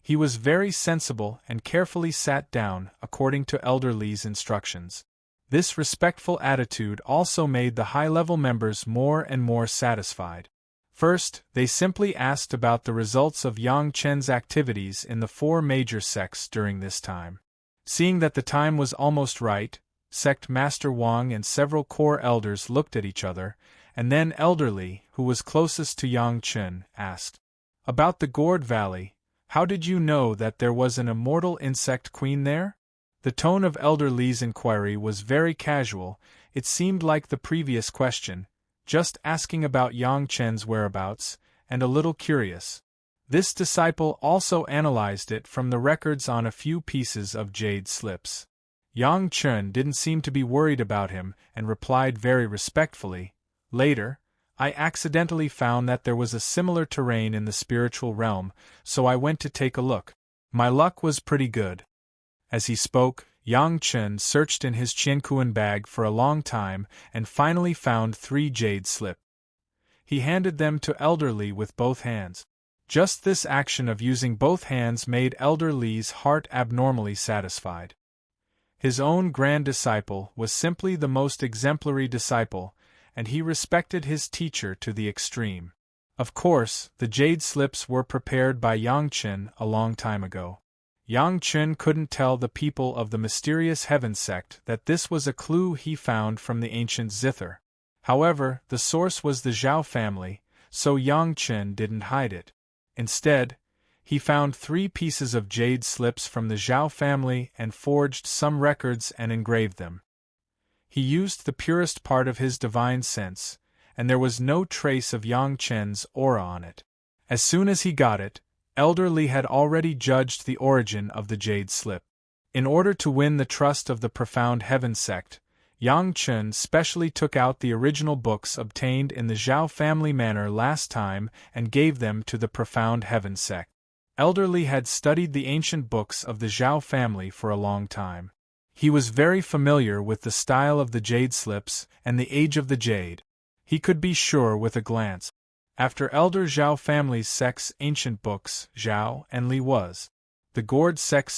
he was very sensible and carefully sat down according to Elder Li's instructions. This respectful attitude also made the high-level members more and more satisfied. First, they simply asked about the results of Yang Chen's activities in the 4 major sects during this time. Seeing that the time was almost right, Sect Master Wang and several core elders looked at each other, and then Elder Li, who was closest to Yang Chen, asked, "About the Gourd Valley, how did you know that there was an immortal insect queen there?" The tone of Elder Li's inquiry was very casual. It seemed like the previous question, just asking about Yang Chen's whereabouts, and a little curious. This disciple also analyzed it from the records on a few pieces of jade slips. Yang Chen didn't seem to be worried about him and replied very respectfully, "Later, I accidentally found that there was a similar terrain in the spiritual realm, so I went to take a look. My luck was pretty good." As he spoke, Yang Chen searched in his Qiankuan bag for a long time and finally found 3 jade slips. He handed them to Elder Li with both hands. Just this action of using both hands made Elder Li's heart abnormally satisfied. His own grand disciple was simply the most exemplary disciple, and he respected his teacher to the extreme. Of course, the jade slips were prepared by Yang Chen a long time ago. Yang Chen couldn't tell the people of the mysterious Heaven sect that this was a clue he found from the ancient zither. However, the source was the Zhao family, so Yang Chen didn't hide it. Instead, he found 3 pieces of jade slips from the Zhao family and forged some records and engraved them. He used the purest part of his divine sense, and there was no trace of Yang Chen's aura on it. As soon as he got it, Elder Li had already judged the origin of the jade slip. In order to win the trust of the profound Heaven sect, Yang Chen specially took out the original books obtained in the Zhao family manor last time and gave them to the profound Heaven sect. Elder Li had studied the ancient books of the Zhao family for a long time. He was very familiar with the style of the jade slips and the age of the jade. He could be sure with a glance. After Elder Zhao family's sect's ancient books, Zhao and Li was. The Gourd sect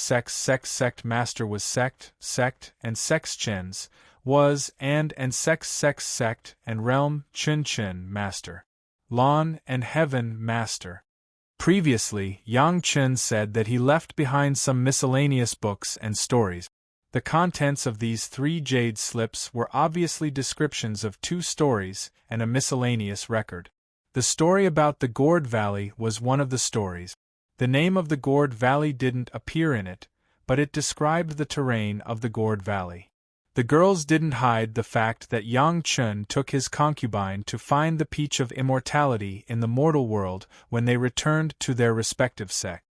master was sect, and sex Chen's, was and sect, and realm Chen master. Lan and heaven master. Previously, Yang Chen said that he left behind some miscellaneous books and stories. The contents of these 3 jade slips were obviously descriptions of 2 stories and a miscellaneous record. The story about the Gourd Valley was one of the stories. The name of the Gourd Valley didn't appear in it, but it described the terrain of the Gourd Valley. The girls didn't hide the fact that Yang Chen took his concubine to find the Peach of Immortality in the mortal world when they returned to their respective sects.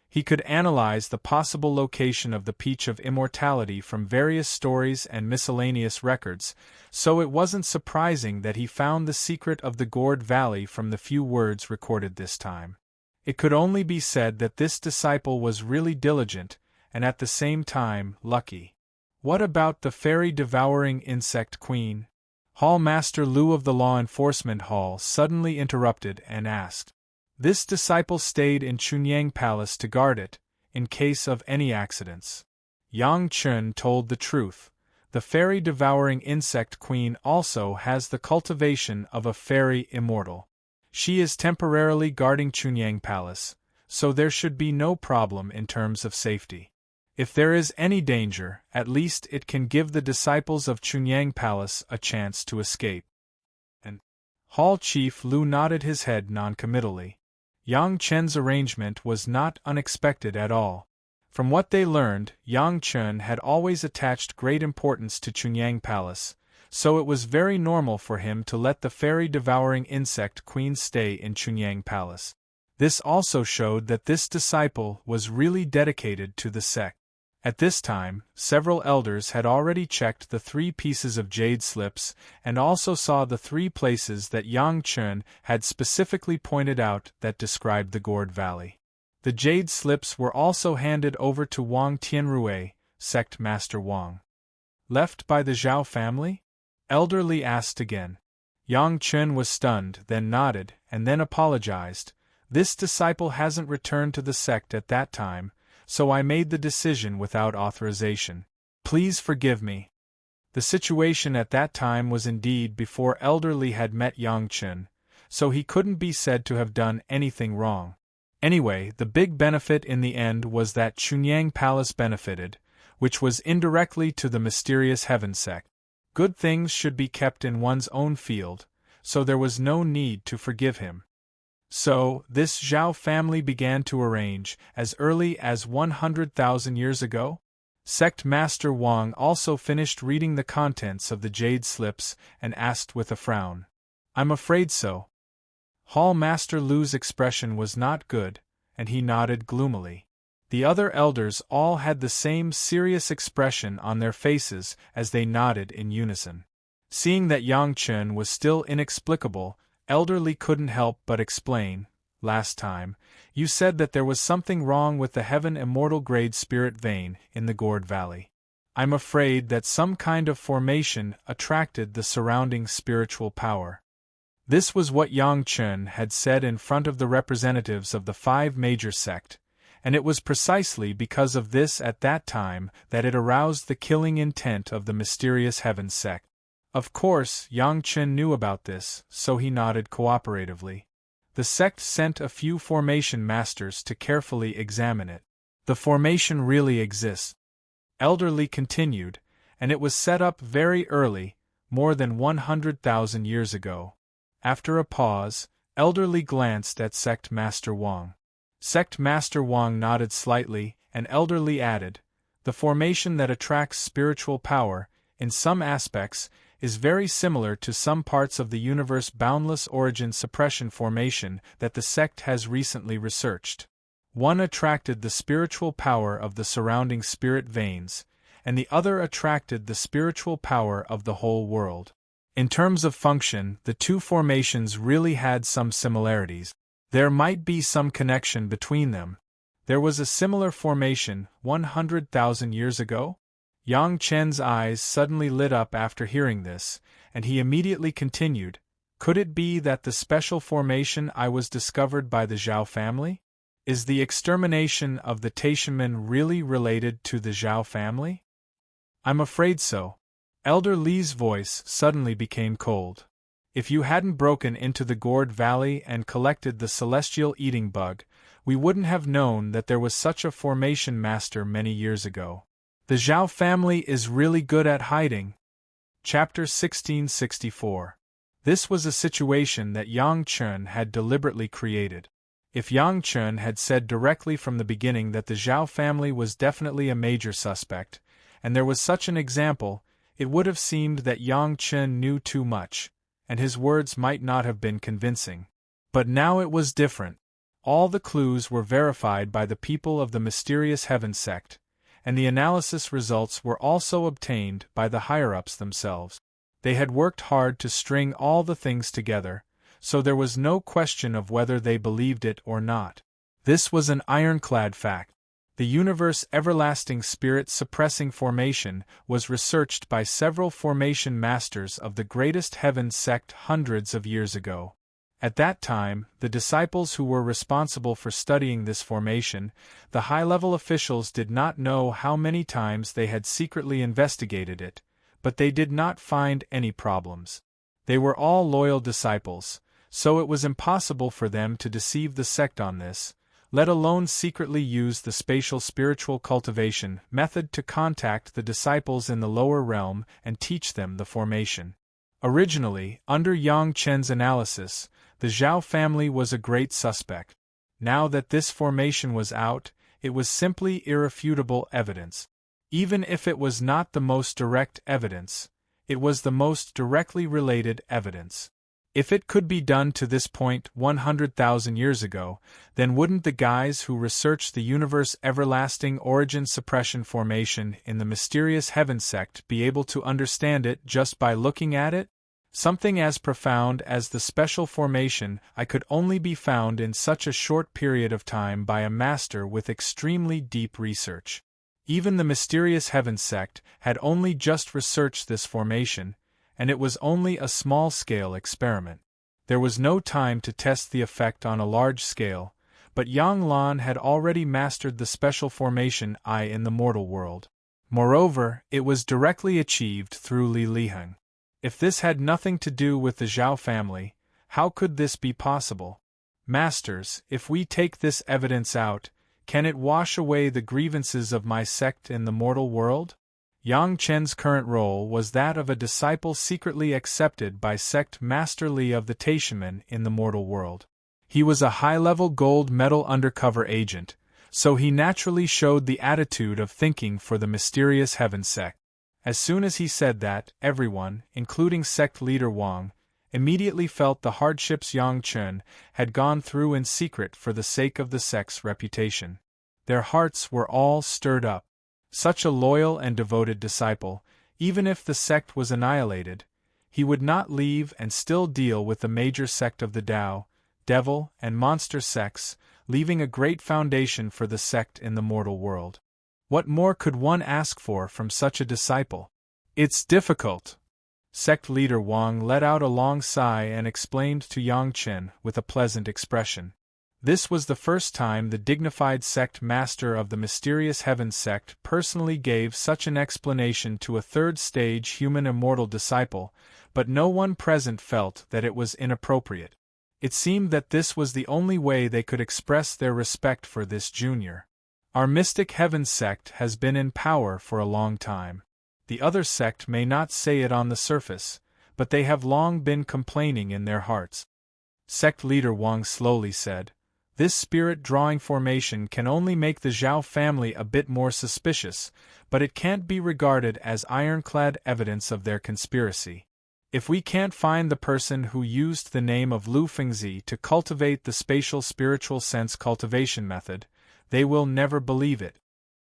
He could analyze the possible location of the Peach of Immortality from various stories and miscellaneous records, so it wasn't surprising that he found the secret of the Gourd Valley from the few words recorded this time. It could only be said that this disciple was really diligent, and at the same time, lucky. What about the fairy-devouring insect queen? Hall Master Lu of the Law Enforcement Hall suddenly interrupted and asked. This disciple stayed in Chunyang Palace to guard it, in case of any accidents. Yang Chen told the truth. The fairy-devouring insect queen also has the cultivation of a fairy immortal. She is temporarily guarding Chunyang Palace, so there should be no problem in terms of safety. If there is any danger, at least it can give the disciples of Chunyang Palace a chance to escape. And Hall Chief Lu nodded his head noncommittally. Yang Chen's arrangement was not unexpected at all. From what they learned, Yang Chen had always attached great importance to Chunyang Palace, so it was very normal for him to let the fairy-devouring insect queen stay in Chunyang Palace. This also showed that this disciple was really dedicated to the sect. At this time, several elders had already checked the 3 pieces of jade slips and also saw the 3 places that Yang Chen had specifically pointed out that described the Gourd Valley. The jade slips were also handed over to Wang Tianrui, sect master Wang. Left by the Zhao family? Elder Li asked again. Yang Chen was stunned, then nodded, and then apologized. This disciple hasn't returned to the sect at that time, so I made the decision without authorization. Please forgive me. The situation at that time was indeed before Elder Li had met Yang Chen, so he couldn't be said to have done anything wrong. Anyway, the big benefit in the end was that Chunyang Palace benefited, which was indirectly to the mysterious heaven sect. Good things should be kept in one's own field, so there was no need to forgive him. So, this Zhao family began to arrange, as early as 100,000 years ago? Sect Master Wang also finished reading the contents of the jade slips and asked with a frown. I'm afraid so. Hall Master Lu's expression was not good, and he nodded gloomily. The other elders all had the same serious expression on their faces as they nodded in unison. Seeing that Yang Chen was still inexplicable, Elder Li couldn't help but explain. Last time, you said that there was something wrong with the Heaven Immortal grade spirit vein in the Gourd Valley. I'm afraid that some kind of formation attracted the surrounding spiritual power. This was what Yang Chen had said in front of the representatives of the 5 major sect, and it was precisely because of this at that time that it aroused the killing intent of the mysterious Heaven sect. Of course, Yang Chen knew about this, so he nodded cooperatively. The sect sent a few formation masters to carefully examine it. The formation really exists. Elder Li continued, and it was set up very early, more than 100,000 years ago. After a pause, Elder Li glanced at Sect Master Wang. Sect Master Wang nodded slightly, and Elder Li added, the formation that attracts spiritual power, in some aspects, is very similar to some parts of the universe boundless origin suppression formation that the sect has recently researched. One attracted the spiritual power of the surrounding spirit veins, and the other attracted the spiritual power of the whole world. In terms of function, the 2 formations really had some similarities. There might be some connection between them. There was a similar formation 100,000 years ago? Yang Chen's eyes suddenly lit up after hearing this, and he immediately continued, could it be that the special formation I was discovered by the Zhao family? Is the extermination of the Taishanmen really related to the Zhao family? I'm afraid so. Elder Li's voice suddenly became cold. If you hadn't broken into the Gourd Valley and collected the celestial eating bug, we wouldn't have known that there was such a formation master many years ago. The Zhao family is really good at hiding. Chapter 1664. This was a situation that Yang Chen had deliberately created. If Yang Chen had said directly from the beginning that the Zhao family was definitely a major suspect, and there was such an example, it would have seemed that Yang Chen knew too much, and his words might not have been convincing. But now it was different. All the clues were verified by the people of the mysterious Heaven sect, and the analysis results were also obtained by the higher-ups themselves. They had worked hard to string all the things together, so there was no question of whether they believed it or not. This was an ironclad fact. The universe everlasting spirit suppressing formation was researched by several formation masters of the greatest Heaven sect hundreds of years ago. At that time, the disciples who were responsible for studying this formation, the high-level officials did not know how many times they had secretly investigated it, but they did not find any problems. They were all loyal disciples, so it was impossible for them to deceive the sect on this, let alone secretly use the spatial spiritual cultivation method to contact the disciples in the lower realm and teach them the formation. Originally, under Yang Chen's analysis, the Zhao family was a great suspect. Now that this formation was out, it was simply irrefutable evidence. Even if it was not the most direct evidence, it was the most directly related evidence. If it could be done to this point 100,000 years ago, then wouldn't the guys who researched the universe everlasting origin suppression formation in the mysterious heaven sect be able to understand it just by looking at it? Something as profound as the special formation could only be found in such a short period of time by a master with extremely deep research. Even the mysterious heaven sect had only just researched this formation, and it was only a small-scale experiment. There was no time to test the effect on a large scale, but Yang Lan had already mastered the special formation in the mortal world. Moreover, it was directly achieved through Li Liheng. If this had nothing to do with the Zhao family, how could this be possible? Masters, if we take this evidence out, can it wash away the grievances of my sect in the mortal world? Yang Chen's current role was that of a disciple secretly accepted by sect Master Li of the Taishaman in the mortal world. He was a high-level gold medal undercover agent, so he naturally showed the attitude of thinking for the mysterious heaven sect. As soon as he said that, everyone, including sect leader Wang, immediately felt the hardships Yang Chen had gone through in secret for the sake of the sect's reputation. Their hearts were all stirred up. Such a loyal and devoted disciple, even if the sect was annihilated, he would not leave and still deal with the major sect of the Tao, devil, and monster sects, leaving a great foundation for the sect in the mortal world. What more could one ask for from such a disciple? It's difficult. Sect leader Wang let out a long sigh and explained to Yang Chen with a pleasant expression. This was the first time the dignified sect master of the mysterious heaven sect personally gave such an explanation to a third-stage human immortal disciple, but no one present felt that it was inappropriate. It seemed that this was the only way they could express their respect for this junior. Our mystic heaven sect has been in power for a long time. The other sect may not say it on the surface, but they have long been complaining in their hearts. Sect leader Wang slowly said, "This spirit-drawing formation can only make the Zhao family a bit more suspicious, but it can't be regarded as ironclad evidence of their conspiracy. If we can't find the person who used the name of Lu Fengzi to cultivate the spatial spiritual sense cultivation method, they will never believe it.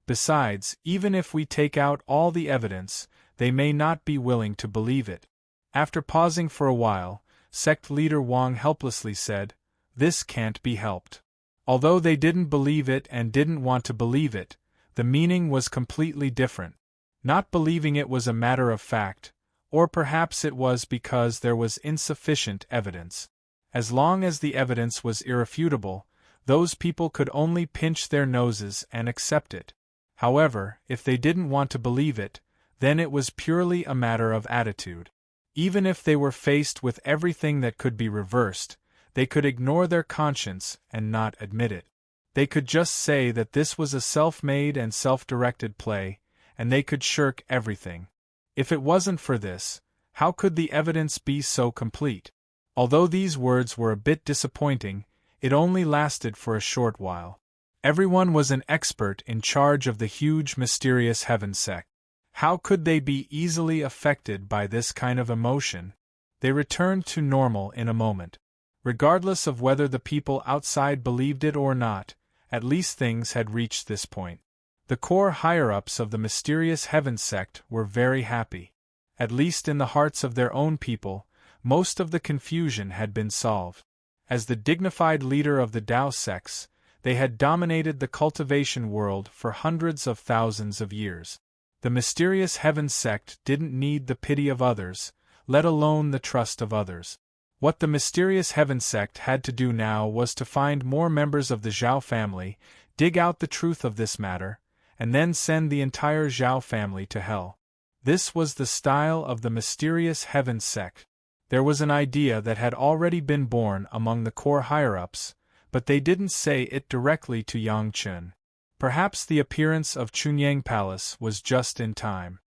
Besides, even if we take out all the evidence, they may not be willing to believe it." After pausing for a while, sect leader Wang helplessly said, "This can't be helped." Although they didn't believe it and didn't want to believe it, the meaning was completely different. Not believing it was a matter of fact, or perhaps it was because there was insufficient evidence. As long as the evidence was irrefutable, those people could only pinch their noses and accept it. However, if they didn't want to believe it, then it was purely a matter of attitude. Even if they were faced with everything that could be reversed, they could ignore their conscience and not admit it. They could just say that this was a self-made and self-directed play, and they could shirk everything. If it wasn't for this, how could the evidence be so complete? Although these words were a bit disappointing, it only lasted for a short while. Everyone was an expert in charge of the huge mysterious heaven sect. How could they be easily affected by this kind of emotion? They returned to normal in a moment. Regardless of whether the people outside believed it or not, at least things had reached this point. The core higher-ups of the mysterious heaven sect were very happy. At least in the hearts of their own people, most of the confusion had been solved. As the dignified leader of the Tao sects, they had dominated the cultivation world for hundreds of thousands of years. The mysterious heaven sect didn't need the pity of others, let alone the trust of others. What the mysterious heaven sect had to do now was to find more members of the Zhao family, dig out the truth of this matter, and then send the entire Zhao family to hell. This was the style of the mysterious heaven sect. There was an idea that had already been born among the core higher-ups, but they didn't say it directly to Yang Chen. Perhaps the appearance of Chunyang Palace was just in time.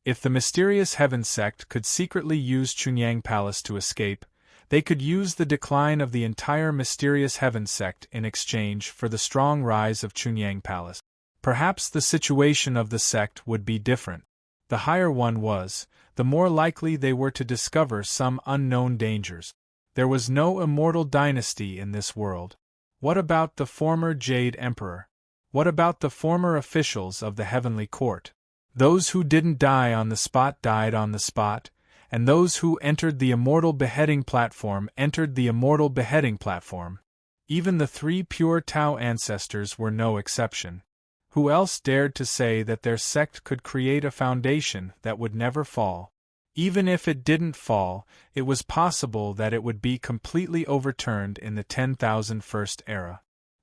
If the mysterious Heaven sect could secretly use Chunyang Palace to escape, they could use the decline of the entire mysterious Heaven sect in exchange for the strong rise of Chunyang Palace. Perhaps the situation of the sect would be different. The higher one was, the more likely they were to discover some unknown dangers. There was no immortal dynasty in this world. What about the former Jade Emperor? What about the former officials of the Heavenly Court? Those who didn't die on the spot died on the spot, and those who entered the immortal beheading platform entered the immortal beheading platform. Even the 3 pure Tao ancestors were no exception. Who else dared to say that their sect could create a foundation that would never fall? Even if it didn't fall, it was possible that it would be completely overturned in the 10,001st era.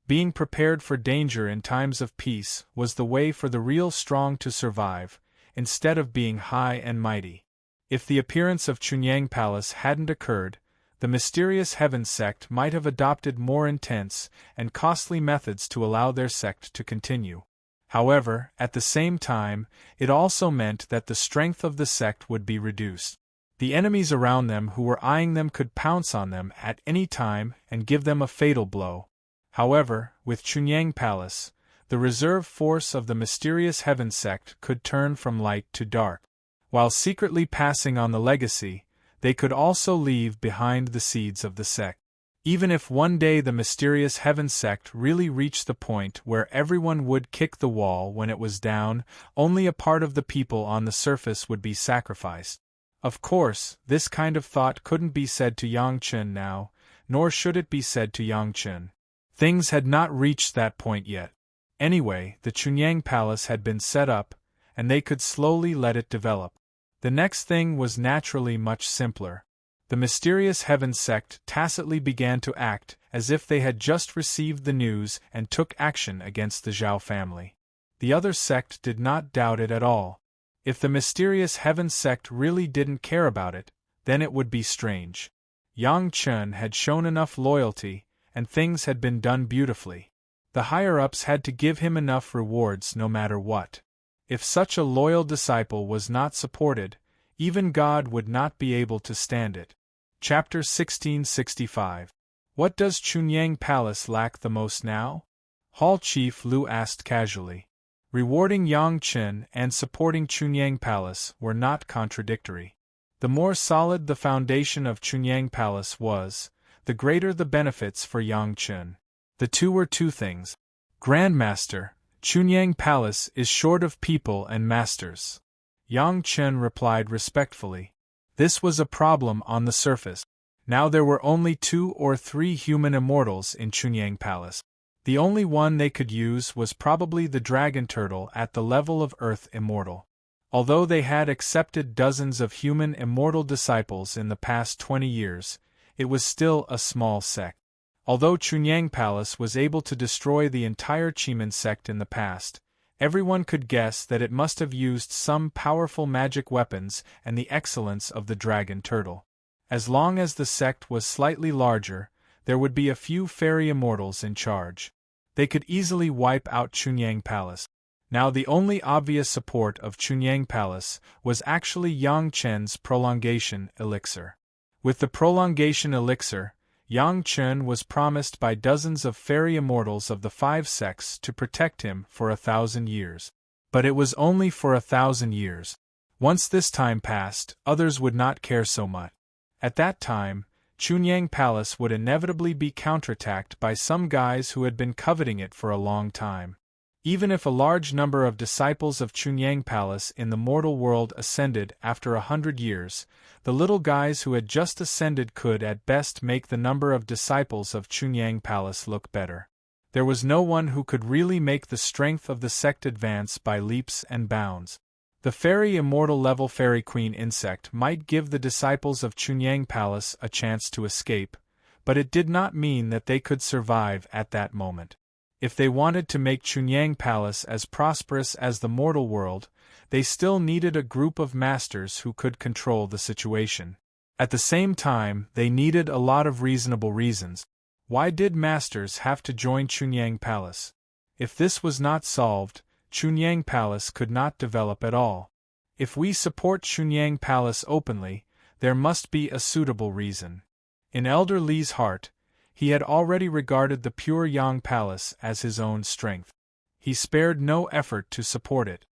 Being prepared for danger in times of peace was the way for the real strong to survive, instead of being high and mighty. If the appearance of Chunyang Palace hadn't occurred, the mysterious Heaven sect might have adopted more intense and costly methods to allow their sect to continue. However, at the same time, it also meant that the strength of the sect would be reduced. The enemies around them who were eyeing them could pounce on them at any time and give them a fatal blow. However, with Chunyang Palace, the reserve force of the mysterious Heaven sect could turn from light to dark. While secretly passing on the legacy, they could also leave behind the seeds of the sect. Even if one day the mysterious Heaven sect really reached the point where everyone would kick the wall when it was down, only a part of the people on the surface would be sacrificed. Of course, this kind of thought couldn't be said to Yang Chen now, nor should it be said to Yang Chen. Things had not reached that point yet. Anyway, the Chunyang Palace had been set up, and they could slowly let it develop. The next thing was naturally much simpler. The mysterious Heaven sect tacitly began to act as if they had just received the news and took action against the Zhao family. The other sect did not doubt it at all. If the mysterious Heaven sect really didn't care about it, then it would be strange. Yang Chen had shown enough loyalty, and things had been done beautifully. The higher-ups had to give him enough rewards no matter what. If such a loyal disciple was not supported, even God would not be able to stand it. Chapter 1665. What does Chunyang Palace lack the most now? Hall Chief Lu asked casually. Rewarding Yang Chen and supporting Chunyang Palace were not contradictory. The more solid the foundation of Chunyang Palace was, the greater the benefits for Yang Chen. The two were two things. Grandmaster, Chunyang Palace is short of people and masters. Yang Chen replied respectfully. This was a problem on the surface. Now there were only 2 or 3 human immortals in Chunyang Palace. The only one they could use was probably the dragon turtle at the level of Earth Immortal. Although they had accepted dozens of human immortal disciples in the past 20 years, it was still a small sect. Although Chunyang Palace was able to destroy the entire Chiman sect in the past, everyone could guess that it must have used some powerful magic weapons and the excellence of the dragon turtle. As long as the sect was slightly larger, there would be a few fairy immortals in charge. They could easily wipe out Chunyang Palace. Now the only obvious support of Chunyang Palace was actually Yang Chen's prolongation elixir. With the prolongation elixir, Yang Chen was promised by dozens of fairy immortals of the 5 sects to protect him for 1,000 years. But it was only for 1,000 years. Once this time passed, others would not care so much. At that time, Chunyang Palace would inevitably be counterattacked by some guys who had been coveting it for a long time. Even if a large number of disciples of Chunyang Palace in the mortal world ascended after 100 years, the little guys who had just ascended could at best make the number of disciples of Chunyang Palace look better. There was no one who could really make the strength of the sect advance by leaps and bounds. The fairy immortal level fairy queen insect might give the disciples of Chunyang Palace a chance to escape, but it did not mean that they could survive at that moment. If they wanted to make Chunyang Palace as prosperous as the mortal world, they still needed a group of masters who could control the situation. At the same time, they needed a lot of reasonable reasons. Why did masters have to join Chunyang Palace? If this was not solved, Chunyang Palace could not develop at all. If we support Xunyang Palace openly, there must be a suitable reason. In Elder Li's heart, he had already regarded the pure Yang Palace as his own strength. He spared no effort to support it.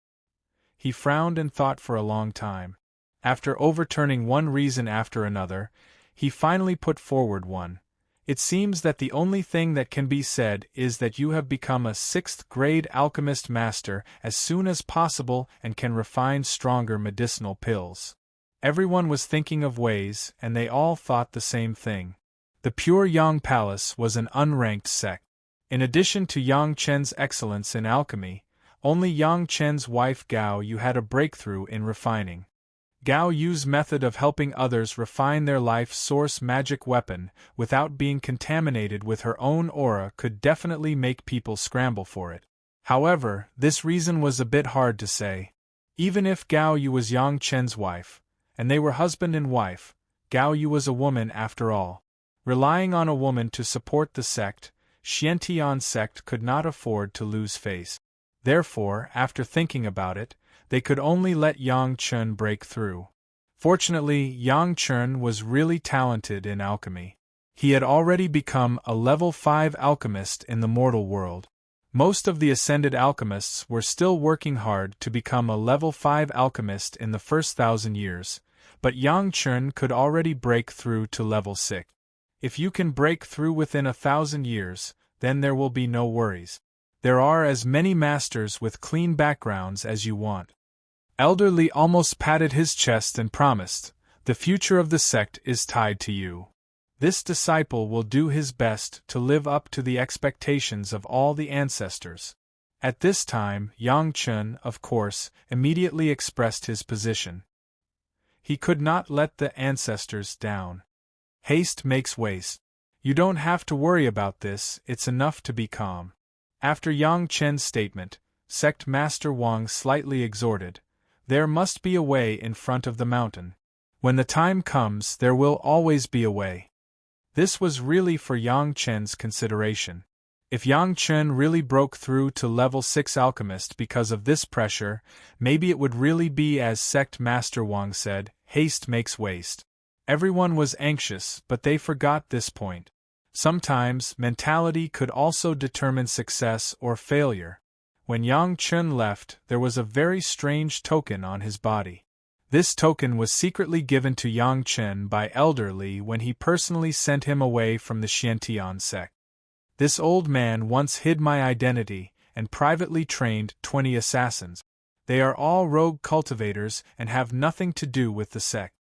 He frowned and thought for a long time. After overturning one reason after another, he finally put forward one. It seems that the only thing that can be said is that you have become a sixth-grade alchemist master as soon as possible and can refine stronger medicinal pills. Everyone was thinking of ways, and they all thought the same thing. The pure Yang Palace was an unranked sect. In addition to Yang Chen's excellence in alchemy, only Yang Chen's wife Gao Yu had a breakthrough in refining. Gao Yu's method of helping others refine their life source magic weapon without being contaminated with her own aura could definitely make people scramble for it. However, this reason was a bit hard to say. Even if Gao Yu was Yang Chen's wife, and they were husband and wife, Gao Yu was a woman after all. Relying on a woman to support the sect, Xiantian sect could not afford to lose face. Therefore, after thinking about it, they could only let Yang Chen break through. Fortunately, Yang Chen was really talented in alchemy. He had already become a level 5 alchemist in the mortal world. Most of the ascended alchemists were still working hard to become a level 5 alchemist in the first 1,000 years, but Yang Chen could already break through to level 6. If you can break through within 1,000 years, then there will be no worries. There are as many masters with clean backgrounds as you want. Elder Li almost patted his chest and promised, "The future of the sect is tied to you. This disciple will do his best to live up to the expectations of all the ancestors." At this time, Yang Chen, of course, immediately expressed his position. He could not let the ancestors down. Haste makes waste. You don't have to worry about this, it's enough to be calm. After Yang Chen's statement, Sect Master Wang slightly exhorted, "There must be a way in front of the mountain. When the time comes, there will always be a way." This was really for Yang Chen's consideration. If Yang Chen really broke through to level 6 alchemist because of this pressure, maybe it would really be as Sect Master Wang said, haste makes waste. Everyone was anxious, but they forgot this point. Sometimes, mentality could also determine success or failure. When Yang Chen left, there was a very strange token on his body. This token was secretly given to Yang Chen by Elder Li when he personally sent him away from the Xiantian sect. This old man once hid my identity and privately trained 20 assassins. They are all rogue cultivators and have nothing to do with the sect.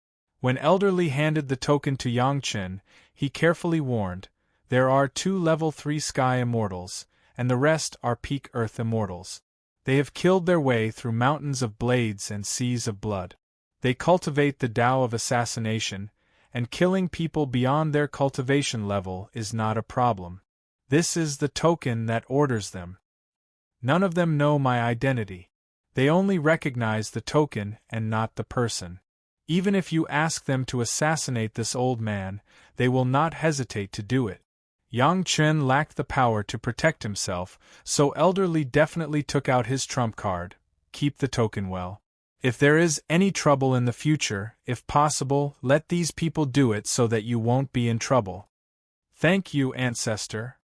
When Elder Li handed the token to Yang Chen, he carefully warned, "There are 2 level 3 sky immortals, and the rest are peak earth immortals. They have killed their way through mountains of blades and seas of blood. They cultivate the Tao of assassination, and killing people beyond their cultivation level is not a problem. This is the token that orders them. None of them know my identity. They only recognize the token and not the person. Even if you ask them to assassinate this old man, they will not hesitate to do it." Yang Chen lacked the power to protect himself, so Elder Li definitely took out his trump card, "Keep the token well. If there is any trouble in the future, if possible, let these people do it so that you won't be in trouble." "Thank you, Ancestor."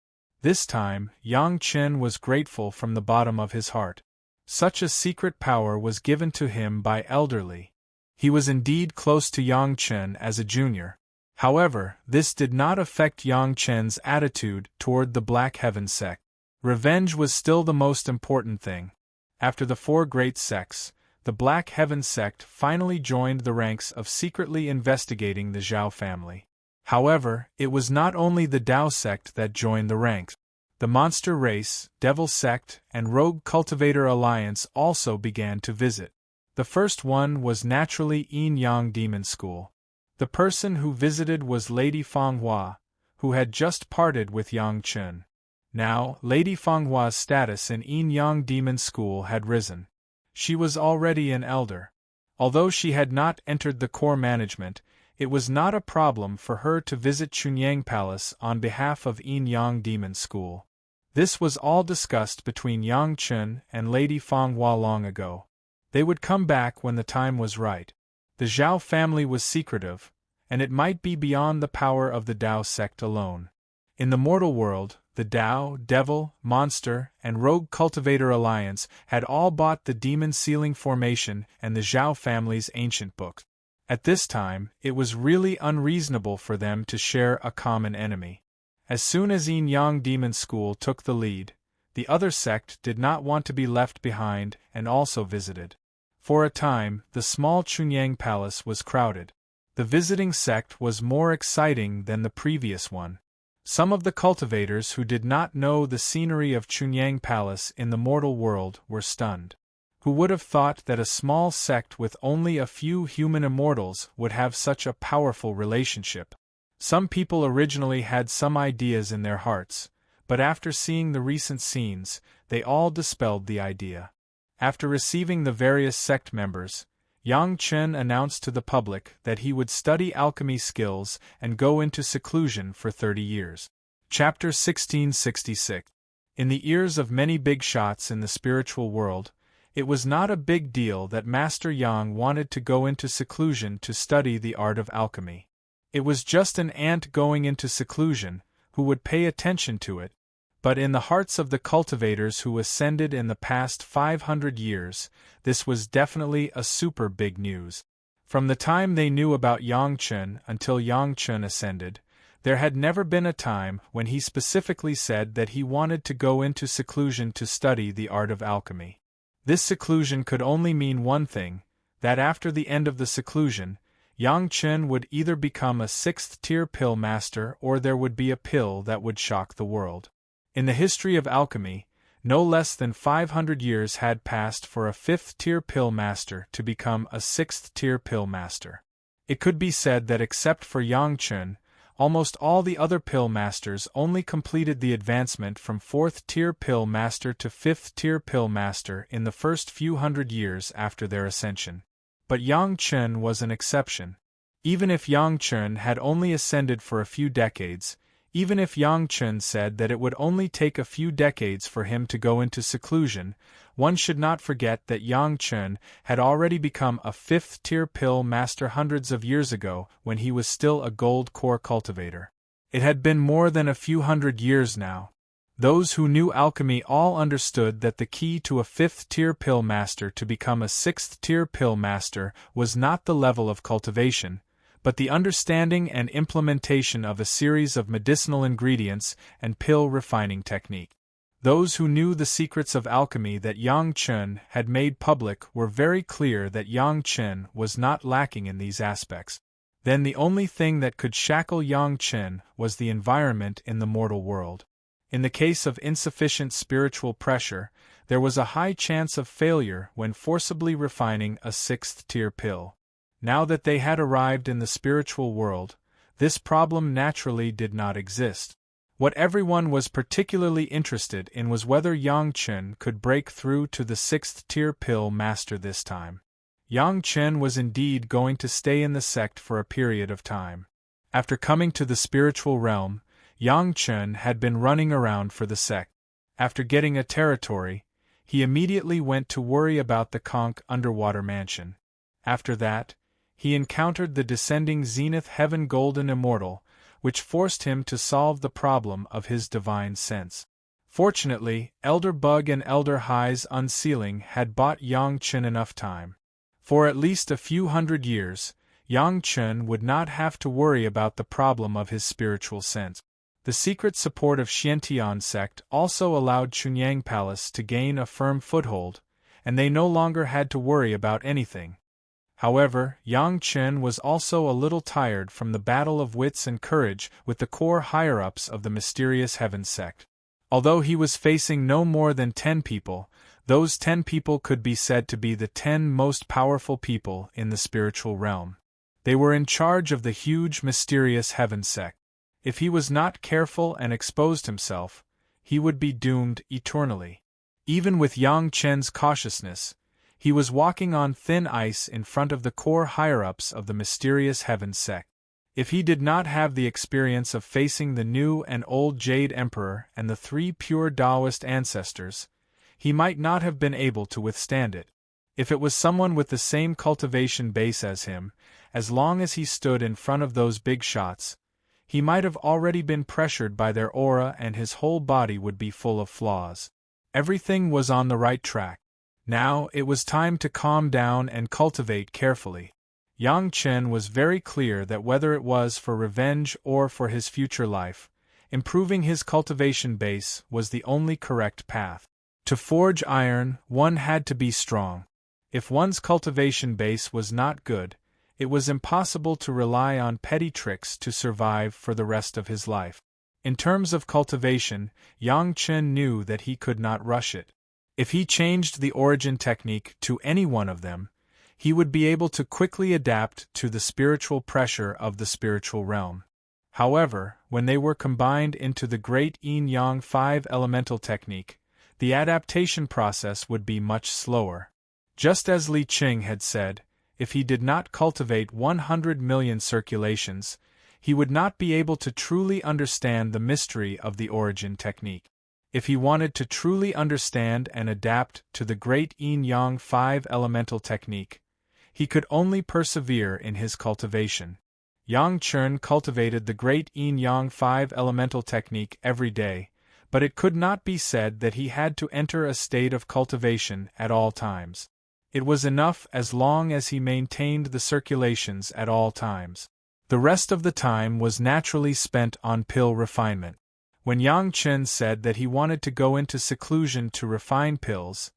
This time, Yang Chen was grateful from the bottom of his heart. Such a secret power was given to him by Elder Li. He was indeed close to Yang Chen as a junior. However, this did not affect Yang Chen's attitude toward the Black Heaven sect. Revenge was still the most important thing. After the 4 great sects, the Black Heaven sect finally joined the ranks of secretly investigating the Zhao family. However, it was not only the Dao sect that joined the ranks. The Monster Race, Devil sect, and Rogue Cultivator Alliance also began to visit. The first one was naturally Yin Yang Demon School. The person who visited was Lady Fenghua, who had just parted with Yang Chen. Now, Lady Fenghua's status in Yin Yang Demon School had risen. She was already an elder. Although she had not entered the core management, it was not a problem for her to visit Xunyang Palace on behalf of Yin Yang Demon School. This was all discussed between Yang Chen and Lady Fenghua long ago. They would come back when the time was right. The Zhao family was secretive, and it might be beyond the power of the Dao sect alone. In the mortal world, the Dao, Devil, Monster, and Rogue Cultivator Alliance had all bought the Demon Sealing Formation and the Zhao family's ancient books. At this time, it was really unreasonable for them to share a common enemy. As soon as Yin Yang Demon School took the lead, the other sect did not want to be left behind and also visited. For a time, the small Chunyang Palace was crowded. The visiting sect was more exciting than the previous one. Some of the cultivators who did not know the scenery of Chunyang Palace in the mortal world were stunned. Who would have thought that a small sect with only a few human immortals would have such a powerful relationship? Some people originally had some ideas in their hearts, but after seeing the recent scenes, they all dispelled the idea. After receiving the various sect members, Yang Chen announced to the public that he would study alchemy skills and go into seclusion for 30 years. Chapter 1666. In the ears of many big shots in the spiritual world, it was not a big deal that Master Yang wanted to go into seclusion to study the art of alchemy. It was just an ant going into seclusion, who would pay attention to it. But in the hearts of the cultivators who ascended in the past 500 years, this was definitely a super big news. From the time they knew about Yang Chen until Yang Chen ascended, there had never been a time when he specifically said that he wanted to go into seclusion to study the art of alchemy. This seclusion could only mean one thing, that after the end of the seclusion, Yang Chen would either become a 6th-tier pill master or there would be a pill that would shock the world. In the history of alchemy, no less than 500 years had passed for a 5th-tier pill master to become a 6th-tier pill master. It could be said that except for Yang Chen, almost all the other pill masters only completed the advancement from 4th-tier pill master to 5th-tier pill master in the first few hundred years after their ascension. But Yang Chen was an exception. Even if Yang Chen had only ascended for a few decades, even if Yang Chen said that it would only take a few decades for him to go into seclusion, one should not forget that Yang Chen had already become a 5th-tier pill master hundreds of years ago when he was still a gold core cultivator. It had been more than a few hundred years now. Those who knew alchemy all understood that the key to a 5th-tier pill master to become a 6th-tier pill master was not the level of cultivation, but the understanding and implementation of a series of medicinal ingredients and pill refining technique. Those who knew the secrets of alchemy that Yang Chen had made public were very clear that Yang Chen was not lacking in these aspects. Then the only thing that could shackle Yang Chen was the environment in the mortal world. In the case of insufficient spiritual pressure, there was a high chance of failure when forcibly refining a 6th-tier pill. Now that they had arrived in the spiritual world, this problem naturally did not exist. What everyone was particularly interested in was whether Yang Chen could break through to the 6th-tier pill master this time. Yang Chen was indeed going to stay in the sect for a period of time. After coming to the spiritual realm, Yang Chen had been running around for the sect. After getting a territory, he immediately went to worry about the Conch underwater mansion. After that, he encountered the descending Zenith Heaven Golden Immortal, which forced him to solve the problem of his divine sense. Fortunately, Elder Bug and Elder Hai's unsealing had bought Yang Chen enough time. For at least a few hundred years, Yang Chen would not have to worry about the problem of his spiritual sense. The secret support of Xiantian sect also allowed Chunyang Palace to gain a firm foothold, and they no longer had to worry about anything. However, Yang Chen was also a little tired from the battle of wits and courage with the core higher-ups of the mysterious Heaven sect. Although he was facing no more than 10 people, those 10 people could be said to be the 10 most powerful people in the spiritual realm. They were in charge of the huge mysterious Heaven sect. If he was not careful and exposed himself, he would be doomed eternally. Even with Yang Chen's cautiousness, he was walking on thin ice in front of the core higher-ups of the mysterious Heaven sect. If he did not have the experience of facing the new and old Jade Emperor and the 3 pure Taoist ancestors, he might not have been able to withstand it. If it was someone with the same cultivation base as him, as long as he stood in front of those big shots, he might have already been pressured by their aura and his whole body would be full of flaws. Everything was on the right track. Now, it was time to calm down and cultivate carefully. Yang Chen was very clear that whether it was for revenge or for his future life, improving his cultivation base was the only correct path. To forge iron, one had to be strong. If one's cultivation base was not good, it was impossible to rely on petty tricks to survive for the rest of his life. In terms of cultivation, Yang Chen knew that he could not rush it. If he changed the origin technique to any one of them, he would be able to quickly adapt to the spiritual pressure of the spiritual realm. However, when they were combined into the great yin-yang 5 elemental technique, the adaptation process would be much slower. Just as Li Qing had said, if he did not cultivate 100 million circulations, he would not be able to truly understand the mystery of the origin technique. If he wanted to truly understand and adapt to the great yin-yang 5 elemental technique, he could only persevere in his cultivation. Yang Chen cultivated the great yin-yang 5 elemental technique every day, but it could not be said that he had to enter a state of cultivation at all times. It was enough as long as he maintained the circulations at all times. The rest of the time was naturally spent on pill refinement. When Yang Chen said that he wanted to go into seclusion to refine pills,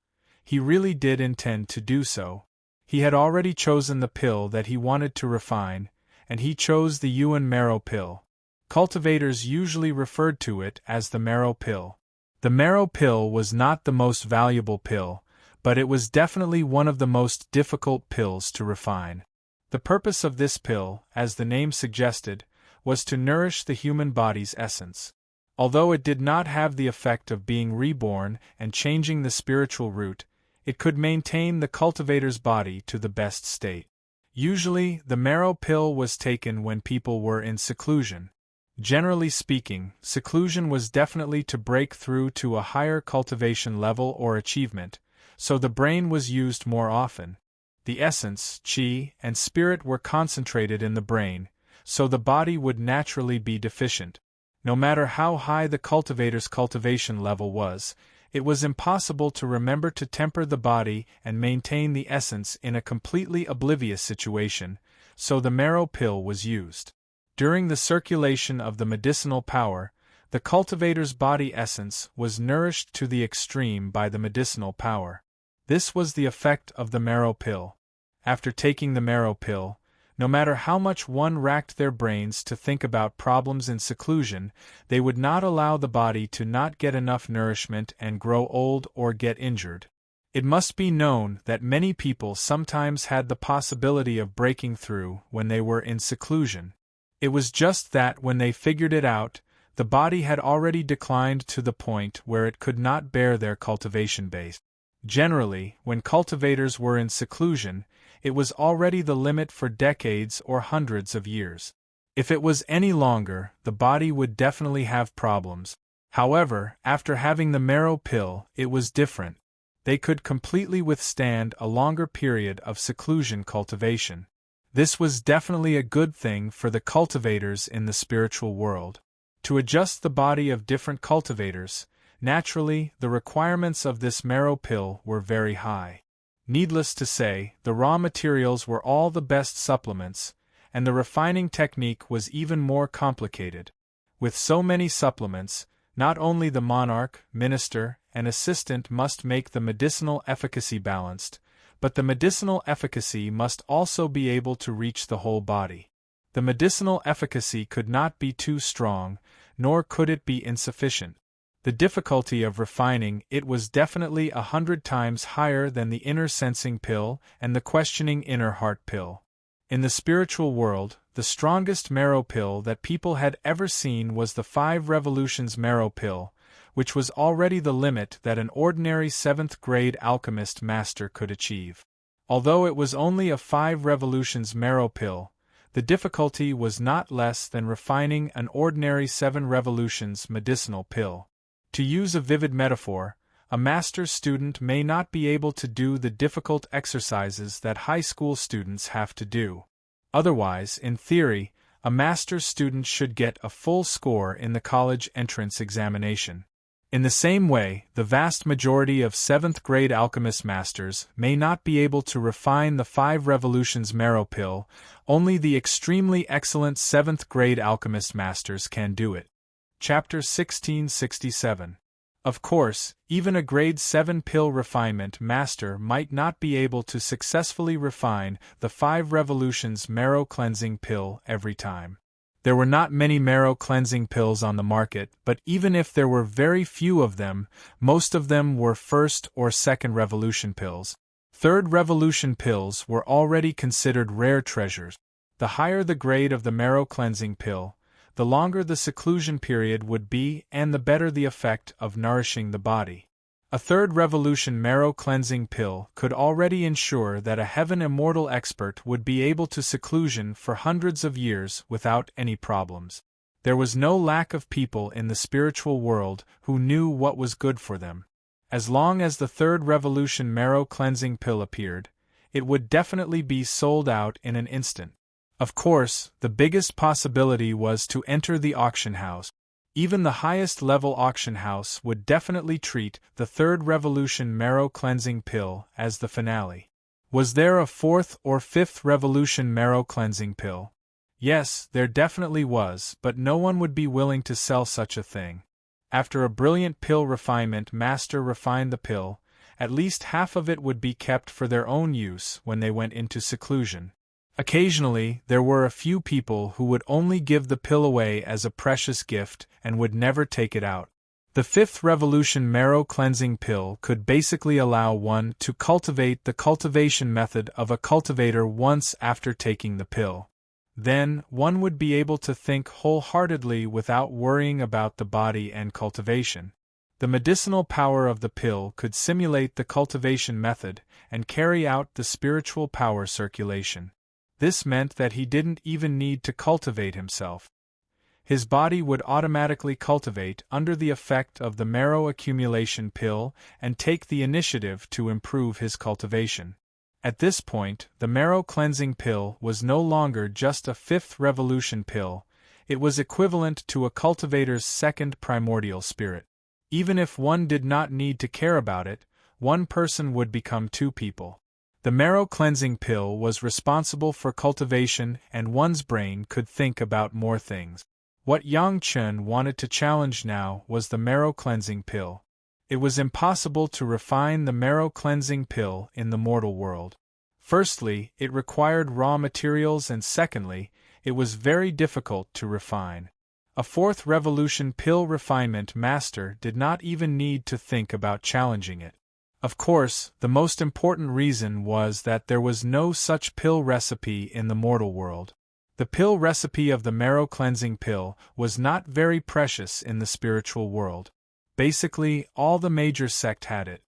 he really did intend to do so. He had already chosen the pill that he wanted to refine, and he chose the Yuan marrow pill. Cultivators usually referred to it as the marrow pill. The marrow pill was not the most valuable pill, but it was definitely one of the most difficult pills to refine. The purpose of this pill, as the name suggested, was to nourish the human body's essence. Although it did not have the effect of being reborn and changing the spiritual root, it could maintain the cultivator's body to the best state. Usually, the marrow pill was taken when people were in seclusion. Generally speaking, seclusion was definitely to break through to a higher cultivation level or achievement, so the brain was used more often. The essence, qi, and spirit were concentrated in the brain, so the body would naturally be deficient. No matter how high the cultivator's cultivation level was, it was impossible to remember to temper the body and maintain the essence in a completely oblivious situation, so the marrow pill was used. During the circulation of the medicinal power, the cultivator's body essence was nourished to the extreme by the medicinal power. This was the effect of the marrow pill. After taking the marrow pill, no matter how much one racked their brains to think about problems in seclusion, they would not allow the body to not get enough nourishment and grow old or get injured. It must be known that many people sometimes had the possibility of breaking through when they were in seclusion. It was just that when they figured it out, the body had already declined to the point where it could not bear their cultivation base. Generally, when cultivators were in seclusion, it was already the limit for decades or hundreds of years. If it was any longer, the body would definitely have problems. However, after having the marrow pill, it was different. They could completely withstand a longer period of seclusion cultivation. This was definitely a good thing for the cultivators in the spiritual world. To adjust the body of different cultivators, naturally, the requirements of this marrow pill were very high. Needless to say, the raw materials were all the best supplements, and the refining technique was even more complicated. With so many supplements, not only the monarch, minister, and assistant must make the medicinal efficacy balanced, but the medicinal efficacy must also be able to reach the whole body. The medicinal efficacy could not be too strong, nor could it be insufficient. The difficulty of refining it was definitely 100 times higher than the inner sensing pill and the questioning inner heart pill. In the spiritual world, the strongest marrow pill that people had ever seen was the 5 revolutions marrow pill, which was already the limit that an ordinary 7th-grade alchemist master could achieve. Although it was only a 5 revolutions marrow pill, the difficulty was not less than refining an ordinary 7 revolutions medicinal pill. To use a vivid metaphor, a master's student may not be able to do the difficult exercises that high school students have to do. Otherwise, in theory, a master's student should get a full score in the college entrance examination. In the same way, the vast majority of 7th grade alchemist masters may not be able to refine the 5 revolutions marrow pill, only the extremely excellent 7th grade alchemist masters can do it. Chapter 1667. Of course, even a grade 7 pill refinement master might not be able to successfully refine the 5 revolutions marrow cleansing pill every time. There were not many marrow cleansing pills on the market, but even if there were very few of them, most of them were 1st or 2nd revolution pills. 3rd revolution pills were already considered rare treasures. The higher the grade of the marrow cleansing pill, the longer the seclusion period would be and the better the effect of nourishing the body. A 3rd revolution marrow cleansing pill could already ensure that a heaven immortal expert would be able to seclusion for hundreds of years without any problems. There was no lack of people in the spiritual world who knew what was good for them. As long as the 3rd revolution marrow cleansing pill appeared, it would definitely be sold out in an instant. Of course, the biggest possibility was to enter the auction house. Even the highest level auction house would definitely treat the 3rd revolution marrow cleansing pill as the finale. Was there a 4th or 5th revolution marrow cleansing pill? Yes, there definitely was, but no one would be willing to sell such a thing. After a brilliant pill refinement master refined the pill, at least half of it would be kept for their own use when they went into seclusion. Occasionally, there were a few people who would only give the pill away as a precious gift and would never take it out. The 5th revolution marrow cleansing pill could basically allow one to cultivate the cultivation method of a cultivator once after taking the pill. Then, one would be able to think wholeheartedly without worrying about the body and cultivation. The medicinal power of the pill could simulate the cultivation method and carry out the spiritual power circulation. This meant that he didn't even need to cultivate himself. His body would automatically cultivate under the effect of the marrow accumulation pill and take the initiative to improve his cultivation. At this point, the marrow cleansing pill was no longer just a 5th revolution pill, it was equivalent to a cultivator's 2nd primordial spirit. Even if one did not need to care about it, one person would become 2 people. The marrow cleansing pill was responsible for cultivation and one's brain could think about more things. What Yang Chen wanted to challenge now was the marrow cleansing pill. It was impossible to refine the marrow cleansing pill in the mortal world. Firstly, it required raw materials and secondly, it was very difficult to refine. A 4th revolution pill refinement master did not even need to think about challenging it. Of course, the most important reason was that there was no such pill recipe in the mortal world. The pill recipe of the marrow cleansing pill was not very precious in the spiritual world. Basically, all the major sects had it.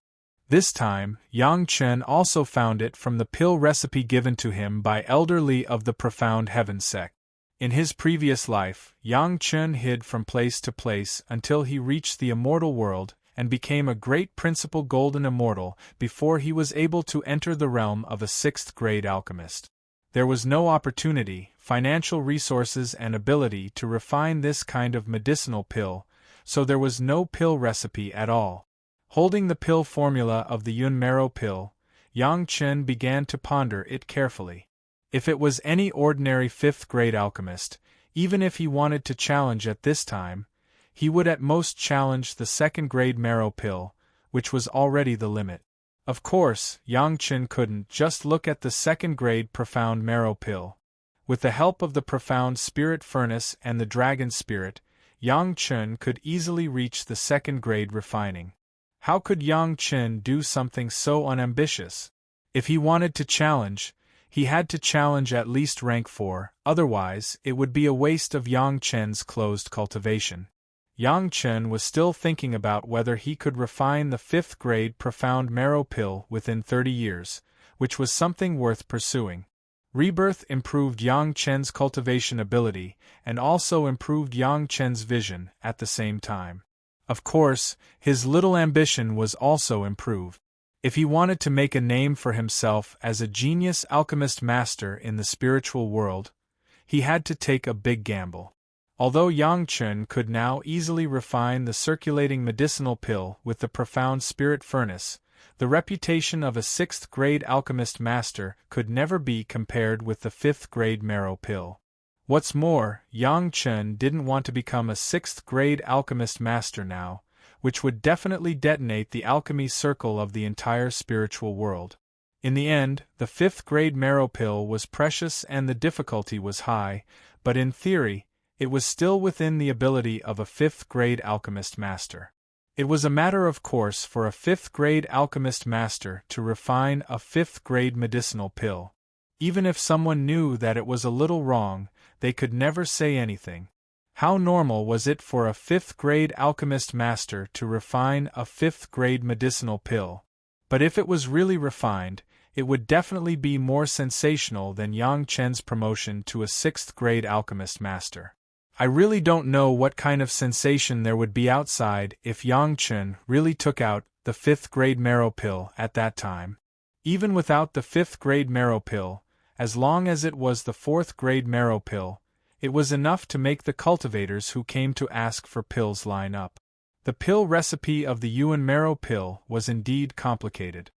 This time, Yang Chen also found it from the pill recipe given to him by Elder Li of the Profound Heaven sect. In his previous life, Yang Chen hid from place to place until he reached the immortal world and became a great principal golden immortal before he was able to enter the realm of a 6th grade alchemist. There was no opportunity, financial resources and ability to refine this kind of medicinal pill, so there was no pill recipe at all. Holding the pill formula of the Yun marrow pill, Yang Chen began to ponder it carefully. If it was any ordinary 5th grade alchemist, even if he wanted to challenge at this time, he would at most challenge the 2nd grade marrow pill, which was already the limit. Of course, Yang Chen couldn't just look at the 2nd grade profound marrow pill. With the help of the profound spirit furnace and the dragon spirit, Yang Chen could easily reach the 2nd grade refining. How could Yang Chen do something so unambitious? If he wanted to challenge, he had to challenge at least rank 4, otherwise it would be a waste of Yang Chen's closed cultivation. Yang Chen was still thinking about whether he could refine the 5th grade profound marrow pill within 30 years, which was something worth pursuing. Rebirth improved Yang Chen's cultivation ability and also improved Yang Chen's vision at the same time. Of course, his little ambition was also improved. If he wanted to make a name for himself as a genius alchemist master in the spiritual world, he had to take a big gamble. Although Yang Chen could now easily refine the circulating medicinal pill with the profound spirit furnace, the reputation of a 6th-grade alchemist master could never be compared with the 5th-grade marrow pill. What's more, Yang Chen didn't want to become a 6th-grade alchemist master now, which would definitely detonate the alchemy circle of the entire spiritual world. In the end, the 5th-grade marrow pill was precious and the difficulty was high, but in theory, it was still within the ability of a 5th-grade alchemist master. It was a matter of course for a 5th-grade alchemist master to refine a 5th-grade medicinal pill. Even if someone knew that it was a little wrong, they could never say anything. How normal was it for a 5th-grade alchemist master to refine a 5th-grade medicinal pill? But if it was really refined, it would definitely be more sensational than Yang Chen's promotion to a 6th-grade alchemist master. I really don't know what kind of sensation there would be outside if Yang Chen really took out the 5th-grade marrow pill at that time. Even without the 5th-grade marrow pill, as long as it was the 4th-grade marrow pill, it was enough to make the cultivators who came to ask for pills line up. The pill recipe of the Yuan marrow pill was indeed complicated.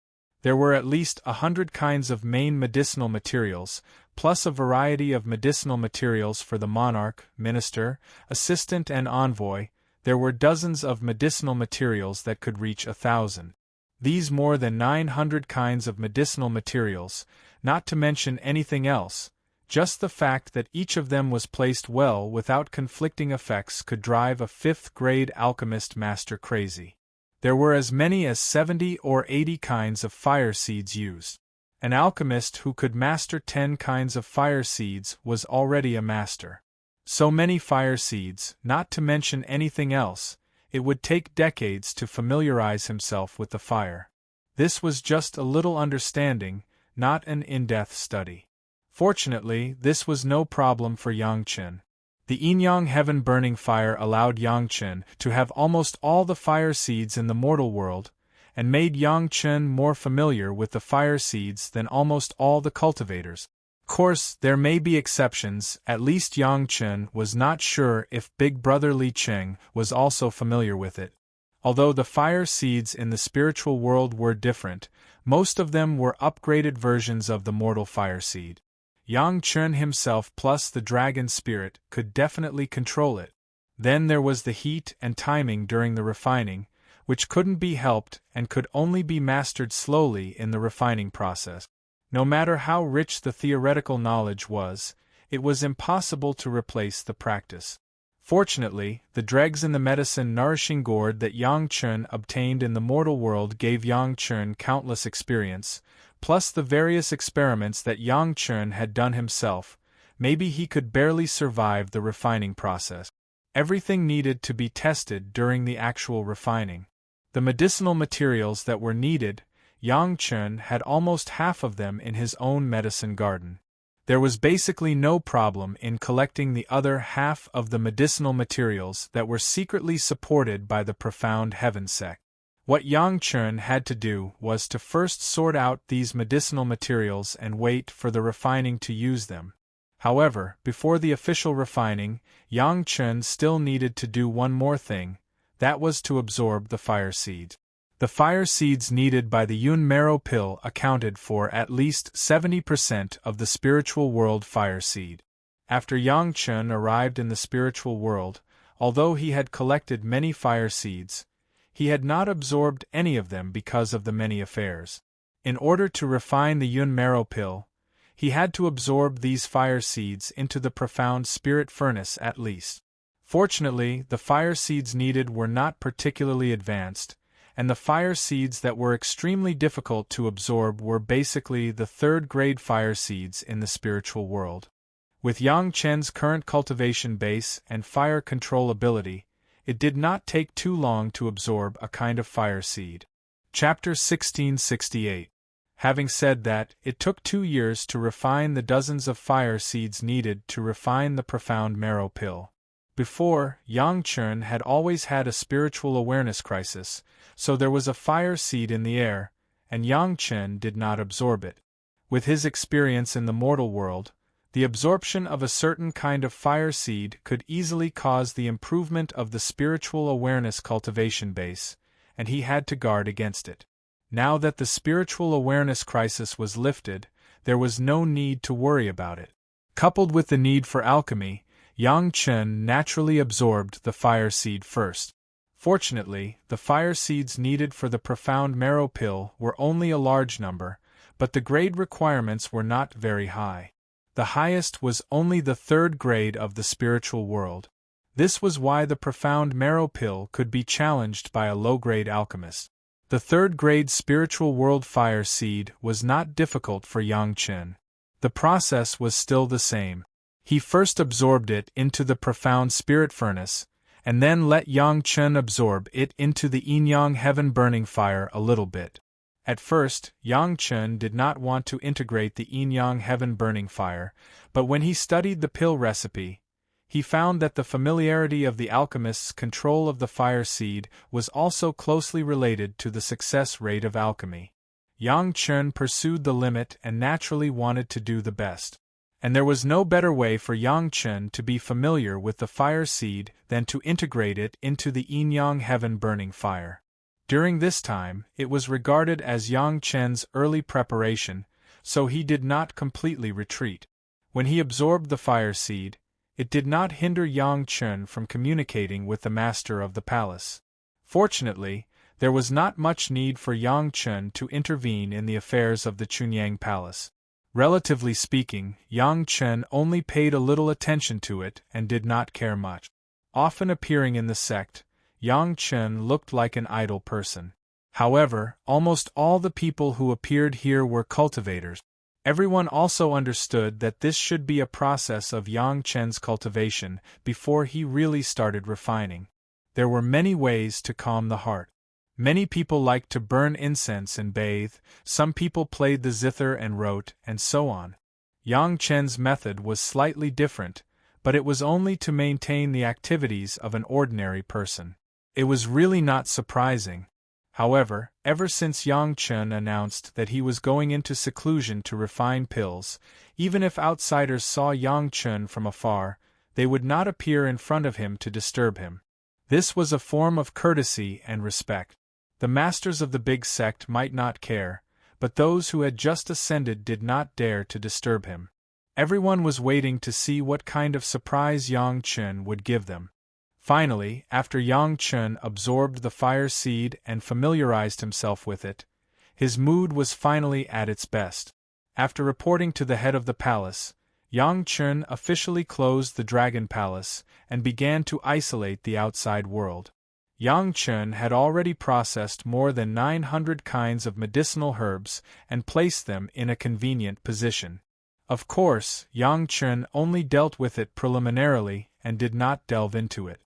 There were at least 100 kinds of main medicinal materials, plus a variety of medicinal materials for the monarch, minister, assistant and envoy. There were dozens of medicinal materials that could reach 1,000. These more than 900 kinds of medicinal materials, not to mention anything else, just the fact that each of them was placed well without conflicting effects could drive a 5th-grade alchemist master crazy. There were as many as 70 or 80 kinds of fire seeds used. An alchemist who could master 10 kinds of fire seeds was already a master. So many fire seeds, not to mention anything else, it would take decades to familiarize himself with the fire. This was just a little understanding, not an in-depth study. Fortunately, this was no problem for Yang Chen. The yin-yang heaven-burning fire allowed Yang Chen to have almost all the fire seeds in the mortal world, and made Yang Chen more familiar with the fire seeds than almost all the cultivators. Of course, there may be exceptions. At least Yang Chen was not sure if Big Brother Li Cheng was also familiar with it. Although the fire seeds in the spiritual world were different, most of them were upgraded versions of the mortal fire seed. Yang Chen himself plus the dragon spirit could definitely control it. Then there was the heat and timing during the refining, which couldn't be helped and could only be mastered slowly in the refining process. No matter how rich the theoretical knowledge was, it was impossible to replace the practice. Fortunately, the dregs in the medicine nourishing gourd that Yang Chen obtained in the mortal world gave Yang Chen countless experience, plus the various experiments that Yang Chen had done himself. Maybe he could barely survive the refining process. Everything needed to be tested during the actual refining. The medicinal materials that were needed, Yang Chen had almost half of them in his own medicine garden. There was basically no problem in collecting the other half of the medicinal materials that were secretly supported by the profound heaven sect. What Yang Chen had to do was to first sort out these medicinal materials and wait for the refining to use them. However, before the official refining, Yang Chen still needed to do one more thing, that was to absorb the fire seeds. The fire seeds needed by the Yun marrow pill accounted for at least 70% of the spiritual world fire seed. After Yang Chen arrived in the spiritual world, although he had collected many fire seeds, he had not absorbed any of them because of the many affairs. In order to refine the Yun marrow pill, he had to absorb these fire seeds into the profound spirit furnace at least. Fortunately, the fire seeds needed were not particularly advanced, and the fire seeds that were extremely difficult to absorb were basically the 3rd-grade fire seeds in the spiritual world. With Yang Chen's current cultivation base and fire control ability, it did not take too long to absorb a kind of fire seed. Chapter 1668. Having said that, it took 2 years to refine the dozens of fire seeds needed to refine the profound marrow pill. Before, Yang Chen had always had a spiritual awareness crisis, so there was a fire seed in the air, and Yang Chen did not absorb it. With his experience in the mortal world, the absorption of a certain kind of fire seed could easily cause the improvement of the spiritual awareness cultivation base, and he had to guard against it. Now that the spiritual awareness crisis was lifted, there was no need to worry about it. Coupled with the need for alchemy, Yang Chen naturally absorbed the fire seed first. Fortunately, the fire seeds needed for the profound marrow pill were only a large number, but the grade requirements were not very high. The highest was only the third grade of the spiritual world. This was why the profound marrow pill could be challenged by a low-grade alchemist. The third-grade spiritual world fire seed was not difficult for Yang Chen. The process was still the same. He first absorbed it into the profound spirit furnace, and then let Yang Chen absorb it into the yin-yang heaven-burning fire a little bit. At first, Yang Chen did not want to integrate the yin-yang heaven-burning fire, but when he studied the pill recipe, he found that the familiarity of the alchemist's control of the fire seed was also closely related to the success rate of alchemy. Yang Chen pursued the limit and naturally wanted to do the best. And there was no better way for Yang Chen to be familiar with the fire seed than to integrate it into the yin-yang heaven-burning fire. During this time, it was regarded as Yang Chen's early preparation, so he did not completely retreat. When he absorbed the fire seed, it did not hinder Yang Chen from communicating with the master of the palace. Fortunately, there was not much need for Yang Chen to intervene in the affairs of the Chunyang Palace. Relatively speaking, Yang Chen only paid a little attention to it and did not care much. Often appearing in the sect, Yang Chen looked like an idle person. However, almost all the people who appeared here were cultivators. Everyone also understood that this should be a process of Yang Chen's cultivation before he really started refining. There were many ways to calm the heart. Many people liked to burn incense and bathe, some people played the zither and wrote, and so on. Yang Chen's method was slightly different, but it was only to maintain the activities of an ordinary person. It was really not surprising. However, ever since Yang Chen announced that he was going into seclusion to refine pills, even if outsiders saw Yang Chen from afar, they would not appear in front of him to disturb him. This was a form of courtesy and respect. The masters of the big sect might not care, but those who had just ascended did not dare to disturb him. Everyone was waiting to see what kind of surprise Yang Chen would give them. Finally, after Yang Chen absorbed the fire seed and familiarized himself with it, his mood was finally at its best. After reporting to the head of the palace, Yang Chen officially closed the Dragon Palace and began to isolate the outside world. Yang Chen had already processed more than 900 kinds of medicinal herbs and placed them in a convenient position. Of course, Yang Chen only dealt with it preliminarily and did not delve into it.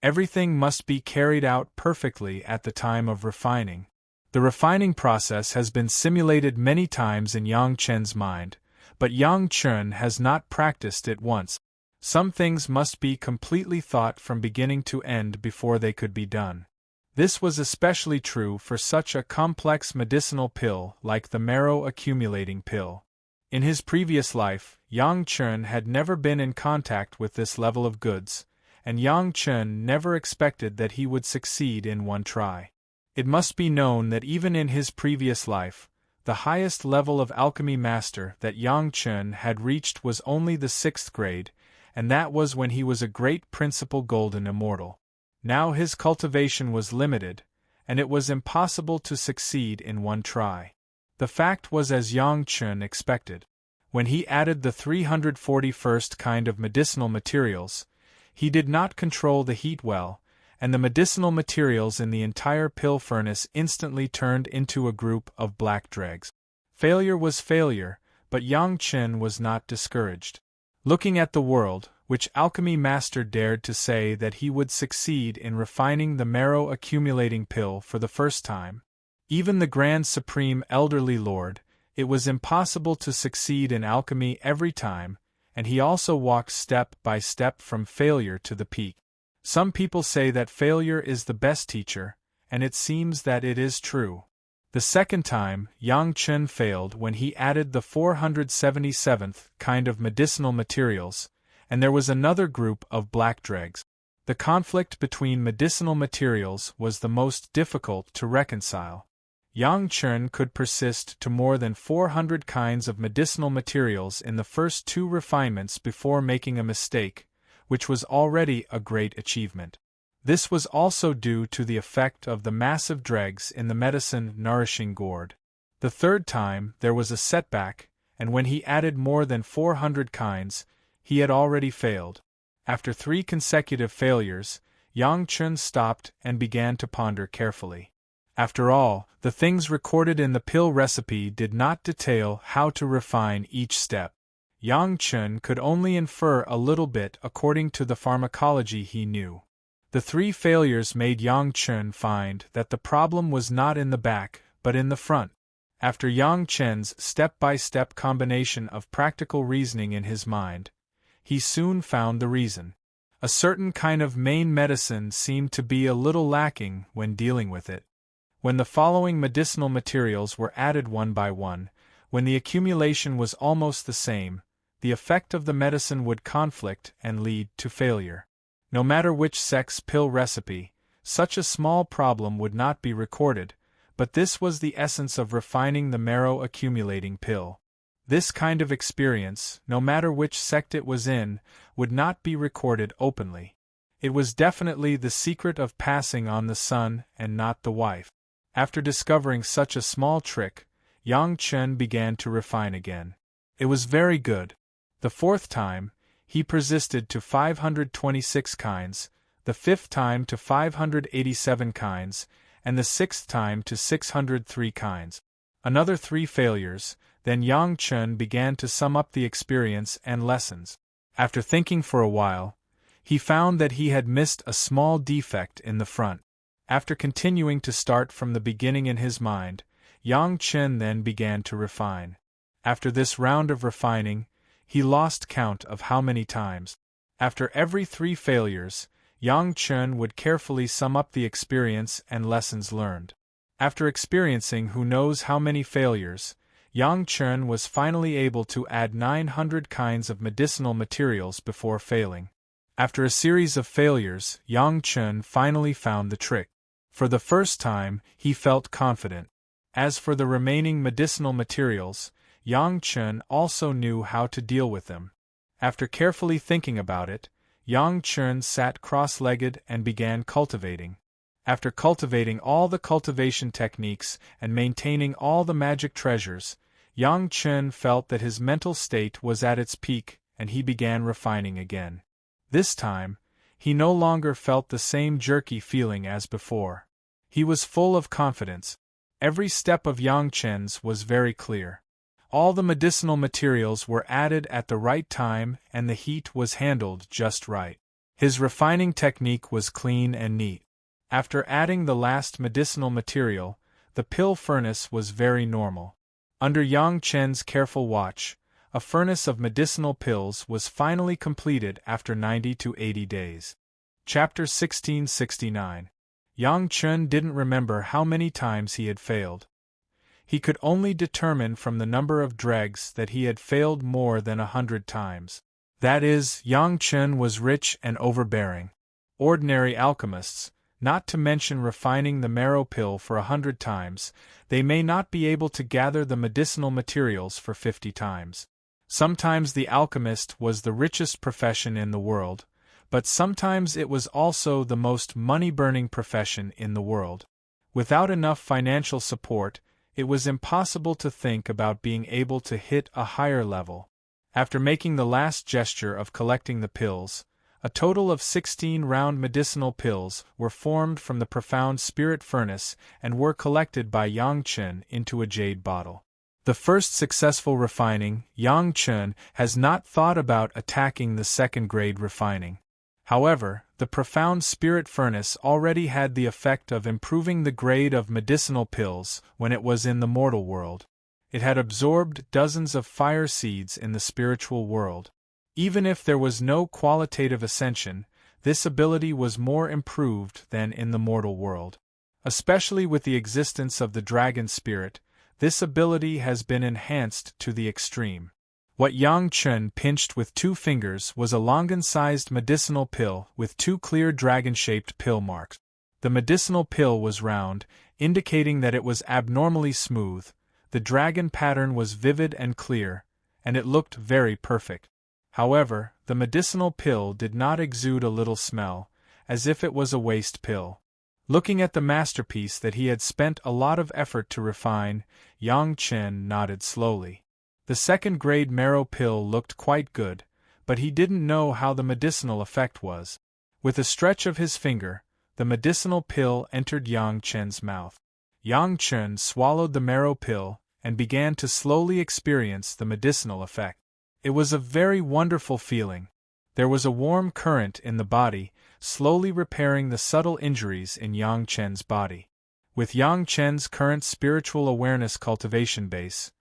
Everything must be carried out perfectly at the time of refining. The refining process has been simulated many times in Yang Chen's mind, but Yang Chen has not practiced it once. Some things must be completely thought from beginning to end before they could be done. This was especially true for such a complex medicinal pill like the marrow-accumulating pill. In his previous life, Yang Chen had never been in contact with this level of goods, and Yang Chen never expected that he would succeed in one try. It must be known that even in his previous life, the highest level of alchemy master that Yang Chen had reached was only the 6th grade, and that was when he was a great principal golden immortal. Now his cultivation was limited, and it was impossible to succeed in one try. The fact was as Yang Chen expected. When he added the 341st kind of medicinal materials, he did not control the heat well, and the medicinal materials in the entire pill furnace instantly turned into a group of black dregs. Failure was failure, but Yang Chen was not discouraged. Looking at the world, which alchemy master dared to say that he would succeed in refining the marrow-accumulating pill for the first time? Even the Grand Supreme Elderly Lord, it was impossible to succeed in alchemy every time, and he also walked step by step from failure to the peak. Some people say that failure is the best teacher, and it seems that it is true. The second time, Yang Chen failed when he added the 477th kind of medicinal materials, and there was another group of black dregs. The conflict between medicinal materials was the most difficult to reconcile. Yang Chen could persist to more than 400 kinds of medicinal materials in the first 2 refinements before making a mistake, which was already a great achievement. This was also due to the effect of the massive dregs in the medicine nourishing gourd. The third time there was a setback, and when he added more than 400 kinds, he had already failed. After 3 consecutive failures, Yang Chen stopped and began to ponder carefully. After all, the things recorded in the pill recipe did not detail how to refine each step. Yang Chen could only infer a little bit according to the pharmacology he knew. The 3 failures made Yang Chen find that the problem was not in the back, but in the front. After Yang Chen's step-by-step combination of practical reasoning in his mind, he soon found the reason. A certain kind of main medicine seemed to be a little lacking when dealing with it. When the following medicinal materials were added one by one, when the accumulation was almost the same, the effect of the medicine would conflict and lead to failure. No matter which sex pill recipe, such a small problem would not be recorded, but this was the essence of refining the marrow-accumulating pill. This kind of experience, no matter which sect it was in, would not be recorded openly. It was definitely the secret of passing on the son and not the wife. After discovering such a small trick, Yang Chen began to refine again. It was very good. The 4th time, he persisted to 526 kinds, the 5th time to 587 kinds, and the 6th time to 603 kinds. Another 3 failures, then Yang Chen began to sum up the experience and lessons. After thinking for a while, he found that he had missed a small defect in the front. After continuing to start from the beginning in his mind, Yang Chen then began to refine. After this round of refining, he lost count of how many times. After every 3 failures, Yang Chen would carefully sum up the experience and lessons learned. After experiencing who knows how many failures, Yang Chen was finally able to add 900 kinds of medicinal materials before failing. After a series of failures, Yang Chen finally found the trick. For the first time, he felt confident. As for the remaining medicinal materials, Yang Chen also knew how to deal with them. After carefully thinking about it, Yang Chen sat cross-legged and began cultivating. After cultivating all the cultivation techniques and maintaining all the magic treasures, Yang Chen felt that his mental state was at its peak and he began refining again. This time, he no longer felt the same jerky feeling as before. He was full of confidence. Every step of Yang Chen's was very clear. All the medicinal materials were added at the right time and the heat was handled just right. His refining technique was clean and neat. After adding the last medicinal material, the pill furnace was very normal. Under Yang Chen's careful watch, a furnace of medicinal pills was finally completed after 90 to 80 days. Chapter 1669. Yang Chen didn't remember how many times he had failed. He could only determine from the number of dregs that he had failed more than 100 times. That is, Yang Chen was rich and overbearing. Ordinary alchemists, not to mention refining the marrow pill for 100 times, they may not be able to gather the medicinal materials for 50 times. Sometimes the alchemist was the richest profession in the world, but sometimes it was also the most money-burning profession in the world. Without enough financial support, it was impossible to think about being able to hit a higher level. After making the last gesture of collecting the pills, a total of 16 round medicinal pills were formed from the profound spirit furnace and were collected by Yang Chen into a jade bottle. The first successful refining, Yang Chen has not thought about attacking the second-grade refining. However, the profound spirit furnace already had the effect of improving the grade of medicinal pills when it was in the mortal world. It had absorbed dozens of fire seeds in the spiritual world. Even if there was no qualitative ascension, this ability was more improved than in the mortal world. Especially with the existence of the dragon spirit, this ability has been enhanced to the extreme. What Yang Chen pinched with 2 fingers was a longan-sized medicinal pill with 2 clear dragon-shaped pill marks. The medicinal pill was round, indicating that it was abnormally smooth, the dragon pattern was vivid and clear, and it looked very perfect. However, the medicinal pill did not exude a little smell, as if it was a waste pill. Looking at the masterpiece that he had spent a lot of effort to refine, Yang Chen nodded slowly. The second-grade marrow pill looked quite good, but he didn't know how the medicinal effect was. With a stretch of his finger, the medicinal pill entered Yang Chen's mouth. Yang Chen swallowed the marrow pill and began to slowly experience the medicinal effect. It was a very wonderful feeling. There was a warm current in the body, slowly repairing the subtle injuries in Yang Chen's body. With Yang Chen's current spiritual awareness cultivation base,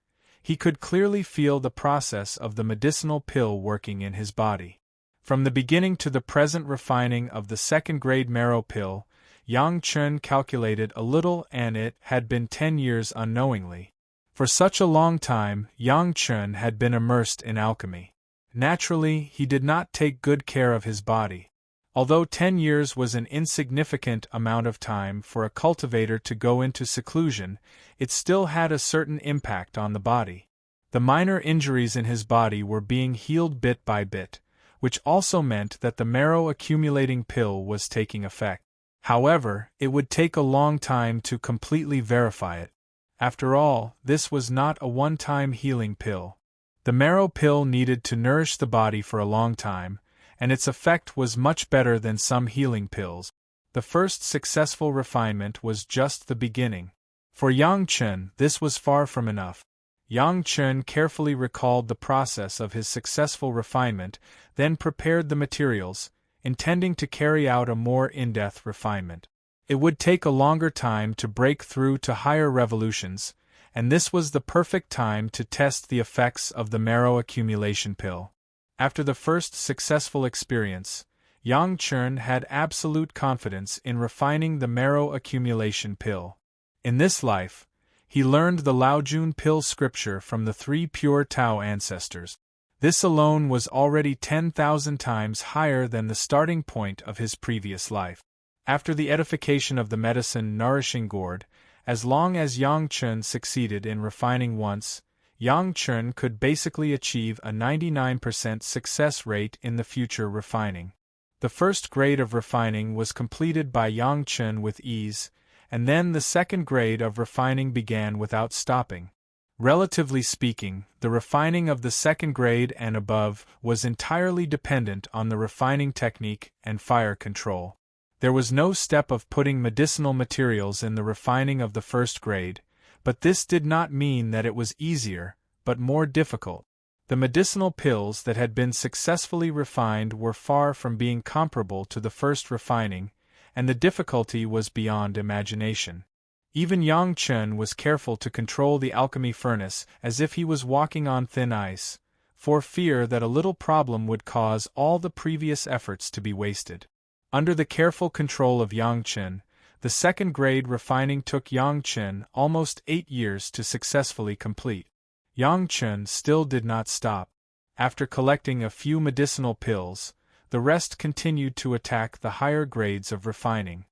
he could clearly feel the process of the medicinal pill working in his body. From the beginning to the present refining of the second-grade marrow pill, Yang Chen calculated a little, and it had been 10 years unknowingly. For such a long time, Yang Chen had been immersed in alchemy. Naturally, he did not take good care of his body. Although 10 years was an insignificant amount of time for a cultivator to go into seclusion, it still had a certain impact on the body. The minor injuries in his body were being healed bit by bit, which also meant that the marrow-accumulating pill was taking effect. However, it would take a long time to completely verify it. After all, this was not a one-time healing pill. The marrow pill needed to nourish the body for a long time, and its effect was much better than some healing pills. The first successful refinement was just the beginning. For Yang Chen, this was far from enough. Yang Chen carefully recalled the process of his successful refinement, then prepared the materials, intending to carry out a more in-depth refinement. It would take a longer time to break through to higher revolutions, and this was the perfect time to test the effects of the marrow accumulation pill. After the first successful experience, Yang Chen had absolute confidence in refining the marrow accumulation pill. In this life, he learned the Laojun pill scripture from the 3 pure Tao ancestors. This alone was already 10,000 times higher than the starting point of his previous life. After the edification of the medicine nourishing gourd, as long as Yang Chen succeeded in refining once, Yang Chen could basically achieve a 99% success rate in the future refining. The first grade of refining was completed by Yang Chen with ease, and then the second grade of refining began without stopping. Relatively speaking, the refining of the second grade and above was entirely dependent on the refining technique and fire control. There was no step of putting medicinal materials in the refining of the first grade, but this did not mean that it was easier, but more difficult. The medicinal pills that had been successfully refined were far from being comparable to the first refining, and the difficulty was beyond imagination. Even Yang Chen was careful to control the alchemy furnace as if he was walking on thin ice, for fear that a little problem would cause all the previous efforts to be wasted. Under the careful control of Yang Chen, the second-grade refining took Yang Chen almost 8 years to successfully complete. Yang Chen still did not stop. After collecting a few medicinal pills, the rest continued to attack the higher grades of refining.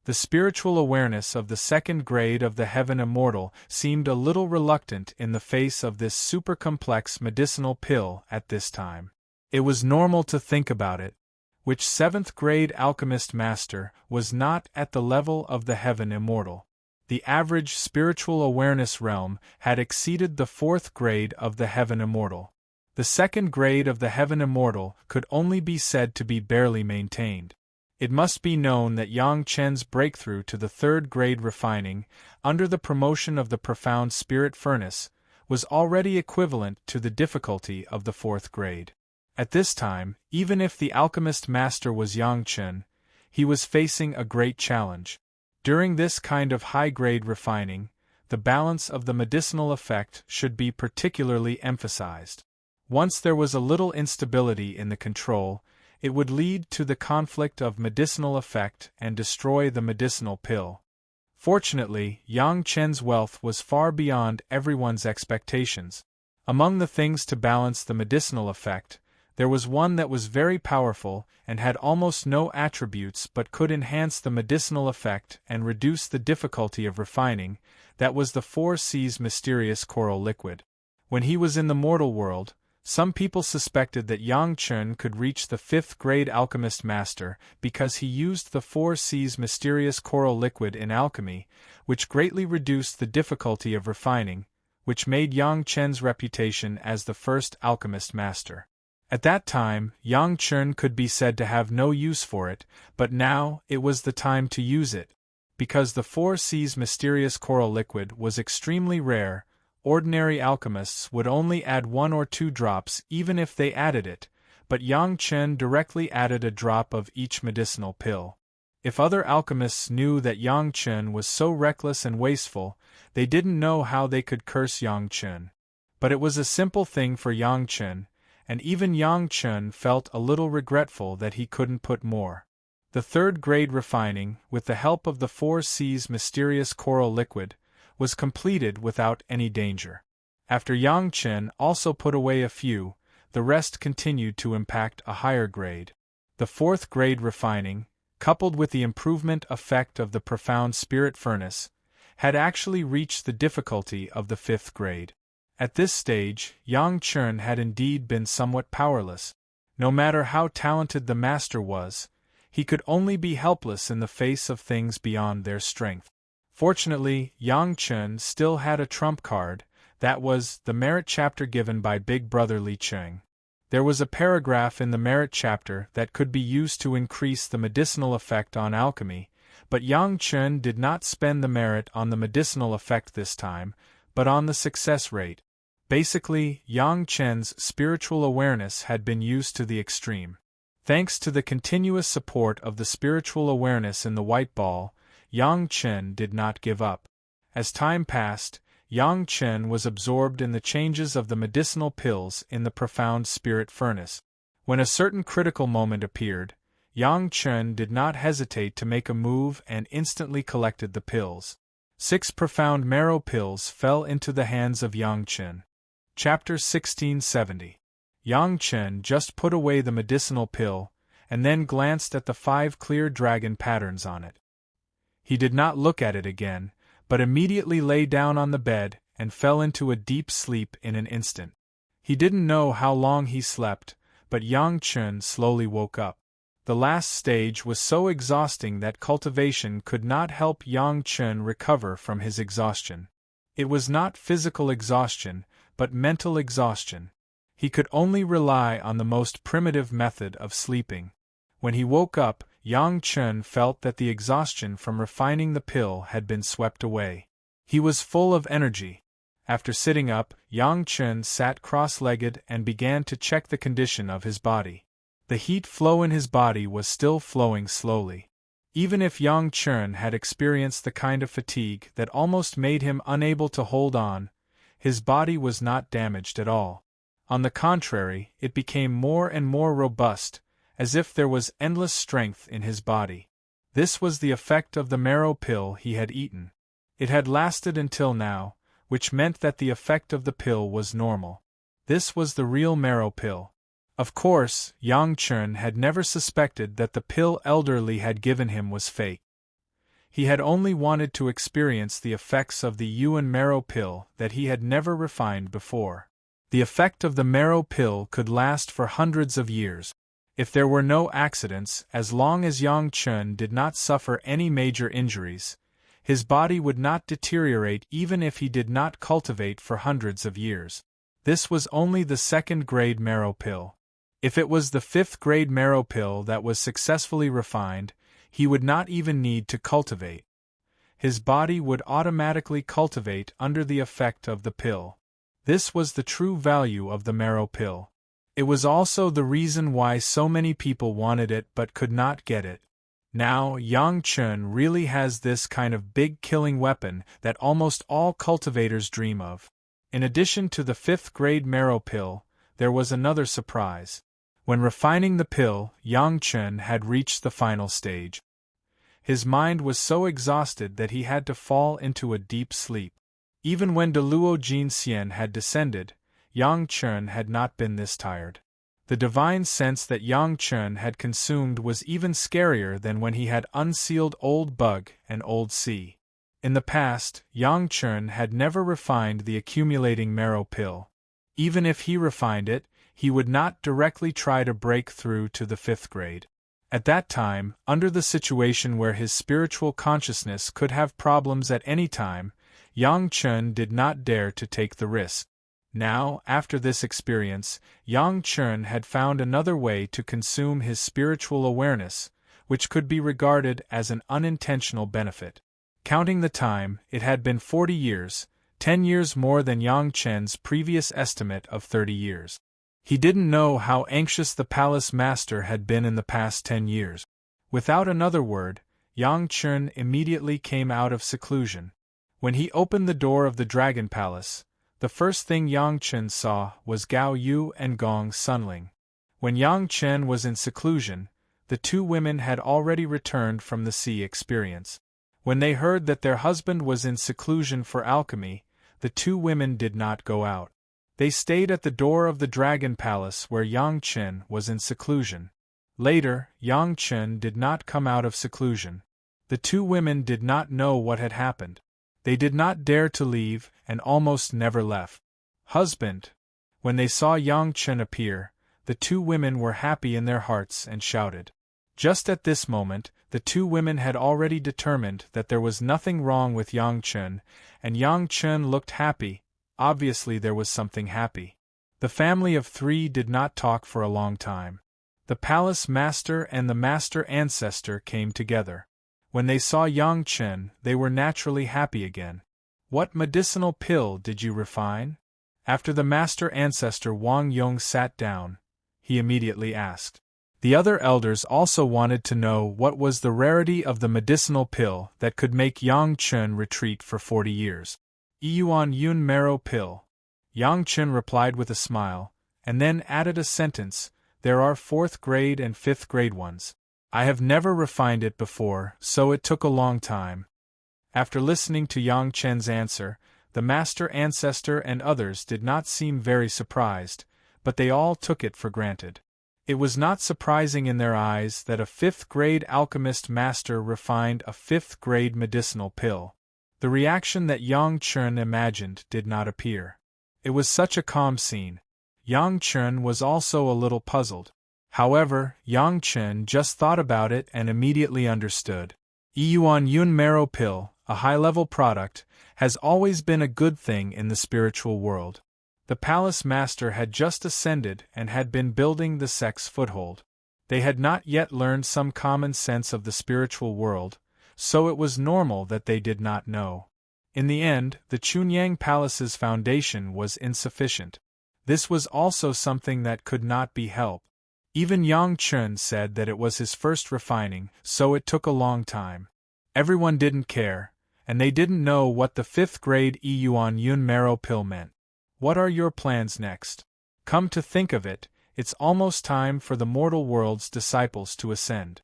The spiritual awareness of the second grade of the heaven immortal seemed a little reluctant in the face of this super-complex medicinal pill at this time. It was normal to think about it. Which 7th-grade alchemist master was not at the level of the heaven immortal? The average spiritual awareness realm had exceeded the 4th grade of the heaven immortal. The second grade of the heaven immortal could only be said to be barely maintained. It must be known that Yang Chen's breakthrough to the 3rd grade refining, under the promotion of the profound spirit furnace, was already equivalent to the difficulty of the 4th grade. At this time, even if the alchemist master was Yang Chen, he was facing a great challenge. During this kind of high-grade refining, the balance of the medicinal effect should be particularly emphasized. Once there was a little instability in the control, It would lead to the conflict of medicinal effect and destroy the medicinal pill. Fortunately, Yang Chen's wealth was far beyond everyone's expectations. Among the things to balance the medicinal effect, there was one that was very powerful and had almost no attributes but could enhance the medicinal effect and reduce the difficulty of refining. That was the 4C's mysterious coral liquid. When he was in the mortal world, some people suspected that Yang Chen could reach the 5th grade alchemist master because he used the 4C's mysterious coral liquid in alchemy, which greatly reduced the difficulty of refining, which made Yang Chen's reputation as the first alchemist master. At that time, Yang Chen could be said to have no use for it, but now it was the time to use it. Because the 4C's mysterious coral liquid was extremely rare, ordinary alchemists would only add 1 or 2 drops even if they added it, but Yang Chen directly added a drop of each medicinal pill. If other alchemists knew that Yang Chen was so reckless and wasteful, they didn't know how they could curse Yang Chen. But it was a simple thing for Yang Chen, and even Yang Chen felt a little regretful that he couldn't put more. The 3rd grade refining, with the help of the 4C's mysterious coral liquid, was completed without any danger. After Yang Chen also put away a few, the rest continued to impact a higher grade. The 4th grade refining, coupled with the improvement effect of the profound spirit furnace, had actually reached the difficulty of the 5th grade. At this stage, Yang Chen had indeed been somewhat powerless. No matter how talented the master was, he could only be helpless in the face of things beyond their strength. Fortunately, Yang Chen still had a trump card, that was, the merit chapter given by Big Brother Li Cheng. There was a paragraph in the merit chapter that could be used to increase the medicinal effect on alchemy, but Yang Chen did not spend the merit on the medicinal effect this time, but on the success rate. Basically, Yang Chen's spiritual awareness had been used to the extreme. Thanks to the continuous support of the spiritual awareness in the white ball, Yang Chen did not give up. As time passed, Yang Chen was absorbed in the changes of the medicinal pills in the profound spirit furnace. When a certain critical moment appeared, Yang Chen did not hesitate to make a move and instantly collected the pills. 6 profound marrow pills fell into the hands of Yang Chen. Chapter 1670. Yang Chen just put away the medicinal pill, and then glanced at the 5 clear dragon patterns on it. He did not look at it again, but immediately lay down on the bed and fell into a deep sleep in an instant. He didn't know how long he slept, but Yang Chen slowly woke up. The last stage was so exhausting that cultivation could not help Yang Chen recover from his exhaustion. It was not physical exhaustion, but mental exhaustion. He could only rely on the most primitive method of sleeping. When he woke up, Yang Chen felt that the exhaustion from refining the pill had been swept away. He was full of energy. After sitting up, Yang Chen sat cross-legged and began to check the condition of his body. The heat flow in his body was still flowing slowly. Even if Yang Chen had experienced the kind of fatigue that almost made him unable to hold on, his body was not damaged at all. On the contrary, it became more and more robust, as if there was endless strength in his body. This was the effect of the marrow pill he had eaten. It had lasted until now, which meant that the effect of the pill was normal. This was the real marrow pill. Of course, Yang Chen had never suspected that the pill Elderly had given him was fake. He had only wanted to experience the effects of the Yuan marrow pill that he had never refined before. The effect of the marrow pill could last for hundreds of years. If there were no accidents, as long as Yang Chen did not suffer any major injuries, his body would not deteriorate even if he did not cultivate for hundreds of years. This was only the 2nd grade marrow pill. If it was the 5th grade marrow pill that was successfully refined, he would not even need to cultivate. His body would automatically cultivate under the effect of the pill. This was the true value of the marrow pill. It was also the reason why so many people wanted it but could not get it. Now, Yang Chen really has this kind of big killing weapon that almost all cultivators dream of. In addition to the 5th grade marrow pill, there was another surprise. When refining the pill, Yang Chen had reached the final stage. His mind was so exhausted that he had to fall into a deep sleep. Even when Deluo Jin Xian had descended, Yang Chen had not been this tired. The divine sense that Yang Chen had consumed was even scarier than when he had unsealed Old Bug and Old Sea. In the past, Yang Chen had never refined the accumulating marrow pill. Even if he refined it, he would not directly try to break through to the 5th grade. At that time, under the situation where his spiritual consciousness could have problems at any time, Yang Chen did not dare to take the risk. Now, after this experience, Yang Chen had found another way to consume his spiritual awareness, which could be regarded as an unintentional benefit. Counting the time, it had been 40 years, 10 years more than Yang Chen's previous estimate of 30 years. He didn't know how anxious the palace master had been in the past 10 years. Without another word, Yang Chen immediately came out of seclusion. When he opened the door of the Dragon Palace, the first thing Yang Chen saw was Gao Yu and Gong Sunling. When Yang Chen was in seclusion, the two women had already returned from the sea experience. When they heard that their husband was in seclusion for alchemy, the two women did not go out. They stayed at the door of the Dragon Palace where Yang Chen was in seclusion. Later, Yang Chen did not come out of seclusion. The two women did not know what had happened. They did not dare to leave and almost never left. Husband! When they saw Yang Chen appear, the two women were happy in their hearts and shouted. Just at this moment, the two women had already determined that there was nothing wrong with Yang Chen, and Yang Chen looked happy. Obviously there was something happy. The family of three did not talk for a long time. The palace master and the master ancestor came together. When they saw Yang Chen, they were naturally happy again. What medicinal pill did you refine? After the master ancestor Wang Yong sat down, he immediately asked. The other elders also wanted to know what was the rarity of the medicinal pill that could make Yang Chen retreat for 40 years. Yuan Yun Marrow Pill. Yang Chen replied with a smile, and then added a sentence, there are 4th grade and 5th grade ones. I have never refined it before, so it took a long time. After listening to Yang Chen's answer, the master ancestor and others did not seem very surprised, but they all took it for granted. It was not surprising in their eyes that a 5th grade alchemist master refined a 5th grade medicinal pill. The reaction that Yang Chen imagined did not appear. It was such a calm scene. Yang Chen was also a little puzzled. However, Yang Chen just thought about it and immediately understood. Yuan Yun Marrow Pill, a high-level product, has always been a good thing in the spiritual world. The palace master had just ascended and had been building the sect's foothold. They had not yet learned some common sense of the spiritual world, so it was normal that they did not know. In the end, the Chunyang Palace's foundation was insufficient. This was also something that could not be helped. Even Yang Chen said that it was his first refining, so it took a long time. Everyone didn't care, and they didn't know what the 5th grade Yuan Yun Marrow Pill meant. What are your plans next? Come to think of it, it's almost time for the mortal world's disciples to ascend.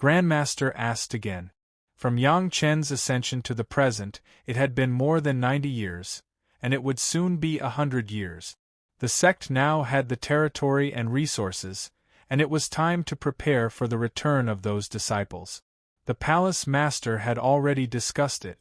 Grandmaster asked again. From Yang Chen's ascension to the present, it had been more than 90 years, and it would soon be 100 years. The sect now had the territory and resources, and it was time to prepare for the return of those disciples. The palace master had already discussed it.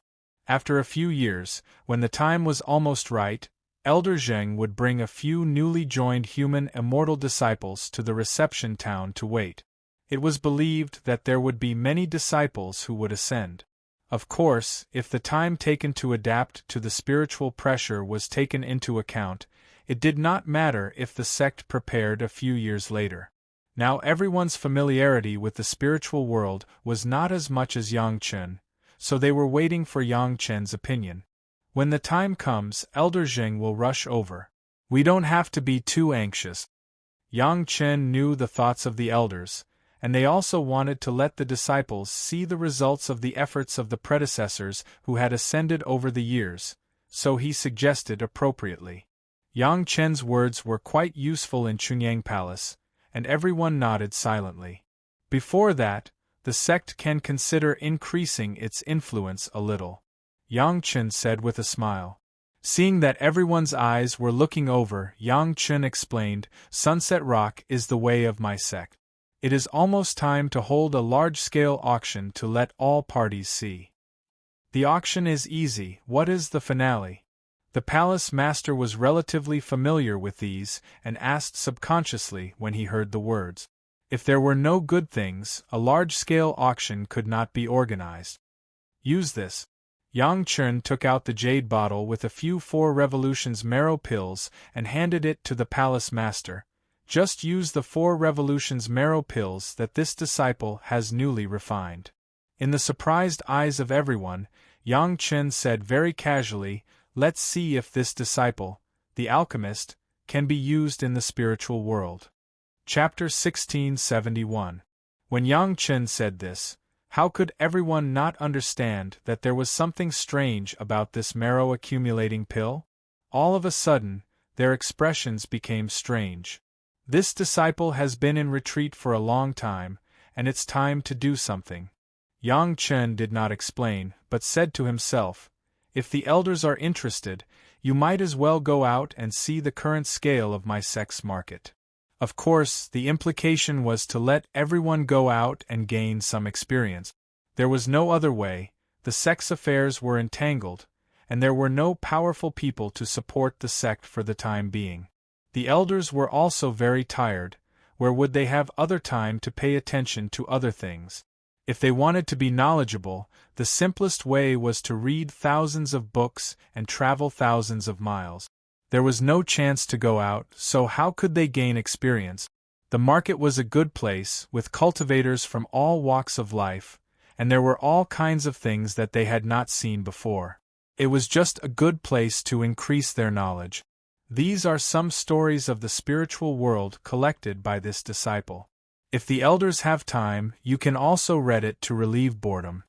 After a few years, when the time was almost right, Elder Zheng would bring a few newly joined human immortal disciples to the reception town to wait. It was believed that there would be many disciples who would ascend. Of course, if the time taken to adapt to the spiritual pressure was taken into account, it did not matter if the sect prepared a few years later. Now everyone's familiarity with the spiritual world was not as much as Yang Chen, so they were waiting for Yang Chen's opinion. When the time comes, Elder Zheng will rush over. We don't have to be too anxious. Yang Chen knew the thoughts of the elders, and they also wanted to let the disciples see the results of the efforts of the predecessors who had ascended over the years, so he suggested appropriately. Yang Chen's words were quite useful in Chunyang Palace, and everyone nodded silently. Before that, the sect can consider increasing its influence a little, Yang Chen said with a smile. Seeing that everyone's eyes were looking over, Yang Chen explained, Sunset Rock is the way of my sect. It is almost time to hold a large-scale auction to let all parties see. The auction is easy. What is the finale? The palace master was relatively familiar with these, and asked subconsciously when he heard the words. If there were no good things, a large-scale auction could not be organized. Use this. Yang Chen took out the jade bottle with a few 4 revolutions marrow pills and handed it to the palace master. Just use the 4 revolutions marrow pills that this disciple has newly refined. In the surprised eyes of everyone, Yang Chen said very casually, let's see if this disciple, the alchemist, can be used in the spiritual world. Chapter 1671. When Yang Chen said this, how could everyone not understand that there was something strange about this marrow-accumulating pill? All of a sudden, their expressions became strange. This disciple has been in retreat for a long time, and it's time to do something. Yang Chen did not explain, but said to himself, if the elders are interested, you might as well go out and see the current scale of my sect's market. Of course, the implication was to let everyone go out and gain some experience. There was no other way, the sect's affairs were entangled, and there were no powerful people to support the sect for the time being. The elders were also very tired. Where would they have other time to pay attention to other things? If they wanted to be knowledgeable, the simplest way was to read thousands of books and travel thousands of miles. There was no chance to go out, so how could they gain experience? The market was a good place, with cultivators from all walks of life, and there were all kinds of things that they had not seen before. It was just a good place to increase their knowledge. These are some stories of the spiritual world collected by this disciple. If the elders have time, you can also read it to relieve boredom.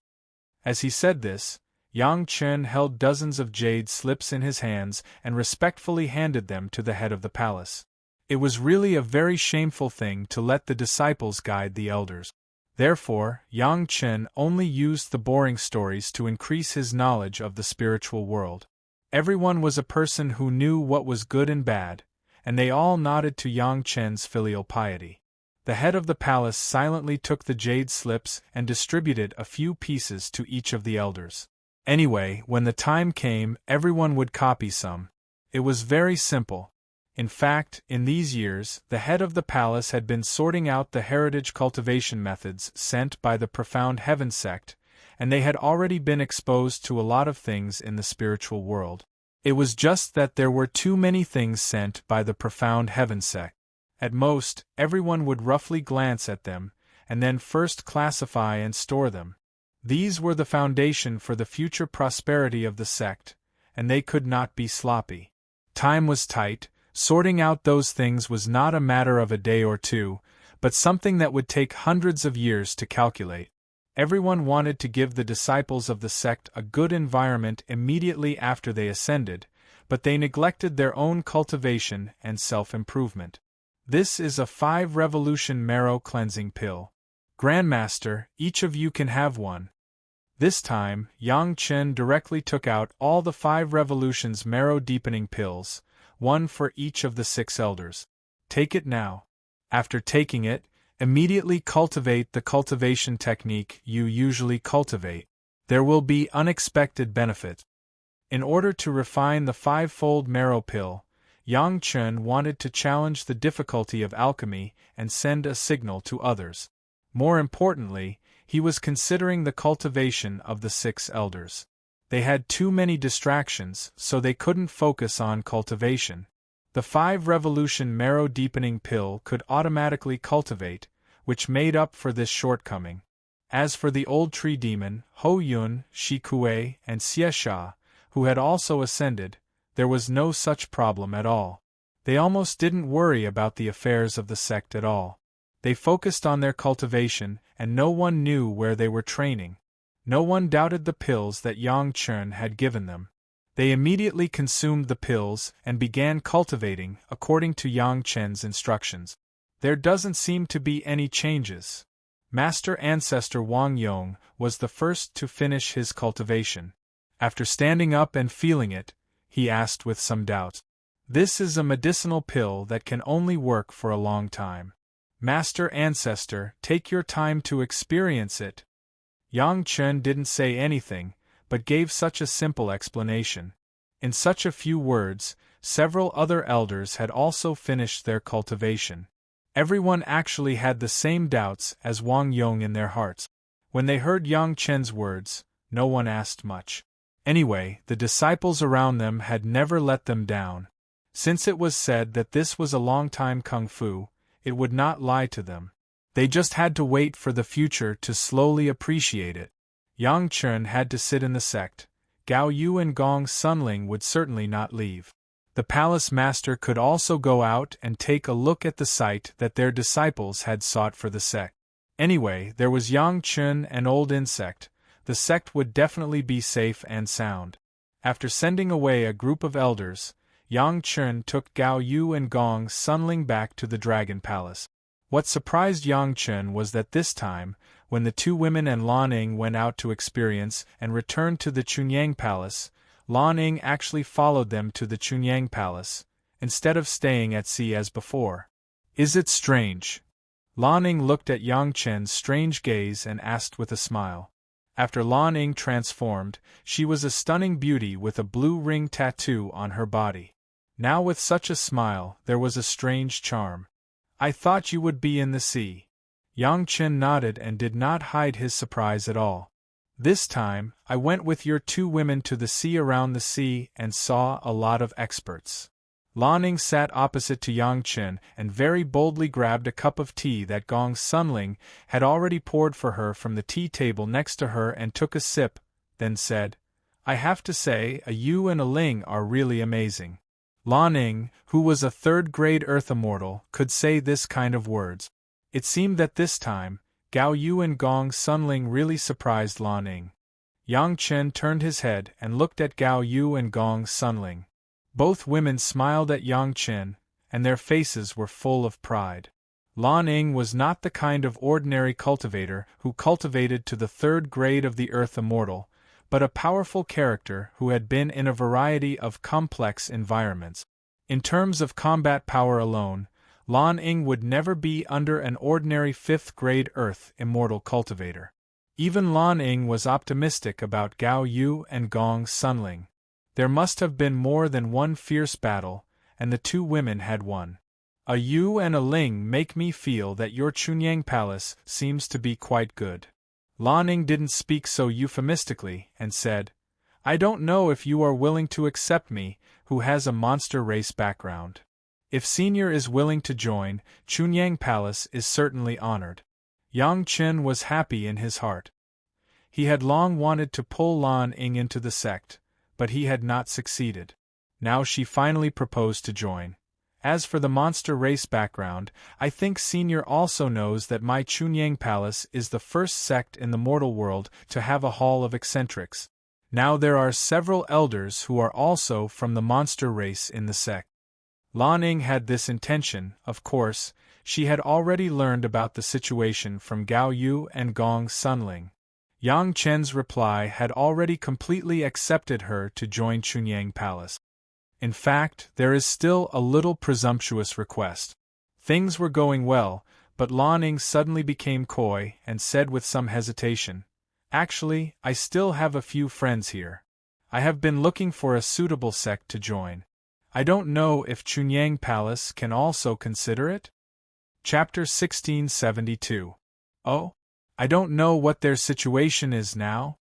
As he said this, Yang Chen held dozens of jade slips in his hands and respectfully handed them to the head of the palace. It was really a very shameful thing to let the disciples guide the elders. Therefore, Yang Chen only used the boring stories to increase his knowledge of the spiritual world. Everyone was a person who knew what was good and bad, and they all nodded to Yang Chen's filial piety. The head of the palace silently took the jade slips and distributed a few pieces to each of the elders. Anyway, when the time came, everyone would copy some. It was very simple. In fact, in these years, the head of the palace had been sorting out the heritage cultivation methods sent by the Profound Heaven sect, and they had already been exposed to a lot of things in the spiritual world. It was just that there were too many things sent by the Profound Heaven sect. At most, everyone would roughly glance at them, and then first classify and store them. These were the foundation for the future prosperity of the sect, and they could not be sloppy. Time was tight. Sorting out those things was not a matter of a day or two, but something that would take hundreds of years to calculate. Everyone wanted to give the disciples of the sect a good environment immediately after they ascended, but they neglected their own cultivation and self-improvement. This is a 5-revolution marrow cleansing pill. Grandmaster, each of you can have one. This time, Yang Chen directly took out all the 5 revolutions marrow deepening pills, one for each of the 6 elders. Take it now. After taking it, immediately cultivate the cultivation technique you usually cultivate. There will be unexpected benefit. In order to refine the 5-fold marrow pill, Yang Chen wanted to challenge the difficulty of alchemy and send a signal to others. More importantly, he was considering the cultivation of the 6 elders. They had too many distractions, so they couldn't focus on cultivation. The 5-revolution marrow deepening pill could automatically cultivate, which made up for this shortcoming. As for the old tree demon, Ho Yun, Shi Kuei, and Xie Sha, who had also ascended, there was no such problem at all. They almost didn't worry about the affairs of the sect at all. They focused on their cultivation, and no one knew where they were training. No one doubted the pills that Yang Chen had given them. They immediately consumed the pills and began cultivating according to Yang Chen's instructions. There doesn't seem to be any changes. Master Ancestor Wang Yong was the first to finish his cultivation. After standing up and feeling it, he asked with some doubt. This is a medicinal pill that can only work for a long time. Master Ancestor, take your time to experience it. Yang Chen didn't say anything, but gave such a simple explanation. In such a few words, several other elders had also finished their cultivation. Everyone actually had the same doubts as Wang Yong in their hearts. When they heard Yang Chen's words, no one asked much. Anyway, the disciples around them had never let them down. Since it was said that this was a long-time kung fu, it would not lie to them. They just had to wait for the future to slowly appreciate it. Yang Chen had to sit in the sect. Gao Yu and Gong Sunling would certainly not leave. The palace master could also go out and take a look at the site that their disciples had sought for the sect. Anyway, there was Yang Chen and Old Insect. The sect would definitely be safe and sound. After sending away a group of elders, Yang Chen took Gao Yu and Gong Sunling back to the Dragon Palace. What surprised Yang Chen was that this time, when the two women and Lan Ning went out to experience and returned to the Chunyang Palace, Lan Ning actually followed them to the Chunyang Palace, instead of staying at sea as before. Is it strange? Lan Ning looked at Yang Chen's strange gaze and asked with a smile. After Lan Ning transformed, she was a stunning beauty with a blue ring tattoo on her body. Now with such a smile, there was a strange charm. I thought you would be in the sea. Yang Chen nodded and did not hide his surprise at all. This time, I went with your two women to the sea around the sea and saw a lot of experts. Lan Ning sat opposite to Yang Chen and very boldly grabbed a cup of tea that Gong Sunling had already poured for her from the tea table next to her and took a sip, then said, I have to say, a Yu and a Ling are really amazing. Lan Ning, who was a third-grade Earth Immortal, could say this kind of words. It seemed that this time, Gao Yu and Gong Sunling really surprised Lan Ning. Yang Chen turned his head and looked at Gao Yu and Gong Sunling. Both women smiled at Yang Chen, and their faces were full of pride. Lan Ning was not the kind of ordinary cultivator who cultivated to the third grade of the Earth Immortal, but a powerful character who had been in a variety of complex environments. In terms of combat power alone, Lan Ning would never be under an ordinary 5th-grade Earth Immortal cultivator. Even Lan Ning was optimistic about Gao Yu and Gong Sunling. There must have been more than one fierce battle, and the two women had won. A Yu and a Ling make me feel that your Chunyang Palace seems to be quite good. Lan Ning didn't speak so euphemistically, and said, I don't know if you are willing to accept me, who has a monster race background. If Senior is willing to join, Chunyang Palace is certainly honored. Yang Chen was happy in his heart. He had long wanted to pull Lan Ning into the sect, but he had not succeeded. Now she finally proposed to join. As for the monster race background, I think Senior also knows that my Chunyang Palace is the first sect in the mortal world to have a hall of eccentrics. Now there are several elders who are also from the monster race in the sect. Lan Ning had this intention, of course. She had already learned about the situation from Gao Yu and Gong Sunling. Yang Chen's reply had already completely accepted her to join Chunyang Palace. In fact, there is still a little presumptuous request. Things were going well, but Lan Ning suddenly became coy and said with some hesitation, Actually, I still have a few friends here. I have been looking for a suitable sect to join. I don't know if Chunyang Palace can also consider it? Chapter 1672. Oh? I don't know what their situation is now?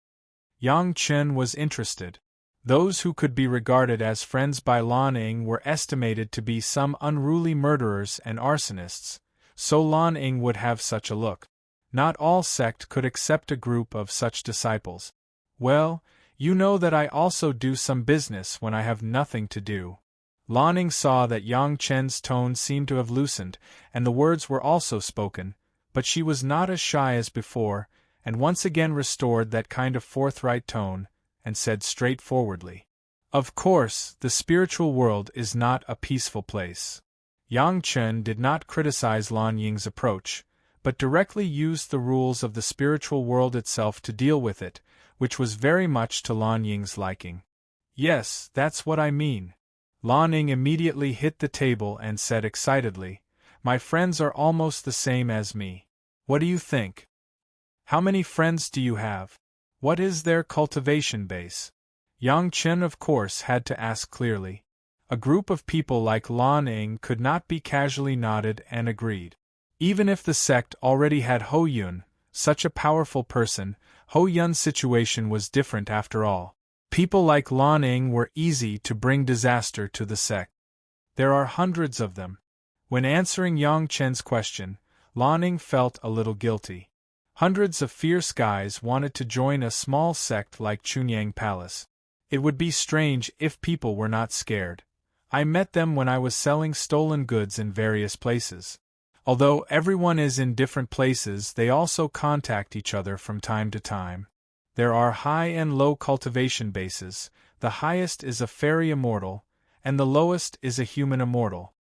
Yang Chen was interested. Those who could be regarded as friends by Lan Ning were estimated to be some unruly murderers and arsonists, so Lan Ning would have such a look. Not all sect could accept a group of such disciples. Well, you know that I also do some business when I have nothing to do. Lan Ning saw that Yang Chen's tone seemed to have loosened, and the words were also spoken, but she was not as shy as before, and once again restored that kind of forthright tone, and said straightforwardly, Of course, the spiritual world is not a peaceful place. Yang Chen did not criticize Lan Ying's approach, but directly used the rules of the spiritual world itself to deal with it, which was very much to Lan Ying's liking. Yes, that's what I mean. Lan Ying immediately hit the table and said excitedly, "My friends are almost the same as me. What do you think? How many friends do you have? What is their cultivation base?" Yang Chen of course had to ask clearly. A group of people like Lan Ying could not be casually nodded and agreed. Even if the sect already had Ho Yun, such a powerful person, Ho Yun's situation was different after all. People like Lan Ying were easy to bring disaster to the sect. There are hundreds of them. When answering Yang Chen's question, Lan Ying felt a little guilty. Hundreds of fierce guys wanted to join a small sect like Chunyang Palace. It would be strange if people were not scared. I met them when I was selling stolen goods in various places. Although everyone is in different places, they also contact each other from time to time. There are high and low cultivation bases. The highest is a fairy immortal, and the lowest is a human immortal.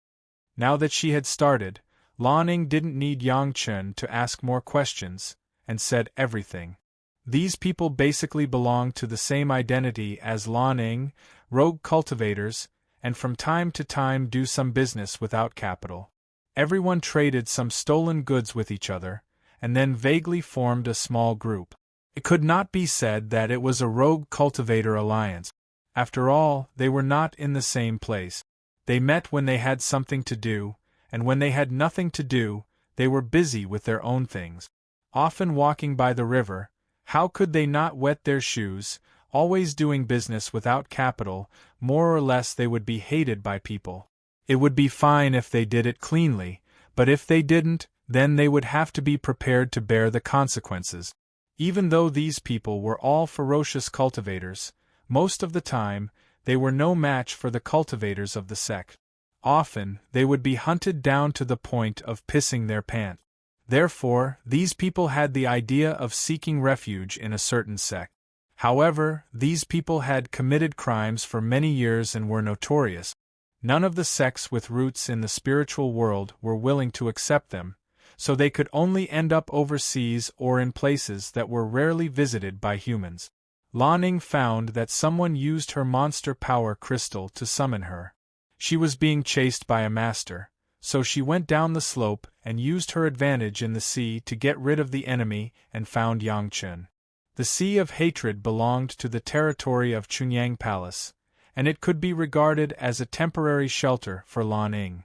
Now that she had started, Lan Ying didn't need Yang Chen to ask more questions, and said everything. These people basically belong to the same identity as Lan Ying, rogue cultivators, and from time to time do some business without capital. Everyone traded some stolen goods with each other, and then vaguely formed a small group. It could not be said that it was a rogue cultivator alliance. After all, they were not in the same place. They met when they had something to do, and when they had nothing to do, they were busy with their own things. Often walking by the river, how could they not wet their shoes? Always doing business without capital, more or less they would be hated by people. It would be fine if they did it cleanly, but if they didn't, then they would have to be prepared to bear the consequences. Even though these people were all ferocious cultivators, most of the time, they were no match for the cultivators of the sect. Often, they would be hunted down to the point of pissing their pants. Therefore, these people had the idea of seeking refuge in a certain sect. However, these people had committed crimes for many years and were notorious. None of the sects with roots in the spiritual world were willing to accept them, so they could only end up overseas or in places that were rarely visited by humans. Lan Ying found that someone used her monster power crystal to summon her. She was being chased by a master, so she went down the slope and used her advantage in the sea to get rid of the enemy and found Yang Chen. The Sea of Hatred belonged to the territory of Chunyang Palace, and it could be regarded as a temporary shelter for Lan Ying.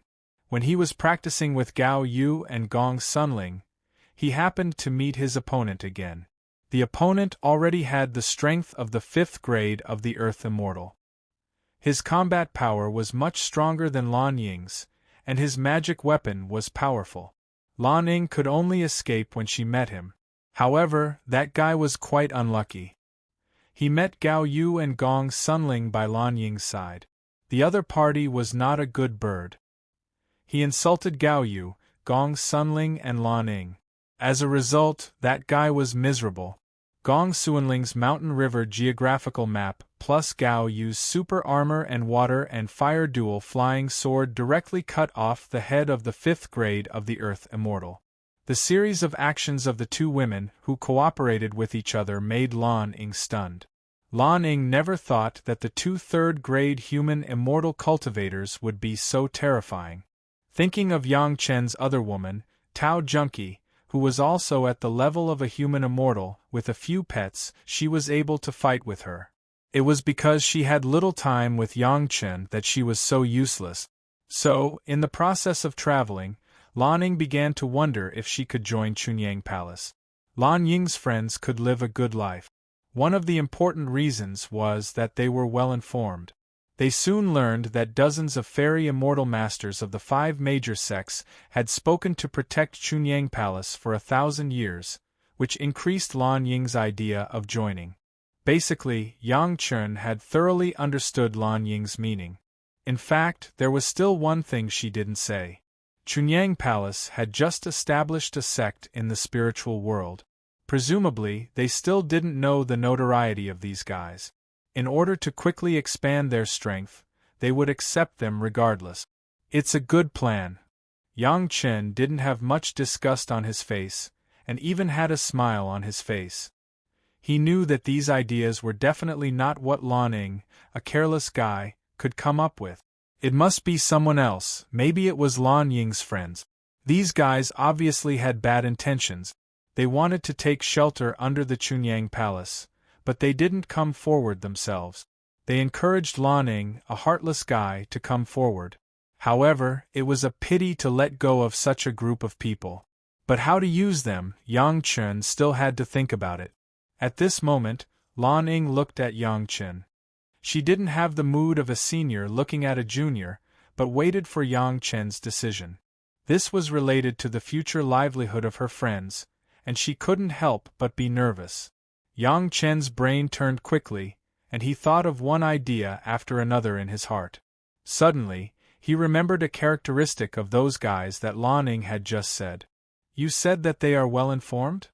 When he was practicing with Gao Yu and Gong Sunling, he happened to meet his opponent again. The opponent already had the strength of the 5th grade of the Earth Immortal. His combat power was much stronger than Lan Ying's, and his magic weapon was powerful. Lan Ying could only escape when she met him. However, that guy was quite unlucky. He met Gao Yu and Gong Sunling by Lan Ying's side. The other party was not a good bird. He insulted Gao Yu, Gong Sunling and Lan Ying. As a result, that guy was miserable. Gong Sunling's Mountain River geographical map plus Gao Yu's super armor and water and fire dual flying sword directly cut off the head of the 5th grade of the Earth Immortal. The series of actions of the two women who cooperated with each other made Lan Ying stunned. Lan Ying never thought that the 2 3rd-grade human immortal cultivators would be so terrifying. Thinking of Yang Chen's other woman, Tao Junkie, who was also at the level of a human immortal, with a few pets, she was able to fight with her. It was because she had little time with Yang Chen that she was so useless. So, in the process of traveling, Lan Ying began to wonder if she could join Chunyang Palace. Lan Ying's friends could live a good life. One of the important reasons was that they were well informed. They soon learned that dozens of fairy immortal masters of the 5 major sects had spoken to protect Chunyang Palace for 1,000 years, which increased Lan Ying's idea of joining. Basically, Yang Chen had thoroughly understood Lan Ying's meaning. In fact, there was still one thing she didn't say. Chunyang Palace had just established a sect in the spiritual world. Presumably, they still didn't know the notoriety of these guys. In order to quickly expand their strength, they would accept them regardless. It's a good plan. Yang Chen didn't have much disgust on his face, and even had a smile on his face. He knew that these ideas were definitely not what Lan Ning, a careless guy, could come up with. It must be someone else, maybe it was Lan Ying's friends. These guys obviously had bad intentions. They wanted to take shelter under the Chunyang Palace, but they didn't come forward themselves. They encouraged Lan Ning, a heartless guy, to come forward. However, it was a pity to let go of such a group of people. But how to use them, Yang Chen still had to think about it. At this moment, Lan Ning looked at Yang Chen. She didn't have the mood of a senior looking at a junior, but waited for Yang Chen's decision. This was related to the future livelihood of her friends, and she couldn't help but be nervous. Yang Chen's brain turned quickly, and he thought of one idea after another in his heart. Suddenly, he remembered a characteristic of those guys that Lan Ning had just said. You said that they are well informed?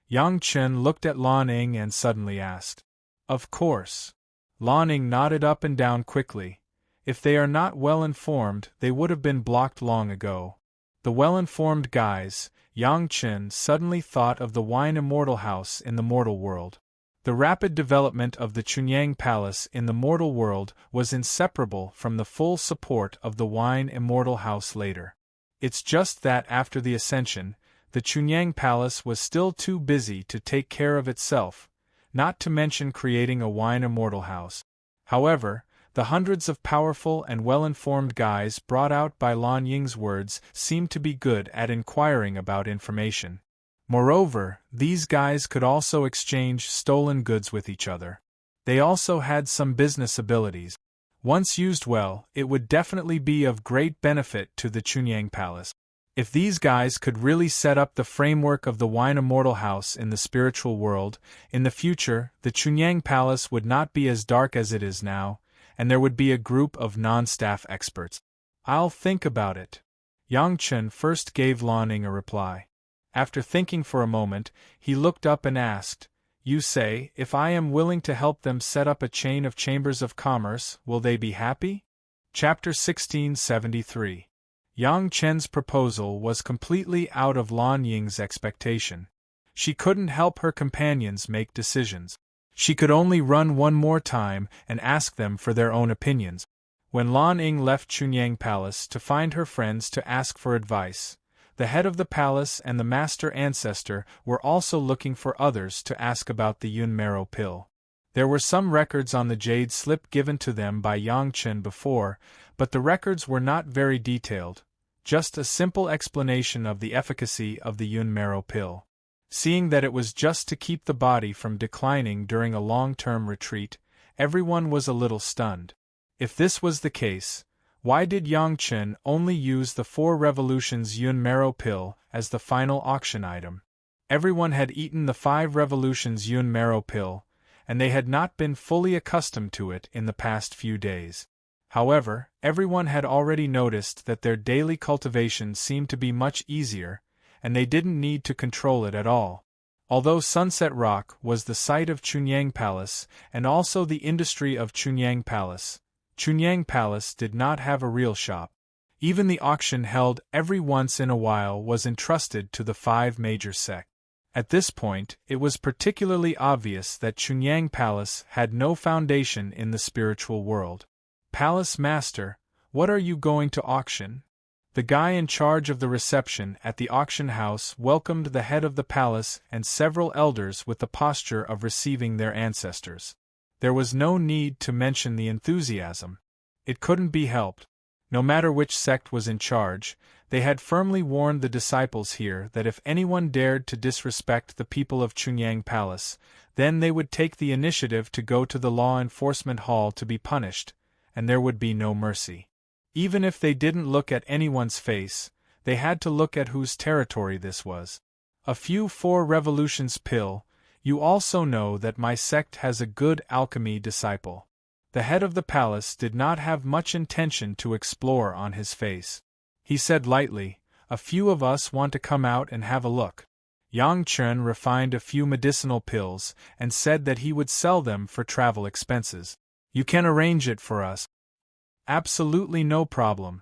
Yang Chen looked at Lan Ning and suddenly asked. Of course. Lan Ning nodded up and down quickly. If they are not well informed, they would have been blocked long ago. The well-informed guys, Yang Chen suddenly thought of the Wine Immortal House in the mortal world. The rapid development of the Chunyang Palace in the mortal world was inseparable from the full support of the Wine Immortal House later. It's just that after the ascension, the Chunyang Palace was still too busy to take care of itself, not to mention creating a Wine Immortal House. However, the hundreds of powerful and well-informed guys brought out by Lan Ying's words seemed to be good at inquiring about information. Moreover, these guys could also exchange stolen goods with each other. They also had some business abilities. Once used well, it would definitely be of great benefit to the Chunyang Palace. If these guys could really set up the framework of the Wine Immortal House in the spiritual world, in the future, the Chunyang Palace would not be as dark as it is now, and there would be a group of non-staff experts. I'll think about it. Yang Chen first gave Lan Ning a reply. After thinking for a moment, he looked up and asked, You say, if I am willing to help them set up a chain of chambers of commerce, will they be happy? Chapter 1673. Yang Chen's proposal was completely out of Lan Ying's expectation. She couldn't help her companions make decisions. She could only run one more time and ask them for their own opinions. When Lan Ning left Chunyang Palace to find her friends to ask for advice, the head of the palace and the master ancestor were also looking for others to ask about the Yun Marrow pill. There were some records on the jade slip given to them by Yang Chen before, but the records were not very detailed, just a simple explanation of the efficacy of the Yun Marrow pill. Seeing that it was just to keep the body from declining during a long-term retreat, everyone was a little stunned. If this was the case, why did Yang Chen only use the 4 revolutions Yun Marrow pill as the final auction item? Everyone had eaten the 5 revolutions Yun Marrow pill, and they had not been fully accustomed to it in the past few days. However, everyone had already noticed that their daily cultivation seemed to be much easier, and they didn't need to control it at all. Although Sunset Rock was the site of Chunyang Palace and also the industry of Chunyang Palace, Chunyang Palace did not have a real shop. Even the auction held every once in a while was entrusted to the 5 major sects. At this point, it was particularly obvious that Chunyang Palace had no foundation in the spiritual world. Palace Master, what are you going to auction? The guy in charge of the reception at the auction house welcomed the head of the palace and several elders with the posture of receiving their ancestors. There was no need to mention the enthusiasm. It couldn't be helped. No matter which sect was in charge, they had firmly warned the disciples here that if anyone dared to disrespect the people of Chunyang Palace, then they would take the initiative to go to the law enforcement hall to be punished, and there would be no mercy. Even if they didn't look at anyone's face, they had to look at whose territory this was. A few 4 revolutions pill, you also know that my sect has a good alchemy disciple. The head of the palace did not have much intention to explore on his face. He said lightly, a few of us want to come out and have a look. Yang Chen refined a few medicinal pills and said that he would sell them for travel expenses. You can arrange it for us. Absolutely no problem.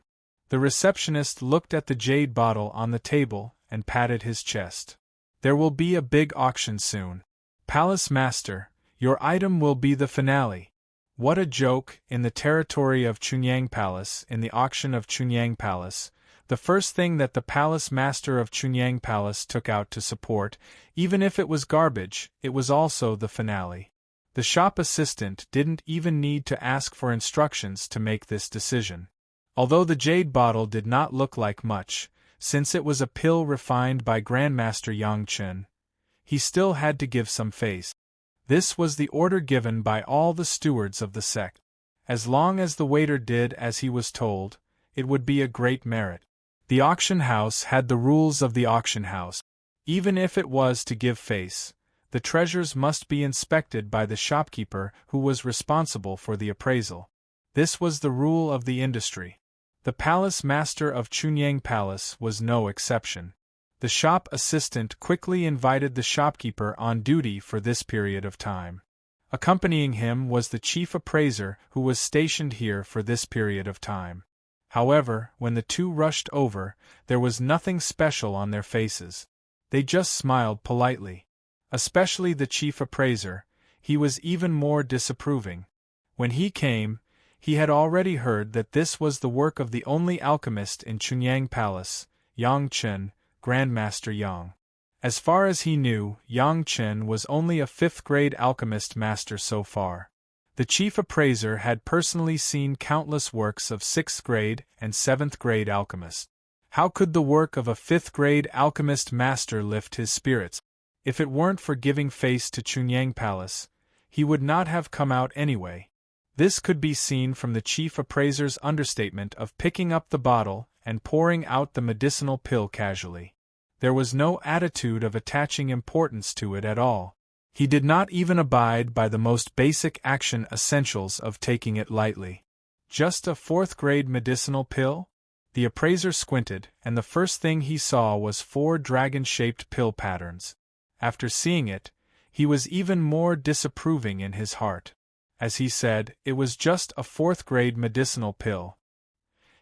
The receptionist looked at the jade bottle on the table and patted his chest. There will be a big auction soon. Palace Master, your item will be the finale. What a joke! In the territory of Chunyang Palace, in the auction of Chunyang Palace, the first thing that the Palace Master of Chunyang Palace took out to support, even if it was garbage, it was also the finale. The shop assistant didn't even need to ask for instructions to make this decision. Although the jade bottle did not look like much, since it was a pill refined by Grandmaster Yang Chen, he still had to give some face. This was the order given by all the stewards of the sect. As long as the waiter did as he was told, it would be a great merit. The auction house had the rules of the auction house. Even if it was to give face, the treasures must be inspected by the shopkeeper who was responsible for the appraisal. This was the rule of the industry. The Palace Master of Chunyang Palace was no exception. The shop assistant quickly invited the shopkeeper on duty for this period of time. Accompanying him was the chief appraiser who was stationed here for this period of time. However, when the two rushed over, there was nothing special on their faces. They just smiled politely. Especially the chief appraiser, he was even more disapproving. When he came, he had already heard that this was the work of the only alchemist in Chunyang Palace, Yang Chen, Grandmaster Yang. As far as he knew, Yang Chen was only a 5th-grade alchemist master so far. The chief appraiser had personally seen countless works of 6th-grade and 7th-grade alchemists. How could the work of a 5th-grade alchemist master lift his spirits? If it weren't for giving face to Chunyang Palace, he would not have come out anyway. This could be seen from the chief appraiser's understatement of picking up the bottle and pouring out the medicinal pill casually. There was no attitude of attaching importance to it at all. He did not even abide by the most basic action essentials of taking it lightly. Just a 4th-grade medicinal pill? The appraiser squinted, and the first thing he saw was 4 dragon-shaped pill patterns. After seeing it, he was even more disapproving in his heart. As he said, it was just a 4th-grade medicinal pill.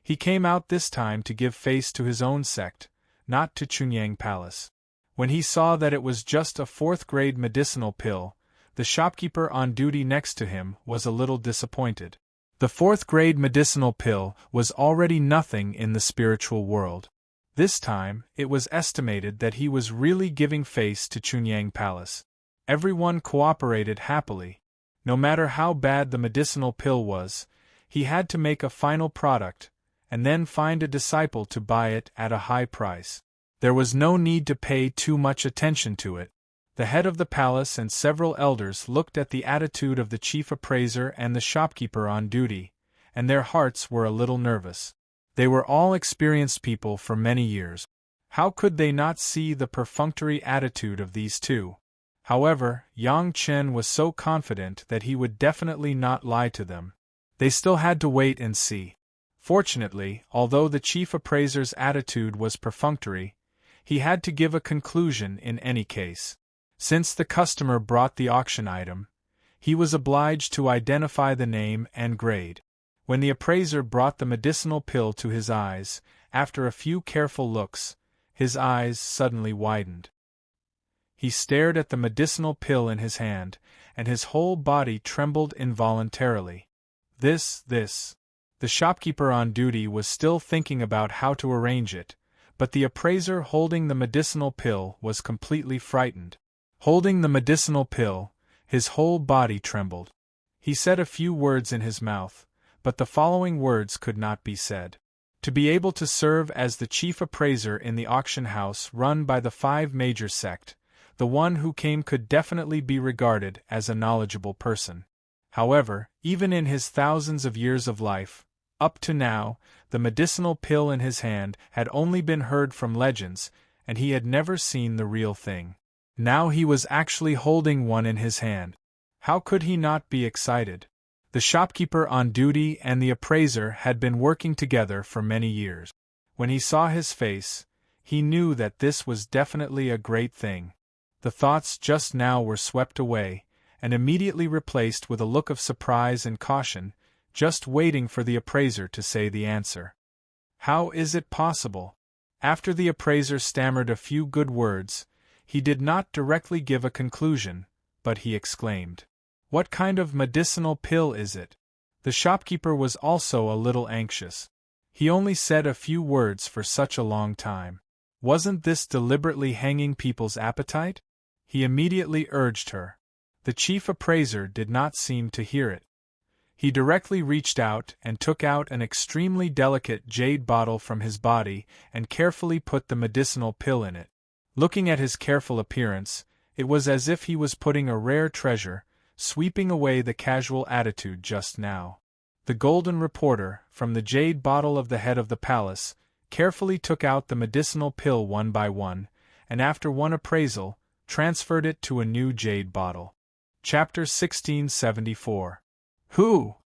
He came out this time to give face to his own sect, not to Chunyang Palace. When he saw that it was just a 4th-grade medicinal pill, the shopkeeper on duty next to him was a little disappointed. The 4th-grade medicinal pill was already nothing in the spiritual world. This time, it was estimated that he was really giving face to Chunyang Palace. Everyone cooperated happily. No matter how bad the medicinal pill was, he had to make a final product, and then find a disciple to buy it at a high price. There was no need to pay too much attention to it. The head of the palace and several elders looked at the attitude of the chief appraiser and the shopkeeper on duty, and their hearts were a little nervous. They were all experienced people for many years. How could they not see the perfunctory attitude of these two? However, Yang Chen was so confident that he would definitely not lie to them. They still had to wait and see. Fortunately, although the chief appraiser's attitude was perfunctory, he had to give a conclusion in any case. Since the customer brought the auction item, he was obliged to identify the name and grade. When the appraiser brought the medicinal pill to his eyes, after a few careful looks, his eyes suddenly widened. He stared at the medicinal pill in his hand, and his whole body trembled involuntarily. This. The shopkeeper on duty was still thinking about how to arrange it, but the appraiser holding the medicinal pill was completely frightened. Holding the medicinal pill, his whole body trembled. He said a few words in his mouth, but the following words could not be said. To be able to serve as the chief appraiser in the auction house run by the 5 major sect, the one who came could definitely be regarded as a knowledgeable person. However, even in his thousands of years of life, up to now, the medicinal pill in his hand had only been heard from legends, and he had never seen the real thing. Now he was actually holding one in his hand. How could he not be excited? The shopkeeper on duty and the appraiser had been working together for many years. When he saw his face, he knew that this was definitely a great thing. The thoughts just now were swept away, and immediately replaced with a look of surprise and caution, just waiting for the appraiser to say the answer. How is it possible? After the appraiser stammered a few good words, he did not directly give a conclusion, but he exclaimed, "What kind of medicinal pill is it?" The shopkeeper was also a little anxious. He only said a few words for such a long time. Wasn't this deliberately hanging people's appetite? He immediately urged her. The chief appraiser did not seem to hear it. He directly reached out and took out an extremely delicate jade bottle from his body and carefully put the medicinal pill in it. Looking at his careful appearance, it was as if he was putting a rare treasure, sweeping away the casual attitude just now. The golden reporter, from the jade bottle of the head of the palace, carefully took out the medicinal pill one by one, and after one appraisal, transferred it to a new jade bottle. Chapter 1674. Who?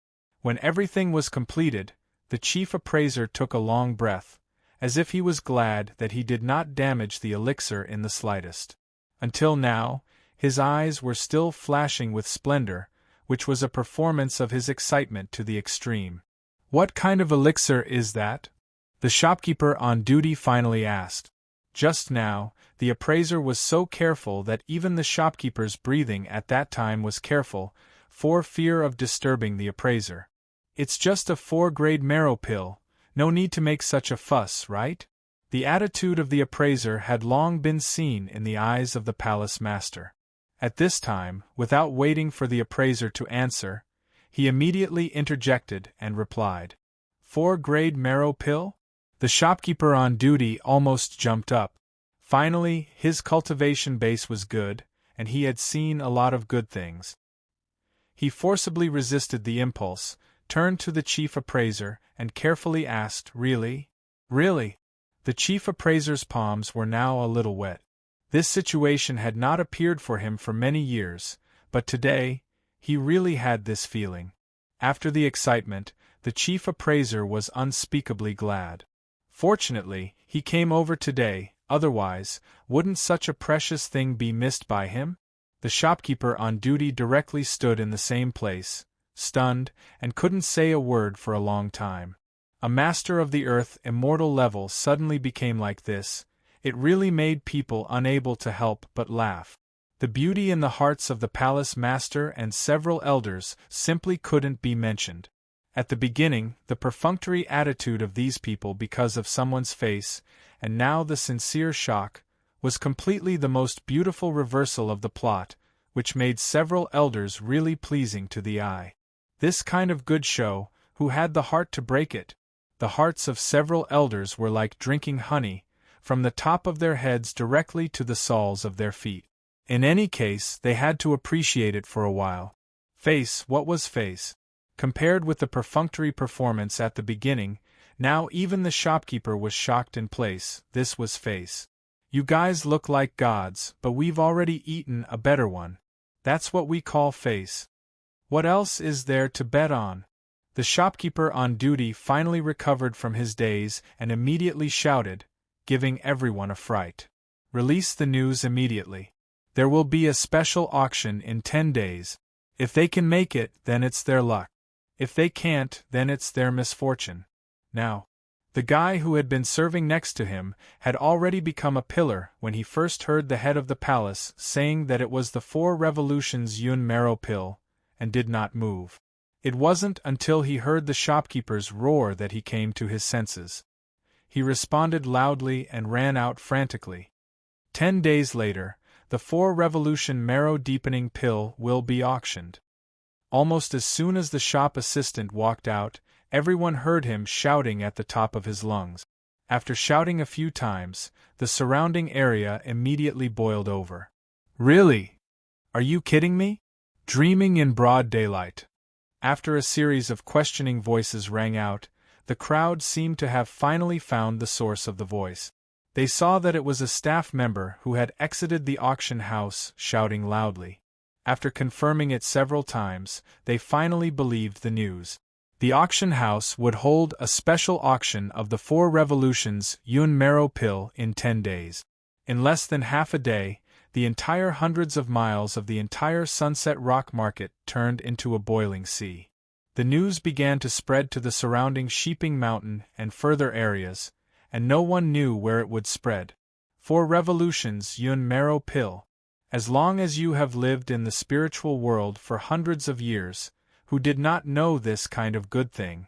When everything was completed, the chief appraiser took a long breath, as if he was glad that he did not damage the elixir in the slightest. Until now, his eyes were still flashing with splendor, which was a performance of his excitement to the extreme. "What kind of elixir is that?" the shopkeeper on duty finally asked. Just now, the appraiser was so careful that even the shopkeeper's breathing at that time was careful, for fear of disturbing the appraiser. "It's just a 4-grade marrow pill, no need to make such a fuss, right?" The attitude of the appraiser had long been seen in the eyes of the palace master. At this time, without waiting for the appraiser to answer, he immediately interjected and replied, 4-grade marrow pill? The shopkeeper on duty almost jumped up. Finally, his cultivation base was good, and he had seen a lot of good things. He forcibly resisted the impulse, turned to the chief appraiser, and carefully asked, "Really? Really?" The chief appraiser's palms were now a little wet. This situation had not appeared for him for many years, but today, he really had this feeling. After the excitement, the chief appraiser was unspeakably glad. Fortunately, he came over today, otherwise, wouldn't such a precious thing be missed by him? The shopkeeper on duty directly stood in the same place, stunned, and couldn't say a word for a long time. A master of the earth immortal level suddenly became like this. It really made people unable to help but laugh. The beauty in the hearts of the palace master and several elders simply couldn't be mentioned. At the beginning, the perfunctory attitude of these people because of someone's face, and now the sincere shock, was completely the most beautiful reversal of the plot, which made several elders really pleasing to the eye. This kind of good show, who had the heart to break it? The hearts of several elders were like drinking honey, from the top of their heads directly to the soles of their feet. In any case, they had to appreciate it for a while. Face, what was face? Compared with the perfunctory performance at the beginning, now even the shopkeeper was shocked in place. This was face. "You guys look like gods, but we've already eaten a better one. That's what we call face. What else is there to bet on?" The shopkeeper on duty finally recovered from his daze and immediately shouted, giving everyone a fright. "Release the news immediately. There will be a special auction in 10 days. If they can make it, then it's their luck. If they can't, then it's their misfortune." Now, the guy who had been serving next to him had already become a pillar when he first heard the head of the palace saying that it was the 4 revolutions yun marrow pill, and did not move. It wasn't until he heard the shopkeeper's roar that he came to his senses. He responded loudly and ran out frantically. 10 days later, the 4 revolution marrow deepening pill will be auctioned. Almost as soon as the shop assistant walked out, everyone heard him shouting at the top of his lungs. After shouting a few times, the surrounding area immediately boiled over. "Really? Are you kidding me? Dreaming in broad daylight." After a series of questioning voices rang out, the crowd seemed to have finally found the source of the voice. They saw that it was a staff member who had exited the auction house, shouting loudly. After confirming it several times, they finally believed the news. The auction house would hold a special auction of the 4 revolutions yun marrow pill in 10 days. In less than half a day, the entire hundreds of miles of the entire Sunset Rock market turned into a boiling sea. The news began to spread to the surrounding Sheeping Mountain and further areas, and no one knew where it would spread. 4 revolutions unveil. As long as you have lived in the spiritual world for hundreds of years, who did not know this kind of good thing?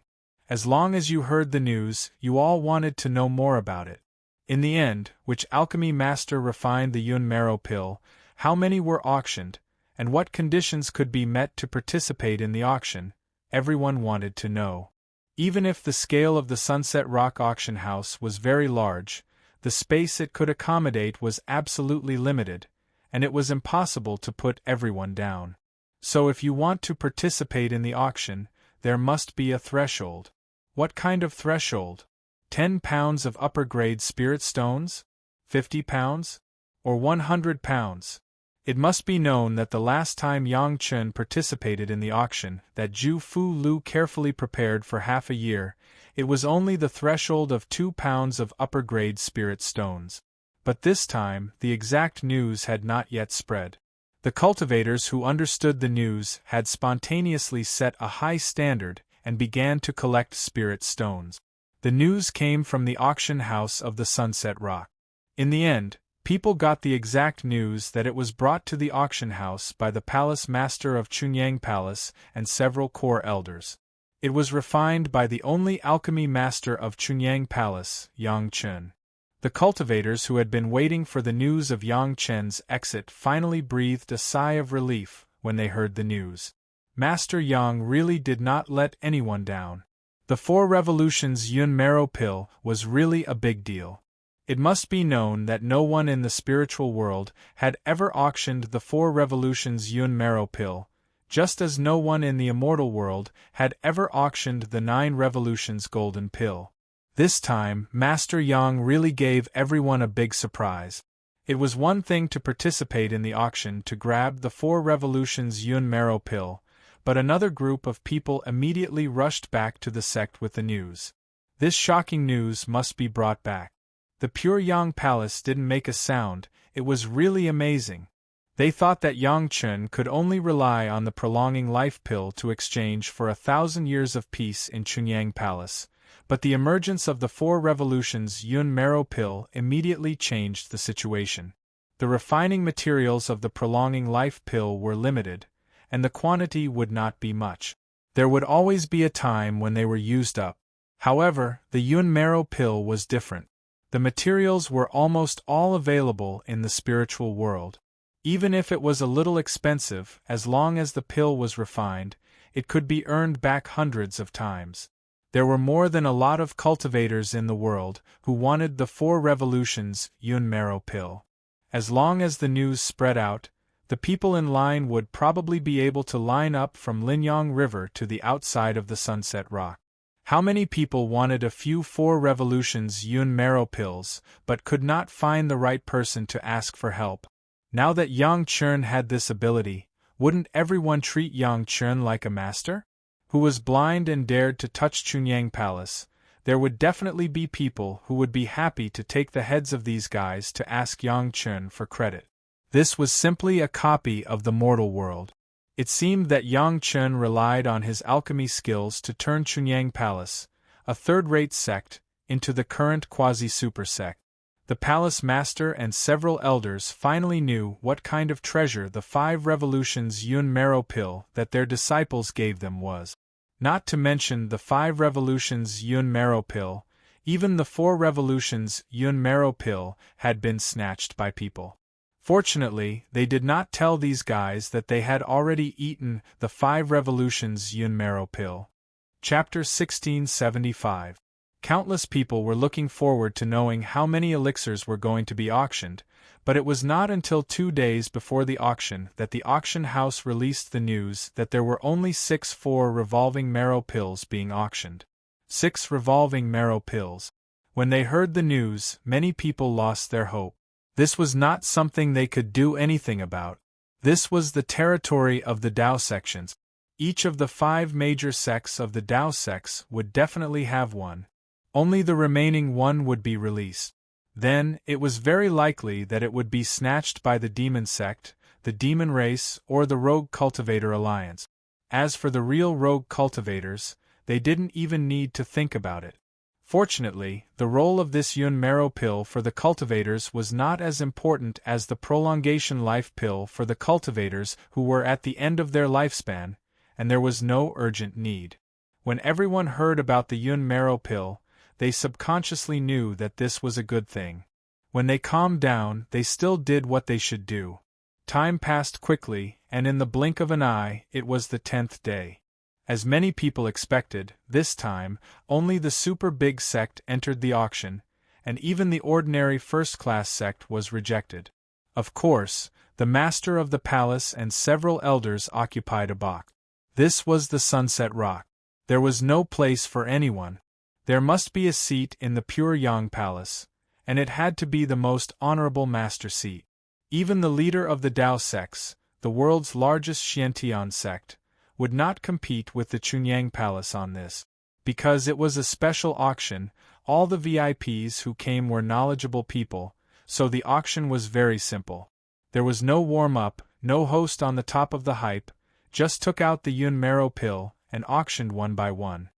As long as you heard the news, you all wanted to know more about it. In the end, which alchemy master refined the unveil? How many were auctioned, and what conditions could be met to participate in the auction? Everyone wanted to know. Even if the scale of the Sunset Rock auction house was very large, the space it could accommodate was absolutely limited, and it was impossible to put everyone down. So if you want to participate in the auction, there must be a threshold. What kind of threshold? 10 pounds of upper-grade spirit stones? 50 pounds? Or 100 pounds? It must be known that the last time Yang Chen participated in the auction that Zhu Fu Lu carefully prepared for half a year, it was only the threshold of 2 pounds of upper-grade spirit stones. But this time, the exact news had not yet spread. The cultivators who understood the news had spontaneously set a high standard and began to collect spirit stones. The news came from the auction house of the Sunset Rock. In the end, people got the exact news that it was brought to the auction house by the palace master of Chunyang Palace and several core elders. It was refined by the only alchemy master of Chunyang Palace, Yang Chen. The cultivators who had been waiting for the news of Yang Chen's exit finally breathed a sigh of relief when they heard the news. Master Yang really did not let anyone down. The 4 revolutions unveil was really a big deal. It must be known that no one in the spiritual world had ever auctioned the 4 revolutions unveil, just as no one in the immortal world had ever auctioned the 9 revolutions golden pill. This time, Master Yang really gave everyone a big surprise. It was one thing to participate in the auction to grab the 4 revolutions unveil, but another group of people immediately rushed back to the sect with the news. This shocking news must be brought back. The pure Yang Palace didn't make a sound. It was really amazing. They thought that Yang Chen could only rely on the prolonging life pill to exchange for 1,000 years of peace in Chunyang Palace, but the emergence of the 4 revolutions unveil immediately changed the situation. The refining materials of the prolonging life pill were limited, and the quantity would not be much. There would always be a time when they were used up. However, the unveil was different. The materials were almost all available in the spiritual world. Even if it was a little expensive, as long as the pill was refined, it could be earned back hundreds of times. There were more than a lot of cultivators in the world who wanted the 4 revolutions unveil. As long as the news spread out, the people in line would probably be able to line up from Linyang River to the outside of the Sunset Rock. How many people wanted a few 4 revolutions unveil but could not find the right person to ask for help? Now that Yang Chen had this ability, wouldn't everyone treat Yang Chen like a master? Who was blind and dared to touch Chunyang Palace? There would definitely be people who would be happy to take the heads of these guys to ask Yang Chen for credit. This was simply a copy of the mortal world. It seemed that Yang Chen relied on his alchemy skills to turn Chunyang Palace, a third-rate sect, into the current quasi-super sect. The palace master and several elders finally knew what kind of treasure the 5 revolutions unveil that their disciples gave them was. Not to mention the 5 revolutions unveil, even the 4 revolutions unveil had been snatched by people. Fortunately, they did not tell these guys that they had already eaten the 5 revolutions unveil. Chapter 1675. Countless people were looking forward to knowing how many elixirs were going to be auctioned, but it was not until 2 days before the auction that the auction house released the news that there were only 6 4 revolving marrow pills being auctioned. 6 revolving marrow pills. When they heard the news, many people lost their hope. This was not something they could do anything about. This was the territory of the Tao sections. Each of the 5 major sects of the Tao sects would definitely have one. Only the remaining one would be released. Then, it was very likely that it would be snatched by the demon sect, the demon race, or the rogue cultivator alliance. As for the real rogue cultivators, they didn't even need to think about it. Fortunately, the role of this yun marrow pill for the cultivators was not as important as the prolongation life pill for the cultivators who were at the end of their lifespan, and there was no urgent need. When everyone heard about the yun marrow pill, they subconsciously knew that this was a good thing. When they calmed down, they still did what they should do. Time passed quickly, and in the blink of an eye, it was the 10th day. As many people expected, this time, only the super big sect entered the auction, and even the ordinary first-class sect was rejected. Of course, the master of the palace and several elders occupied a box. This was the Sunset Rock. There was no place for anyone. There must be a seat in the pure Yang Palace, and it had to be the most honorable master seat. Even the leader of the Dao sects, the world's largest Xiantian sect, would not compete with the Chunyang Palace on this. Because it was a special auction, all the VIPs who came were knowledgeable people, so the auction was very simple. There was no warm-up, no host on the top of the hype, just took out the yun marrow pill and auctioned one by one.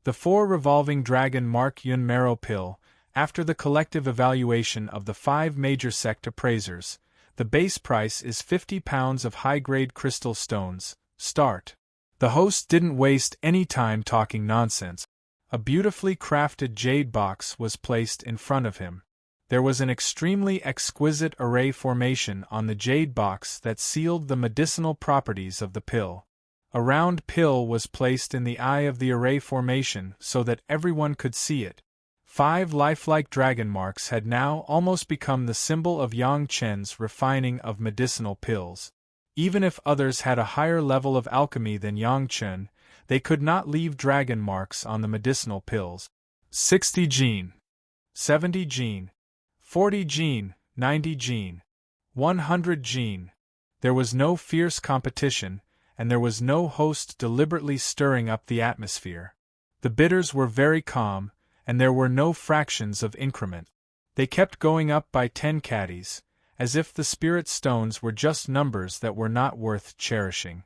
The 4 revolving dragon mark yun marrow pill, after the collective evaluation of the 5 major sect appraisers, the base price is 50 pounds of high-grade crystal stones. Start. The host didn't waste any time talking nonsense. A beautifully crafted jade box was placed in front of him. There was an extremely exquisite array formation on the jade box that sealed the medicinal properties of the pill. A round pill was placed in the eye of the array formation so that everyone could see it. 5 lifelike dragon marks had now almost become the symbol of Yang Chen's refining of medicinal pills. Even if others had a higher level of alchemy than Yang Chen, they could not leave dragon marks on the medicinal pills. 60 gene, 70 gene, 40 gene, 90 gene, 100 gene. There was no fierce competition, and there was no host deliberately stirring up the atmosphere. The bidders were very calm, and there were no fractions of increment. They kept going up by 10 caddies, as if the spirit stones were just numbers that were not worth cherishing.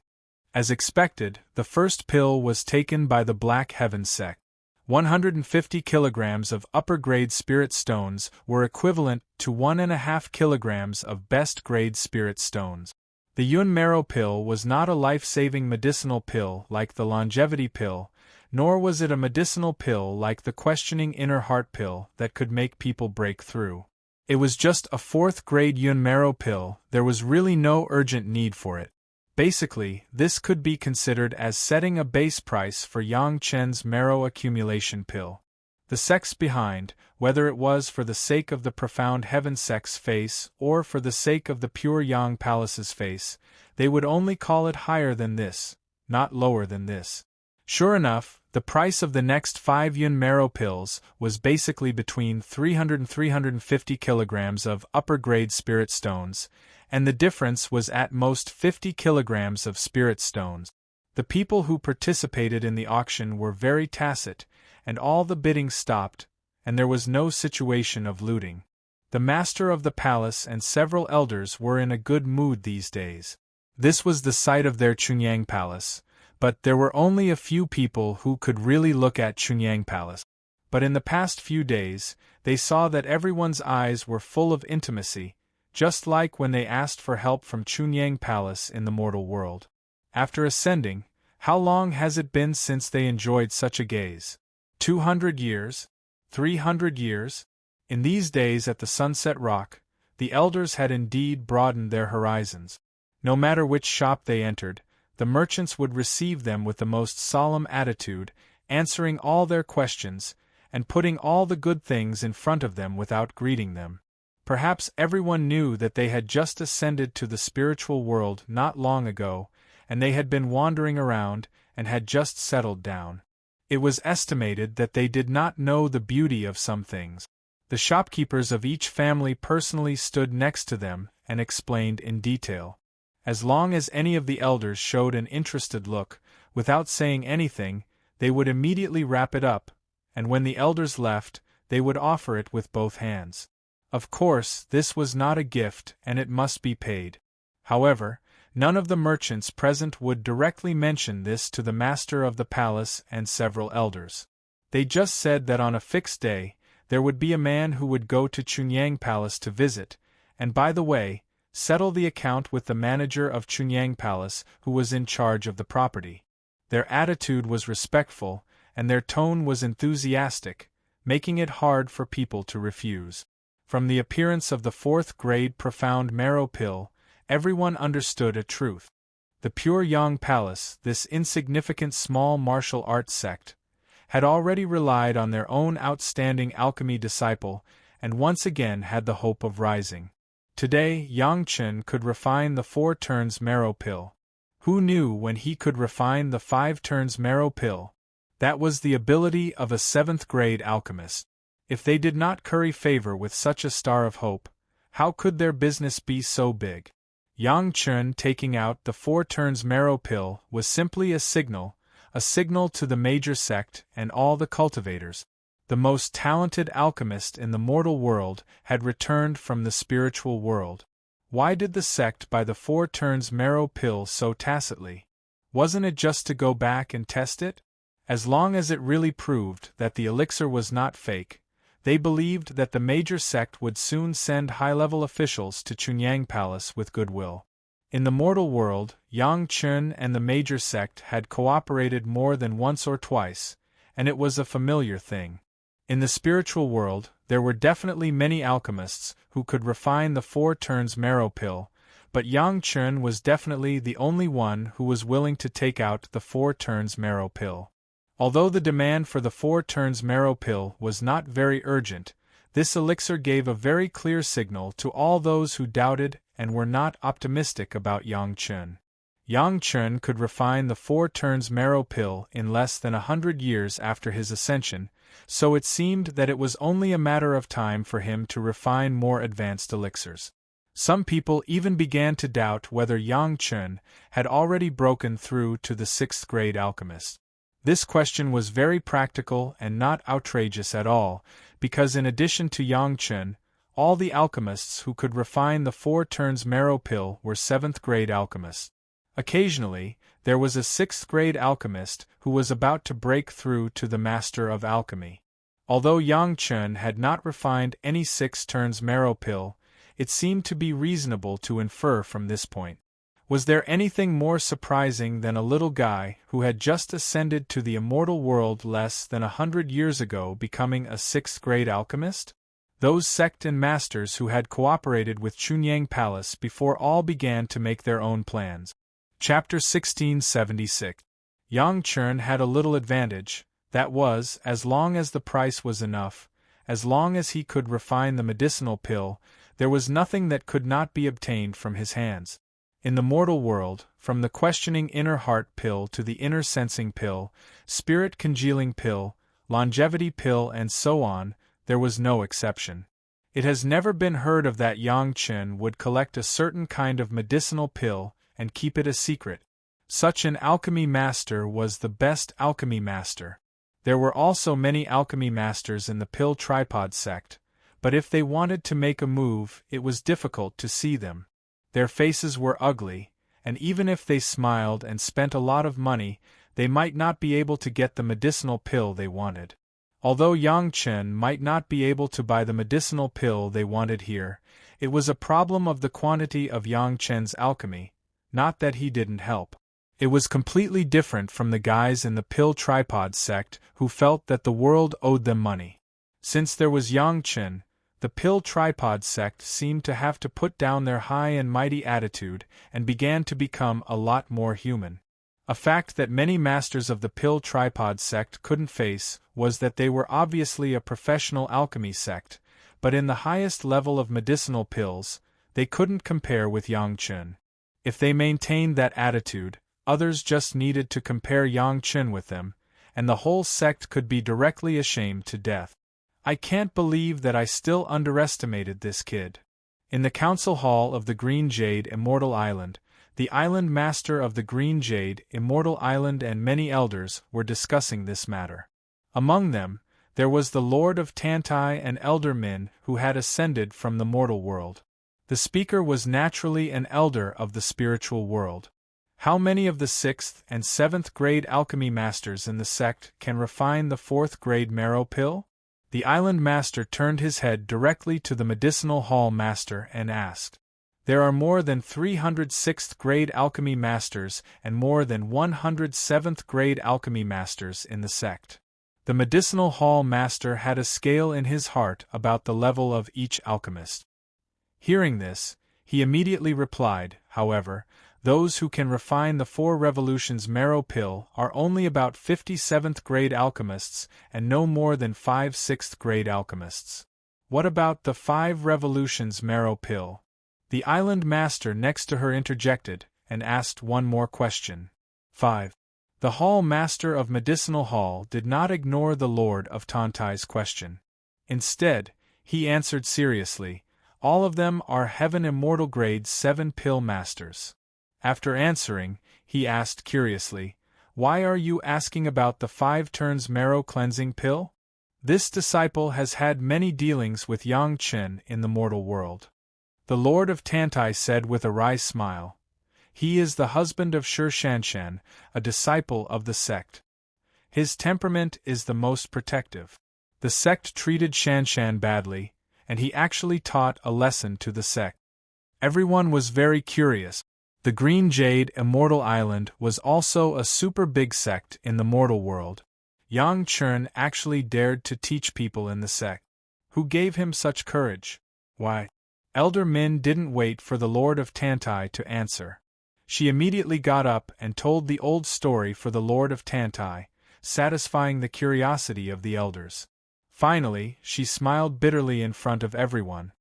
As expected, the first pill was taken by the Black Heaven sect. 150 kilograms of upper-grade spirit stones were equivalent to 1.5 kilograms of best-grade spirit stones. The yun marrow pill was not a life-saving medicinal pill like the longevity pill, nor was it a medicinal pill like the questioning inner heart pill that could make people break through. It was just a 4th-grade yun marrow pill. There was really no urgent need for it. Basically, this could be considered as setting a base price for Yang Chen's marrow accumulation pill. The sects behind, whether it was for the sake of the profound heaven sect's face or for the sake of the pure Yang Palace's face, they would only call it higher than this, not lower than this. Sure enough, the price of the next 5 yun marrow pills was basically between 300 and 350 kilograms of upper-grade spirit stones, and the difference was at most 50 kilograms of spirit stones. The people who participated in the auction were very tacit, and all the bidding stopped, and there was no situation of looting. The master of the palace and several elders were in a good mood these days. This was the site of their Chunyang Palace, but there were only a few people who could really look at Chunyang Palace. But in the past few days, they saw that everyone's eyes were full of intimacy, just like when they asked for help from Chunyang Palace in the mortal world. After ascending, how long has it been since they enjoyed such a gaze? 200 years? 300 years? In these days at the Sunset Rock, the elders had indeed broadened their horizons. No matter which shop they entered, the merchants would receive them with the most solemn attitude, answering all their questions, and putting all the good things in front of them without greeting them. Perhaps everyone knew that they had just ascended to the spiritual world not long ago, and they had been wandering around, and had just settled down. It was estimated that they did not know the beauty of some things. The shopkeepers of each family personally stood next to them and explained in detail. As long as any of the elders showed an interested look, without saying anything, they would immediately wrap it up, and when the elders left, they would offer it with both hands. Of course, this was not a gift and it must be paid. However, None of the merchants present would directly mention this to the master of the palace and several elders. They just said that on a fixed day, there would be a man who would go to Chunyang Palace to visit, and by the way, settle the account with the manager of Chunyang Palace who was in charge of the property. Their attitude was respectful, and their tone was enthusiastic, making it hard for people to refuse. From the appearance of the fourth-grade profound marrow pill, everyone understood a truth. The Pure Yang Palace, this insignificant small martial arts sect, had already relied on their own outstanding alchemy disciple, and once again had the hope of rising. Today, Yang Chen could refine the 4 turns marrow pill. Who knew when he could refine the 5 turns marrow pill? That was the ability of a 7th-grade alchemist. If they did not curry favor with such a star of hope, how could their business be so big? Yang Chen taking out the 4 turns marrow pill was simply a signal to the major sect and all the cultivators. The most talented alchemist in the mortal world had returned from the spiritual world. Why did the sect buy the 4 turns marrow pill so tacitly? Wasn't it just to go back and test it? As long as it really proved that the elixir was not fake, they believed that the major sect would soon send high-level officials to Chunyang Palace with goodwill. In the mortal world, Yang Chen and the major sect had cooperated more than once or twice, and it was a familiar thing. In the spiritual world, there were definitely many alchemists who could refine the 4 turns marrow pill, but Yang Chen was definitely the only one who was willing to take out the 4 turns marrow pill. Although the demand for the 4 turns marrow pill was not very urgent, this elixir gave a very clear signal to all those who doubted and were not optimistic about Yang Chen. Yang Chen could refine the 4 turns marrow pill in less than 100 years after his ascension, so it seemed that it was only a matter of time for him to refine more advanced elixirs. Some people even began to doubt whether Yang Chen had already broken through to the 6th-grade alchemist. This question was very practical and not outrageous at all, because in addition to Yang Chen, all the alchemists who could refine the 4 turns marrow pill were 7th-grade alchemists. Occasionally, there was a 6th-grade alchemist who was about to break through to the master of alchemy. Although Yang Chen had not refined any 6 turns marrow pill, it seemed to be reasonable to infer from this point. Was there anything more surprising than a little guy who had just ascended to the immortal world less than 100 years ago becoming a 6th-grade alchemist? Those sect and masters who had cooperated with Chunyang Palace before all began to make their own plans. Chapter 1676. Yang Chen had a little advantage, that was, as long as the price was enough, as long as he could refine the medicinal pill, there was nothing that could not be obtained from his hands. In the mortal world, from the questioning inner heart pill to the inner sensing pill, spirit congealing pill, longevity pill and so on, there was no exception. It has never been heard of that Yang Chen would collect a certain kind of medicinal pill and keep it a secret. Such an alchemy master was the best alchemy master. There were also many alchemy masters in the pill tripod sect, but if they wanted to make a move, it was difficult to see them. Their faces were ugly, and even if they smiled and spent a lot of money, they might not be able to get the medicinal pill they wanted. Although Yang Chen might not be able to buy the medicinal pill they wanted here, it was a problem of the quantity of Yang Chen's alchemy, not that he didn't help. It was completely different from the guys in the pill tripod sect who felt that the world owed them money. Since there was Yang Chen, the pill tripod sect seemed to have to put down their high and mighty attitude and began to become a lot more human. A fact that many masters of the pill tripod sect couldn't face was that they were obviously a professional alchemy sect, but in the highest level of medicinal pills, they couldn't compare with Yang Chen. If they maintained that attitude, others just needed to compare Yang Chen with them, and the whole sect could be directly ashamed to death. I can't believe that I still underestimated this kid. In the council hall of the Green Jade Immortal Island, the island master of the Green Jade Immortal Island and many elders were discussing this matter. Among them, there was the Lord of Tantai and Elder Min who had ascended from the mortal world. The speaker was naturally an elder of the spiritual world. How many of the 6th and 7th grade alchemy masters in the sect can refine the 4th grade marrow pill? The island master turned his head directly to the medicinal hall master and asked. There are more than 300 6th grade alchemy masters and more than 100 7th grade alchemy masters in the sect. The medicinal hall master had a scale in his heart about the level of each alchemist. Hearing this, he immediately replied, however, those who can refine the 4 revolutions marrow pill are only about 50 7th grade alchemists and no more than 5 6th grade alchemists. What about the 5 revolutions marrow pill? The island master next to her interjected and asked one more question. 5. The hall master of medicinal hall did not ignore the Lord of Tantai's question. Instead, he answered seriously, all of them are heaven immortal grade 7 pill masters. After answering, he asked curiously, why are you asking about the 5 turns marrow cleansing pill? This disciple has had many dealings with Yang Chen in the mortal world. The Lord of Tantai said with a wry smile, he is the husband of Shi Shanshan, a disciple of the sect. His temperament is the most protective. The sect treated Shanshan badly, and he actually taught a lesson to the sect. Everyone was very curious. The Green Jade Immortal Island was also a super big sect in the mortal world. Yang Chen actually dared to teach people in the sect. Who gave him such courage? Why? Elder Min didn't wait for the Lord of Tantai to answer. She immediately got up and told the old story for the Lord of Tantai, satisfying the curiosity of the elders. Finally, she smiled bitterly in front of everyone.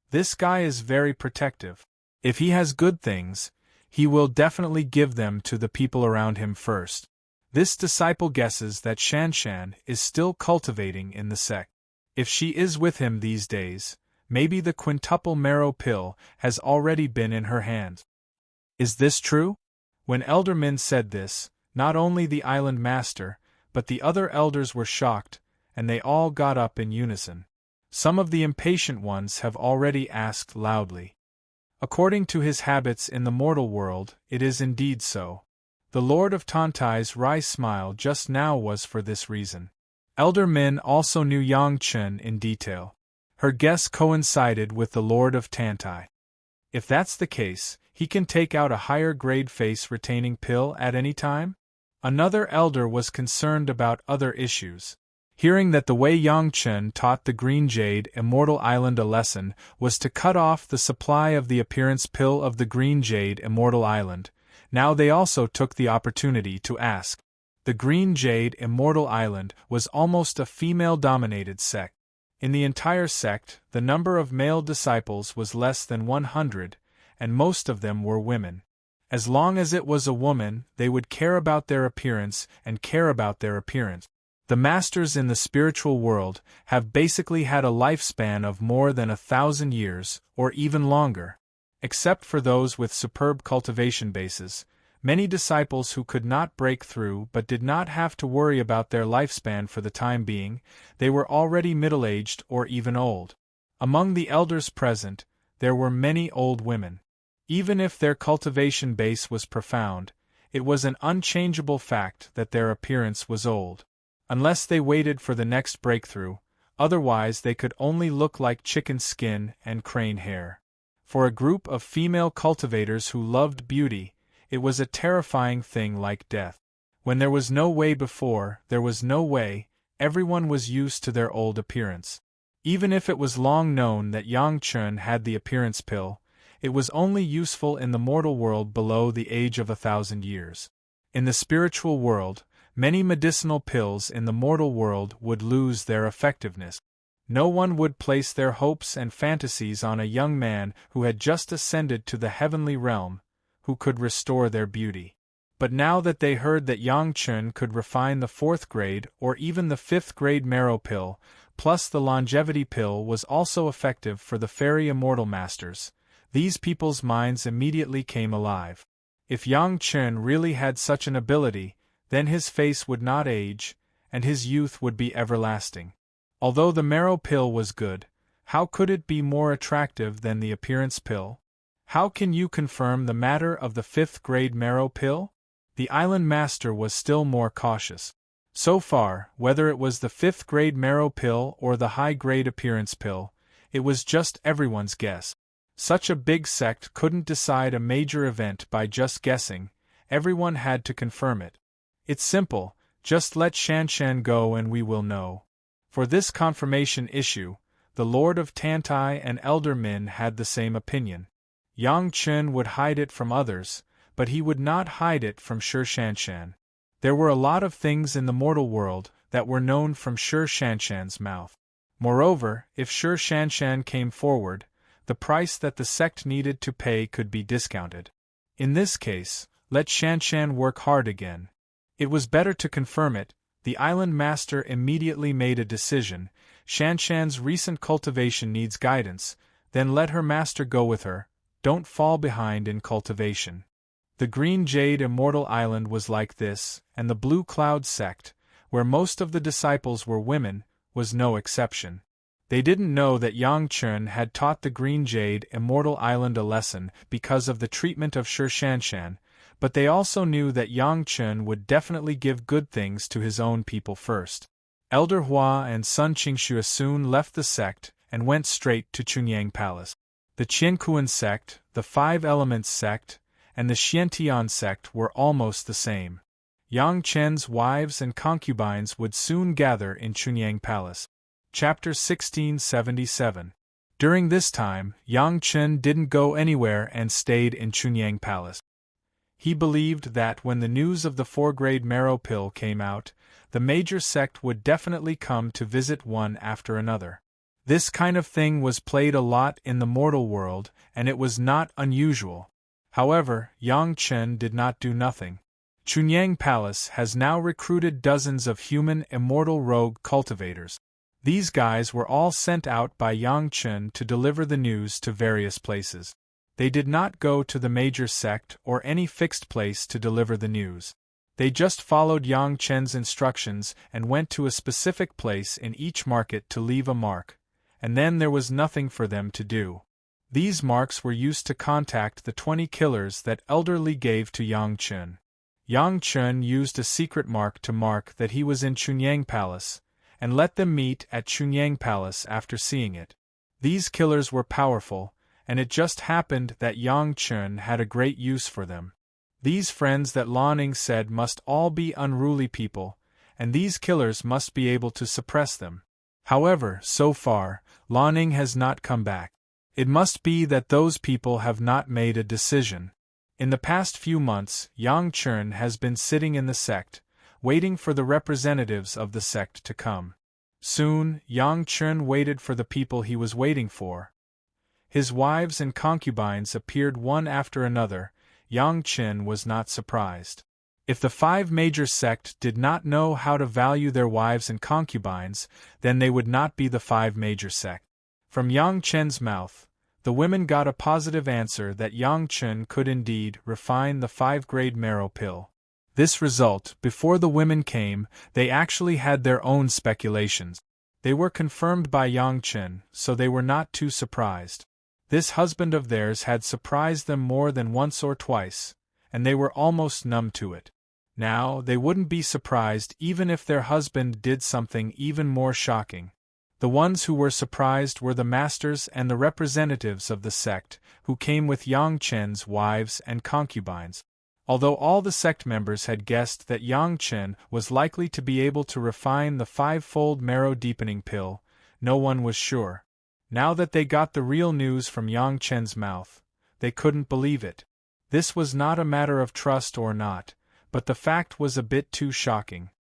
This guy is very protective. If he has good things, he will definitely give them to the people around him first. This disciple guesses that Shanshan is still cultivating in the sect. If she is with him these days, maybe the quintuple marrow pill has already been in her hand. Is this true? When Elder Min said this, not only the island master, but the other elders were shocked, and they all got up in unison. Some of the impatient ones have already asked loudly. According to his habits in the mortal world, it is indeed so. The Lord of Tantai's wry smile just now was for this reason. Elder Min also knew Yang Chen in detail. Her guess coincided with the Lord of Tantai. If that's the case, he can take out a higher grade face-retaining pill at any time? Another elder was concerned about other issues. Hearing that the way Yang Chen taught the Green Jade Immortal Island a lesson was to cut off the supply of the appearance pill of the Green Jade Immortal Island, now they also took the opportunity to ask. The Green Jade Immortal Island was almost a female-dominated sect. In the entire sect, the number of male disciples was less than 100, and most of them were women. As long as it was a woman, they would care about their appearance and care about their appearance. The masters in the spiritual world have basically had a lifespan of more than 1,000 years, or even longer. Except for those with superb cultivation bases, many disciples who could not break through but did not have to worry about their lifespan for the time being, they were already middle-aged or even old. Among the elders present, there were many old women. Even if their cultivation base was profound, it was an unchangeable fact that their appearance was old. Unless they waited for the next breakthrough, otherwise they could only look like chicken skin and crane hair. For a group of female cultivators who loved beauty, it was a terrifying thing like death. When there was no way before, there was no way, everyone was used to their old appearance. Even if it was long known that Yang Chen had the appearance pill, it was only useful in the mortal world below the age of 1,000 years. In the spiritual world, many medicinal pills in the mortal world would lose their effectiveness. No one would place their hopes and fantasies on a young man who had just ascended to the heavenly realm, who could restore their beauty. But now that they heard that Yang Chen could refine the 4th grade or even the 5th grade marrow pill, plus the longevity pill was also effective for the fairy immortal masters, these people's minds immediately came alive. If Yang Chen really had such an ability, then his face would not age, and his youth would be everlasting. Although the marrow pill was good, How could it be more attractive than the appearance pill? How can you confirm the matter of the 5th grade marrow pill? The island master was still more cautious. So far, whether it was the 5th grade marrow pill or the high grade appearance pill, it was just everyone's guess. Such a big sect couldn't decide a major event by just guessing, everyone had to confirm it. It's simple, just let Shanshan go and we will know. For this confirmation issue, the Lord of Tantai and Elder Min had the same opinion. Yang Chen would hide it from others, but he would not hide it from Shi Shanshan. There were a lot of things in the mortal world that were known from Shi Shanshan's mouth. Moreover, if Shi Shanshan came forward, the price that the sect needed to pay could be discounted. In this case, let Shanshan work hard again. It was better to confirm it. The island master immediately made a decision. Shanshan's recent cultivation needs guidance, then let her master go with her. Don't fall behind in cultivation. The Green Jade Immortal Island was like this, and the Blue Cloud sect, where most of the disciples were women, was no exception. They didn't know that Yang Chen had taught the Green Jade Immortal Island a lesson because of the treatment of Shi Shanshan, but they also knew that Yang Chen would definitely give good things to his own people first. Elder Hua and Sun Qingxue soon left the sect and went straight to Chunyang Palace. The Qiankuan sect, the Five Elements sect, and the Xiantian sect were almost the same. Yang Chen's wives and concubines would soon gather in Chunyang Palace. Chapter 1677. During this time, Yang Chen didn't go anywhere and stayed in Chunyang Palace. He believed that when the news of the 4-grade marrow pill came out, the major sect would definitely come to visit one after another. This kind of thing was played a lot in the mortal world, and it was not unusual. However, Yang Chen did not do nothing. Chunyang Palace has now recruited dozens of human immortal rogue cultivators. These guys were all sent out by Yang Chen to deliver the news to various places. They did not go to the major sect or any fixed place to deliver the news. They just followed Yang Chen's instructions and went to a specific place in each market to leave a mark, and then there was nothing for them to do. These marks were used to contact the 20 killers that Elder Li gave to Yang Chen. Yang Chen used a secret mark to mark that he was in Chunyang Palace, and let them meet at Chunyang Palace after seeing it. These killers were powerful, and it just happened that Yang Chen had a great use for them. These friends that Lanning said must all be unruly people, and these killers must be able to suppress them. However, so far, Lanning has not come back. It must be that those people have not made a decision. In the past few months, Yang Chen has been sitting in the sect, waiting for the representatives of the sect to come. Soon, Yang Chen waited for the people he was waiting for. His wives and concubines appeared one after another. Yang Chen was not surprised. If the 5 major sect did not know how to value their wives and concubines, then they would not be the 5 major sect. From Yang Chen's mouth, the women got a positive answer that Yang Chen could indeed refine the 5-grade marrow pill. This result, before the women came, they actually had their own speculations. They were confirmed by Yang Chen, so they were not too surprised. This husband of theirs had surprised them more than once or twice, and they were almost numb to it. Now, they wouldn't be surprised even if their husband did something even more shocking. The ones who were surprised were the masters and the representatives of the sect, who came with Yang Chen's wives and concubines. Although all the sect members had guessed that Yang Chen was likely to be able to refine the 5-fold marrow-deepening pill, no one was sure. Now that they got the real news from Yang Chen's mouth, they couldn't believe it. This was not a matter of trust or not, but the fact was a bit too shocking.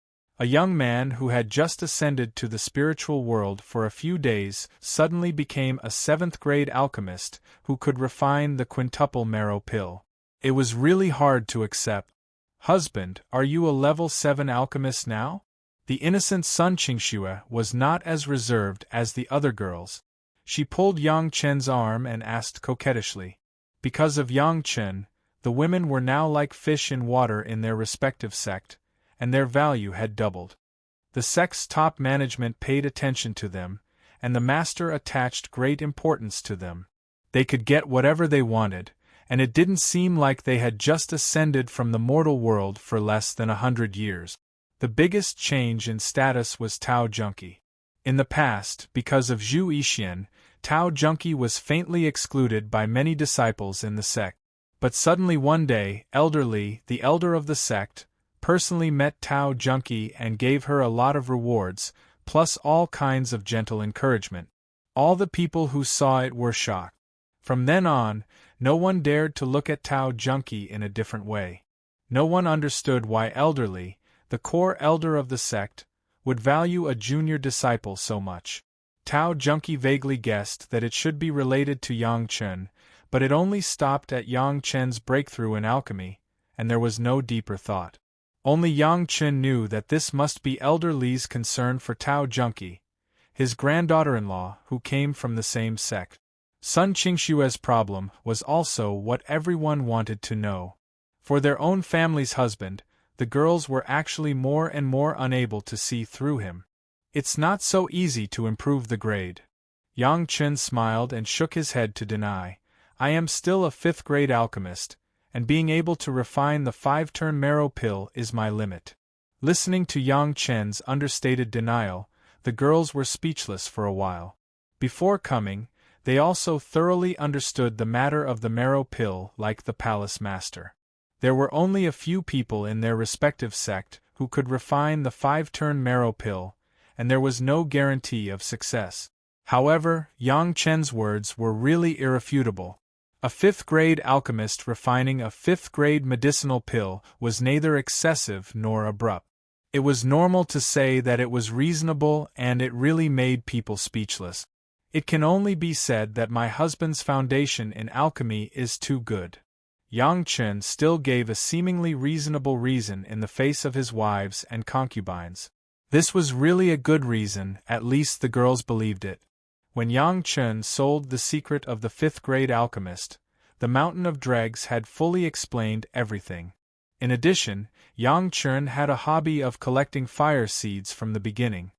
A young man who had just ascended to the spiritual world for a few days suddenly became a 7th-grade alchemist who could refine the quintuple marrow pill. It was really hard to accept. "Husband, are you a level 7 alchemist now?" The innocent Sun Qingxue was not as reserved as the other girls. She pulled Yang Chen's arm and asked coquettishly. Because of Yang Chen, the women were now like fish in water in their respective sect, and their value had doubled. The sect's top management paid attention to them, and the master attached great importance to them. They could get whatever they wanted, and it didn't seem like they had just ascended from the mortal world for less than 100 years. The biggest change in status was Tao Junki. In the past, because of Zhu Yixian, Tao Junki was faintly excluded by many disciples in the sect. But suddenly one day, Elder Li, the elder of the sect, personally met Tao Junki and gave her a lot of rewards, plus all kinds of gentle encouragement. All the people who saw it were shocked. From then on, no one dared to look at Tao Junki in a different way. No one understood why Elder Li, the core elder of the sect, would value a junior disciple so much. Tao Junki vaguely guessed that it should be related to Yang Chen, but it only stopped at Yang Chen's breakthrough in alchemy, and there was no deeper thought. Only Yang Chen knew that this must be Elder Li's concern for Tao Junki, his granddaughter-in-law, who came from the same sect. Sun Qingshue's problem was also what everyone wanted to know. For their own family's husband, the girls were actually more and more unable to see through him. It's not so easy to improve the grade. Yang Chen smiled and shook his head to deny. I am still a 5th grade alchemist, and being able to refine the 5-turn marrow pill is my limit. Listening to Yang Chen's understated denial, the girls were speechless for a while. Before coming, they also thoroughly understood the matter of the marrow pill like the palace master. There were only a few people in their respective sect who could refine the 5-turn marrow pill, and there was no guarantee of success. However, Yang Chen's words were really irrefutable. A 5th grade alchemist refining a 5th grade medicinal pill was neither excessive nor abrupt. It was normal to say that it was reasonable, and it really made people speechless. It can only be said that my husband's foundation in alchemy is too good. Yang Chen still gave a seemingly reasonable reason in the face of his wives and concubines. This was really a good reason, at least the girls believed it. When Yang Chen sold The Secret of the 5th Grade Alchemist, the Mountain of Dregs had fully explained everything. In addition, Yang Chen had a hobby of collecting fire seeds from the beginning.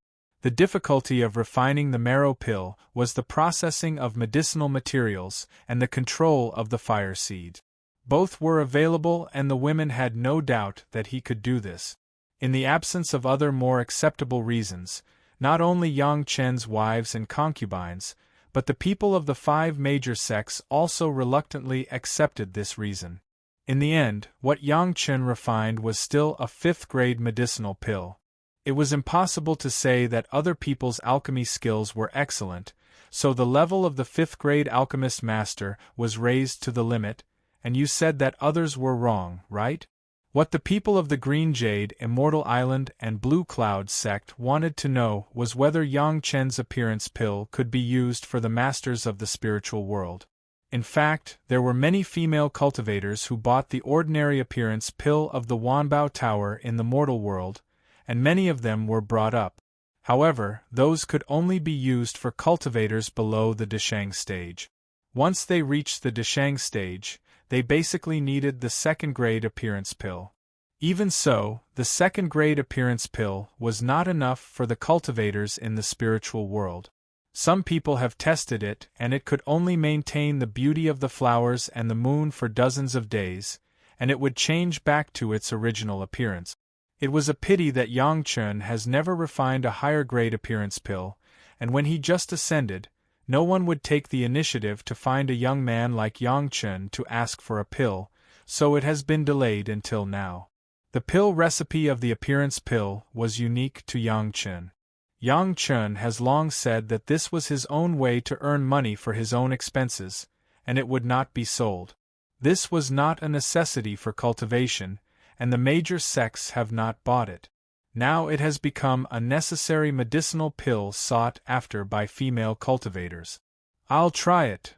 The difficulty of refining the marrow pill was the processing of medicinal materials and the control of the fire seed. Both were available, and the women had no doubt that he could do this. In the absence of other more acceptable reasons, not only Yang Chen's wives and concubines, but the people of the 5 major sects also reluctantly accepted this reason. In the end, what Yang Chen refined was still a 5th grade medicinal pill. It was impossible to say that other people's alchemy skills were excellent, so the level of the 5th grade alchemist master was raised to the limit, and you said that others were wrong, right? What the people of the Green Jade, Immortal Island, and Blue Cloud sect wanted to know was whether Yang Chen's appearance pill could be used for the masters of the spiritual world. In fact, there were many female cultivators who bought the ordinary appearance pill of the Wanbao Tower in the mortal world, and many of them were brought up. However, those could only be used for cultivators below the Deshang stage. Once they reached the Deshang stage, they basically needed the 2nd grade appearance pill. Even so, the 2nd grade appearance pill was not enough for the cultivators in the spiritual world. Some people have tested it, and it could only maintain the beauty of the flowers and the moon for dozens of days, and it would change back to its original appearance. It was a pity that Yang Chen has never refined a higher grade appearance pill, and when he just ascended, no one would take the initiative to find a young man like Yang Chen to ask for a pill, so it has been delayed until now. The pill recipe of the appearance pill was unique to Yang Chen. Yang Chen has long said that this was his own way to earn money for his own expenses, and it would not be sold. This was not a necessity for cultivation, and the major sects have not bought it. Now it has become a necessary medicinal pill sought after by female cultivators. I'll try it.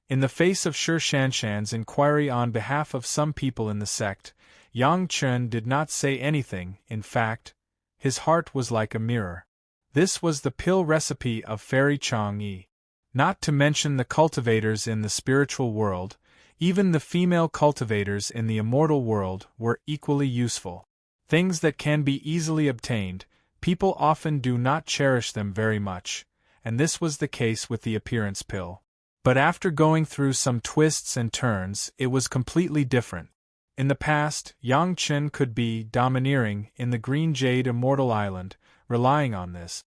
In the face of Shi Shanshan's inquiry on behalf of some people in the sect, Yang Chen did not say anything. In fact, his heart was like a mirror. This was the pill recipe of Fairy Chang'e. Not to mention the cultivators in the spiritual world, even the female cultivators in the immortal world were equally useful. Things that can be easily obtained, people often do not cherish them very much, and this was the case with the appearance pill. But after going through some twists and turns, it was completely different. In the past, Yang Chen could be domineering in the Green Jade Immortal Island, relying on this.